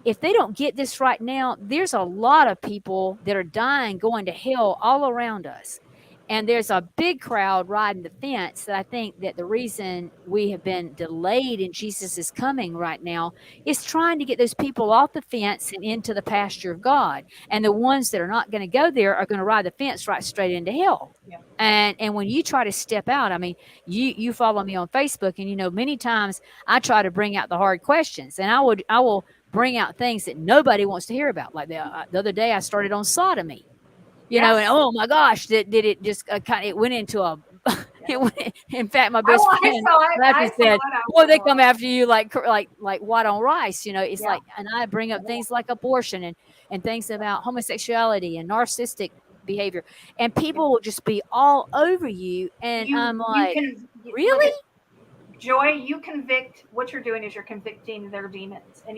if they don't get this right now, there's a lot of people that are dying, going to hell all around us. And there's a big crowd riding the fence that I think that the reason we have been delayed in Jesus' coming right now is trying to get those people off the fence and into the pasture of God. And the ones that are not going to go there are going to ride the fence right straight into hell. Yeah. And when you try to step out, I mean, you follow me on Facebook, and you know, many times I try to bring out the hard questions, and I will bring out things that nobody wants to hear about. Like the other day I started on sodomy. You know, and oh my gosh, did it just it went into a, it went, in fact, my best friend said, well, they come after you like white on rice, you know, it's like, and I bring up things like abortion and things about homosexuality and narcissistic behavior, and people will just be all over you. And I'm like, really? Joy, you convict. What you're doing is you're convicting their demons. And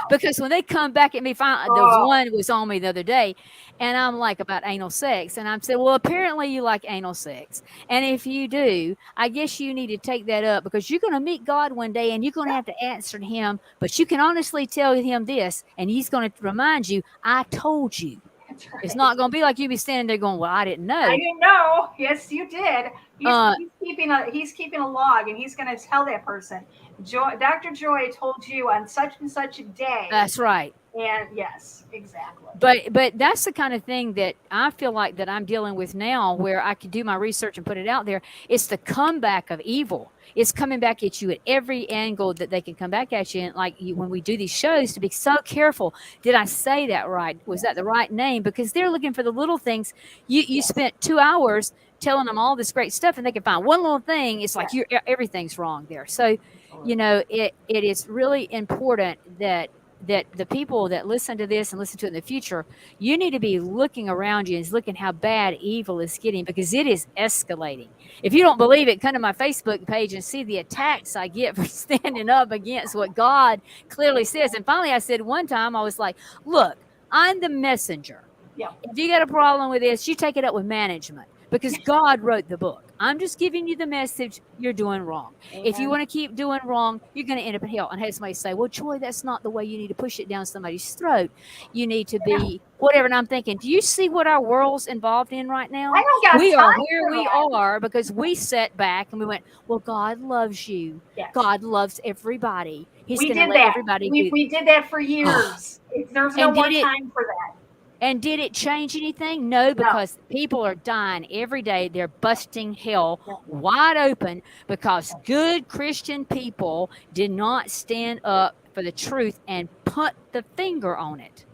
because when they come back at me, finally, there was one was on me the other day, and I'm like, about anal sex, and I'm saying, well, apparently you like anal sex, and if you do, I guess you need to take that up, because you're going to meet God one day, and you're going to have to answer to Him. But you can honestly tell Him this, and He's going to remind you, I told you. Right. It's not going to be like you be standing there going, well, I didn't know. I didn't know. Yes, you did. He's keeping a log, and he's going to tell that person, Dr. Joy told you on such and such a day. That's right. And yes, exactly. But that's the kind of thing that I feel like that I'm dealing with now, where I can do my research and put it out there. It's the comeback of evil. It's coming back at you at every angle that they can come back at you. And like when we do these shows, to be so careful. Did I say that right? Was that the right name? Because they're looking for the little things. You spent 2 hours telling them all this great stuff, and they can find one little thing. It's like everything's wrong there. So You know, it is really important that the people that listen to this and listen to it in the future, you need to be looking around you and looking how bad evil is getting, because it is escalating. If you don't believe it, come to my Facebook page and see the attacks I get for standing up against what God clearly says. And finally, I said one time, I was like, look, I'm the messenger. Yeah. If you got a problem with this, you take it up with management, because God wrote the book. I'm just giving you the message. You're doing wrong. If you want to keep doing wrong, you're going to end up in hell. And I had somebody say, well, Joy, that's not the way you need to push it down somebody's throat. You need to be whatever. And I'm thinking, do you see what our world's involved in right now? I don't got We are time where for we that. are because we sat back and we went, well, God loves you. Yes. God loves everybody. He's We going to did let that. everybody do. We did that for years. There's no And more did it- time for that. And did it change anything? No, because people are dying every day. They're busting hell wide open because good Christian people did not stand up for the truth and put the finger on it.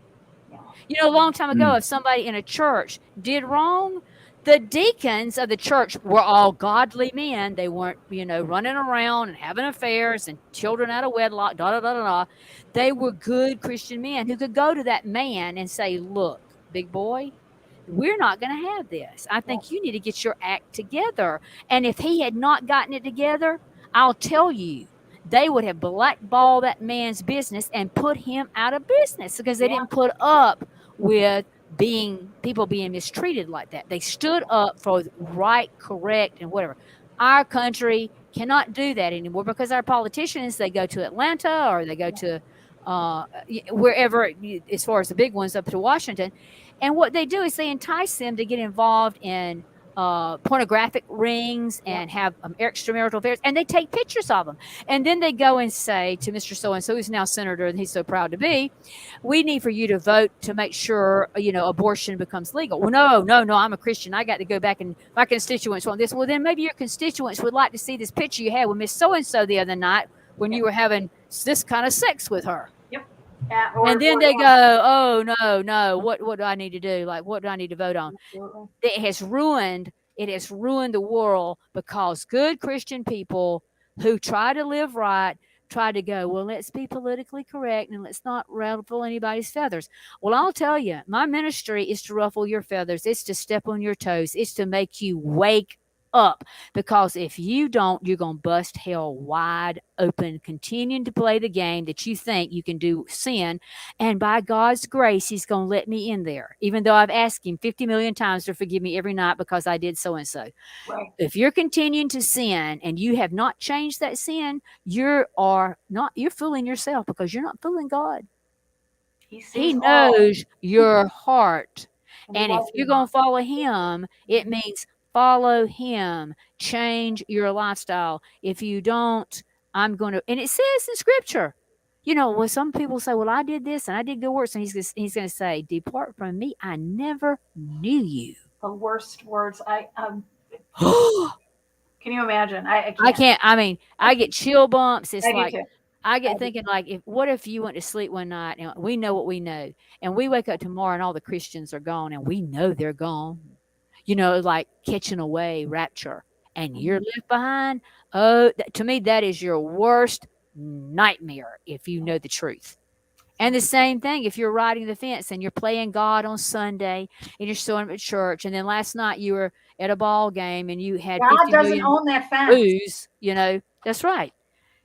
You know, a long time ago, if somebody in a church did wrong, the deacons of the church were all godly men. They weren't, you know, running around and having affairs and children out of wedlock, da da da da da. They were good Christian men who could go to that man and say, look, big boy, we're not going to have this. I think you need to get your act together. And if he had not gotten it together, I'll tell you, they would have blackballed that man's business and put him out of business because they didn't put up with people being mistreated like that. They stood up for right, correct, and whatever. Our country cannot do that anymore because our politicians, they go to Atlanta or they go to wherever, as far as the big ones, up to Washington. And what they do is they entice them to get involved in pornographic rings and have extramarital affairs, and they take pictures of them. And then they go and say to Mr. So-and-so, who's now senator, and he's so proud to be, we need for you to vote to make sure, you know, abortion becomes legal. Well, no, I'm a Christian. I got to go back, and my constituents want this. Well, then maybe your constituents would like to see this picture you had with Miss So-and-so the other night when you were having this kind of sex with her. And then they go, oh, no, what do I need to do? Like, what do I need to vote on? It has ruined the world because good Christian people who try to live right try to go, well, let's be politically correct and let's not ruffle anybody's feathers. Well, I'll tell you, my ministry is to ruffle your feathers. It's to step on your toes. It's to make you wake up, because if you don't, you're going to bust hell wide open, continuing to play the game that you think you can do sin. And by God's grace, he's going to let me in there, even though I've asked him 50 million times to forgive me every night because I did so-and-so. Right. If you're continuing to sin and you have not changed that sin, you're fooling yourself, because you're not fooling God. He knows your heart. And if you're going to follow him, it means follow him. Change your lifestyle. If you don't, I'm going to, and it says in scripture, you know, well, some people say, well, I did this and I did good works. And he's going to say, depart from me. I never knew you. The worst words. Can you imagine? I can't. I mean, I get chill bumps. It's like, I get I thinking, like, what if you went to sleep one night and we know what we know, and we wake up tomorrow and all the Christians are gone and we know they're gone. You know, like catching away, rapture, and you're left behind. Oh, to me, that is your worst nightmare if you know the truth. And the same thing if you're riding the fence and you're playing God on Sunday and you're showing up at church, and then last night you were at a ball game and you had God doesn't own that fence. Booze, you know, that's right.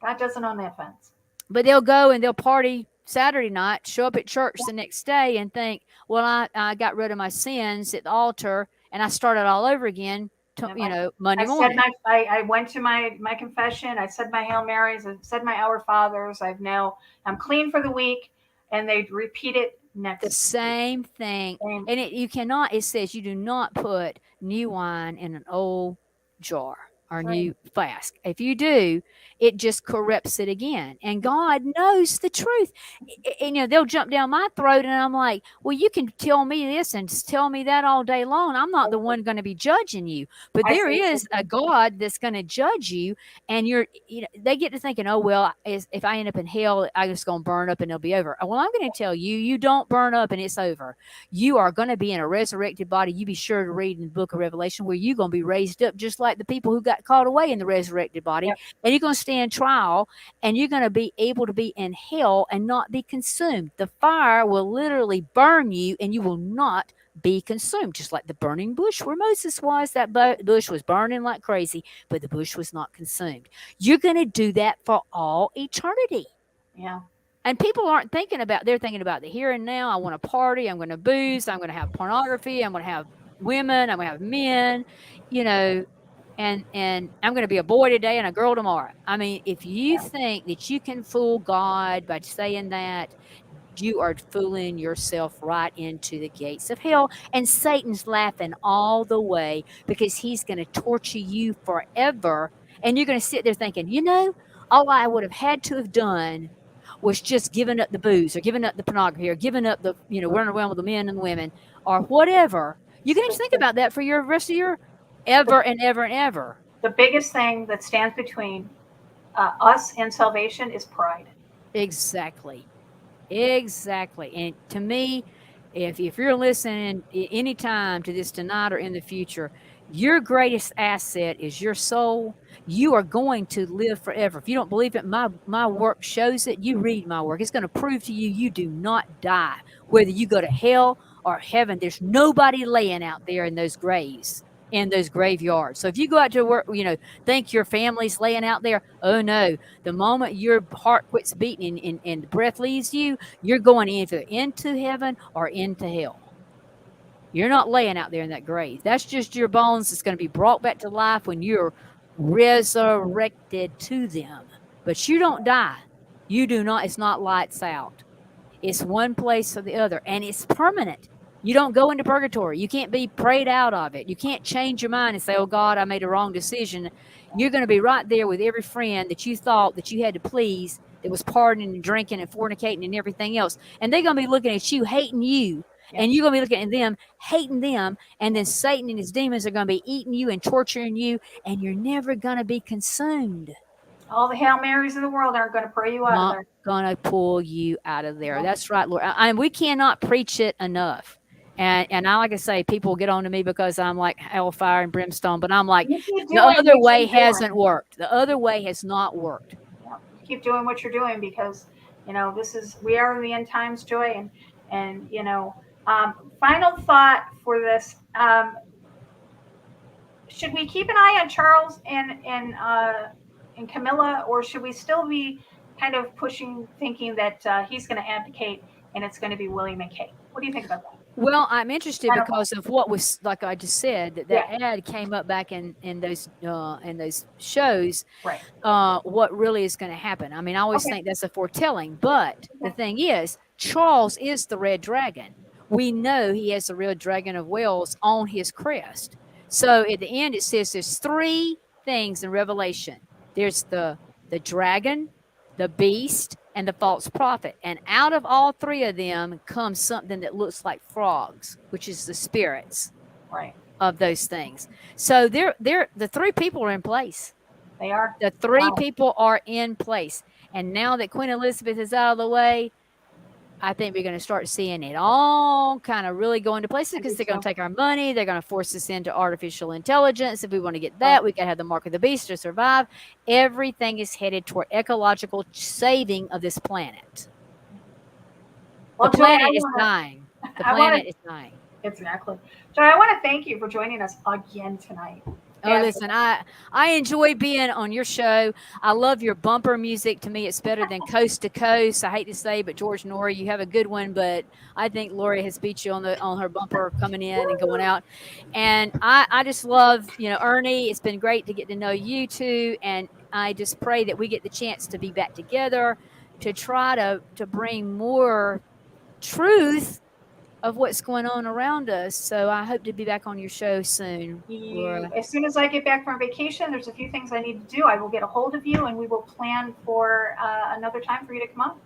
God doesn't own that fence. But they'll go and they'll party Saturday night, show up at church the next day and think, well, I got rid of my sins at the altar and I started all over again, Monday morning. I went to my confession. I said my Hail Marys. I said my Our Fathers. I'm clean for the week. And they repeat it next The same thing. And it says you do not put new wine in an old jar or new flask. If you do, it just corrupts it again. And God knows the truth. And, you know, they'll jump down my throat and I'm like, well, you can tell me this and tell me that all day long. I'm not the one going to be judging you. But there is a God that's going to judge you. And they get to thinking, oh, well, if I end up in hell, I'm just going to burn up and it'll be over. Well, I'm going to tell you, you don't burn up and it's over. You are going to be in a resurrected body. You be sure to read in the book of Revelation where you're going to be raised up just like the people who got got called away in the resurrected body, Yep. and you're going to stand trial, and you're going to be able to be in hell and not be consumed. The fire will literally burn you, and you will not be consumed, just like the burning bush where Moses was. That bush was burning like crazy, but the bush was not consumed. You're going to do that for all eternity. Yeah. And people aren't thinking about, they're thinking about the here and now. I want to party. I'm going to booze. I'm going to have pornography. I'm going to have women. I'm going to have men, you know, and I'm going to be a boy today and a girl tomorrow. I mean, if you think that you can fool God by saying that, you are fooling yourself right into the gates of hell. And Satan's laughing all the way because he's going to torture you forever. And you're going to sit there thinking, you know, all I would have had to have done was just giving up the booze or giving up the pornography or giving up the, you know, running around with the men and the women or whatever. You can just think about that for your rest of your ever and ever and ever. The biggest thing that stands between us and salvation is pride. Exactly. Exactly. And to me, if you're listening anytime to this tonight or in the future, your greatest asset is your soul. You are going to live forever. If you don't believe it, my work shows it. You read my work. It's going to prove to you you do not die. Whether you go to hell or heaven, there's nobody laying out there in those graves, in those graveyards. So if you go out to work, you know, think your family's laying out there, oh no. The moment your heart quits beating and the breath leaves you, you're going either into heaven or into hell. You're not laying out there in that grave. That's just your bones that's going to be brought back to life when you're resurrected to them. But you don't die. You do not. It's not lights out. It's one place or the other, and it's permanent. You don't go into purgatory. You can't be prayed out of it. You can't change your mind and say, oh, God, I made a wrong decision. You're going to be right there with every friend that you thought that you had to please, that was partying and drinking and fornicating and everything else. And they're going to be looking at you, hating you. Yeah. And you're going to be looking at them, hating them. And then Satan and his demons are going to be eating you and torturing you. And you're never going to be consumed. All the Hail Marys of the world aren't going to pray you out of there. Not going to pull you out of there. That's right, Lord. We cannot preach it enough. And I like to say, people get on to me because I'm like hellfire and brimstone, but I'm like, the other way hasn't worked. The other way has not worked. Yeah. Keep doing what you're doing because, you know, we are in the end times, Joy. And you know, final thought for this. Should we keep an eye on Charles and Camilla, or should we still be kind of thinking that he's going to abdicate and it's going to be William and Kate? What do you think about that? Well, I'm interested because of what was, like I just said, that ad came up back in those shows. Right. What really is going to happen? I mean, I always think that's a foretelling, but the thing is, Charles is the red dragon. We know he has the red dragon of Wales on his crest. So at the end, it says there's three things in Revelation. There's the dragon, the beast, and the false prophet. And out of all three of them comes something that looks like frogs, which is the spirits of those things. So the three people are in place. They are. The three people are in place. And now that Queen Elizabeth is out of the way, I think we're going to start seeing it all kind of really go into places because they're going to take our money. They're going to force us into artificial intelligence. If we want to get that, we got to have the mark of the beast to survive. Everything is headed toward ecological saving of this planet. Well, the planet is dying. The planet is dying. Exactly. Joy, I want to thank you for joining us again tonight. Oh, listen, I enjoy being on your show. I love your bumper music. To me, it's better than Coast to Coast. I hate to say, but George Norrie, you have a good one, but I think Lori has beat you on her bumper coming in and going out. And I just love, Ernie. It's been great to get to know you two, and I just pray that we get the chance to be back together to try to bring more truth of what's going on around us. So I hope to be back on your show soon. As soon as I get back from vacation, there's a few things I need to do. I will get a hold of you and we will plan for another time for you to come on.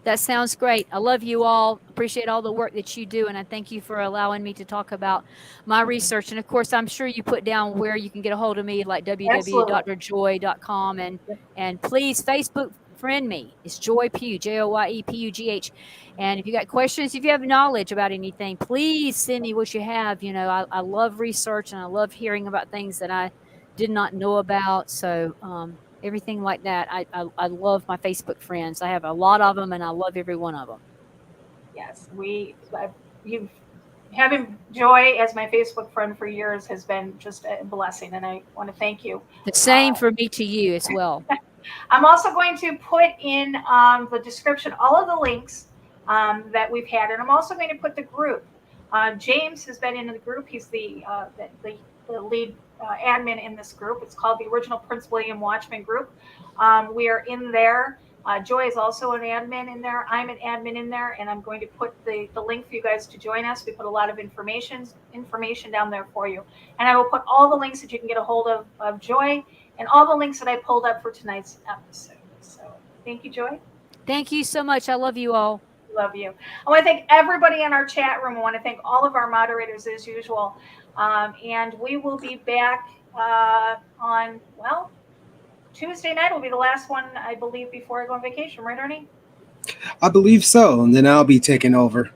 That sounds great. I love you all. Appreciate all the work that you do. And I thank you for allowing me to talk about my research. And of course, I'm sure you put down where you can get a hold of me, like www.drjoye.com. And please Facebook friend me. It's Joye PUGH, JOYE PUGH. And if you got questions, if you have knowledge about anything, please send me what you have. I love research and I love hearing about things that did not know about. So everything like that. I love my Facebook friends. I have a lot of them, and I love every one of them. Yes, you've having Joy as my Facebook friend for years has been just a blessing, and I want to thank you. The same for me to you as well. I'm also going to put in the description all of the links that we've had, and I'm also going to put the group. James has been in the group. He's the lead admin in this group. It's called the Original Prince William Watchman Group. We are in there. Joy is also an admin in there. I'm an admin in there, and I'm going to put the link for you guys to join us. We put a lot of information down there for you. And I will put all the links that you can get a hold of Joy and all the links that I pulled up for tonight's episode. So thank you, Joy. Thank you so much. I love you all. Love you. I want to thank everybody in our chat room. I want to thank all of our moderators as usual. And we will be back on, well, Tuesday night will be the last one, I believe, before I go on vacation. Right, Ernie? I believe so. And then I'll be taking over.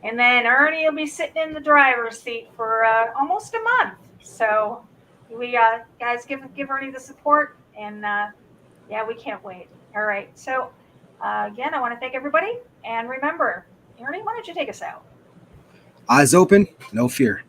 And then Ernie will be sitting in the driver's seat for almost a month. So we guys give Ernie the support. And yeah, we can't wait. All right. So again, I want to thank everybody. And remember, Ernie, why don't you take us out? Eyes open, no fear.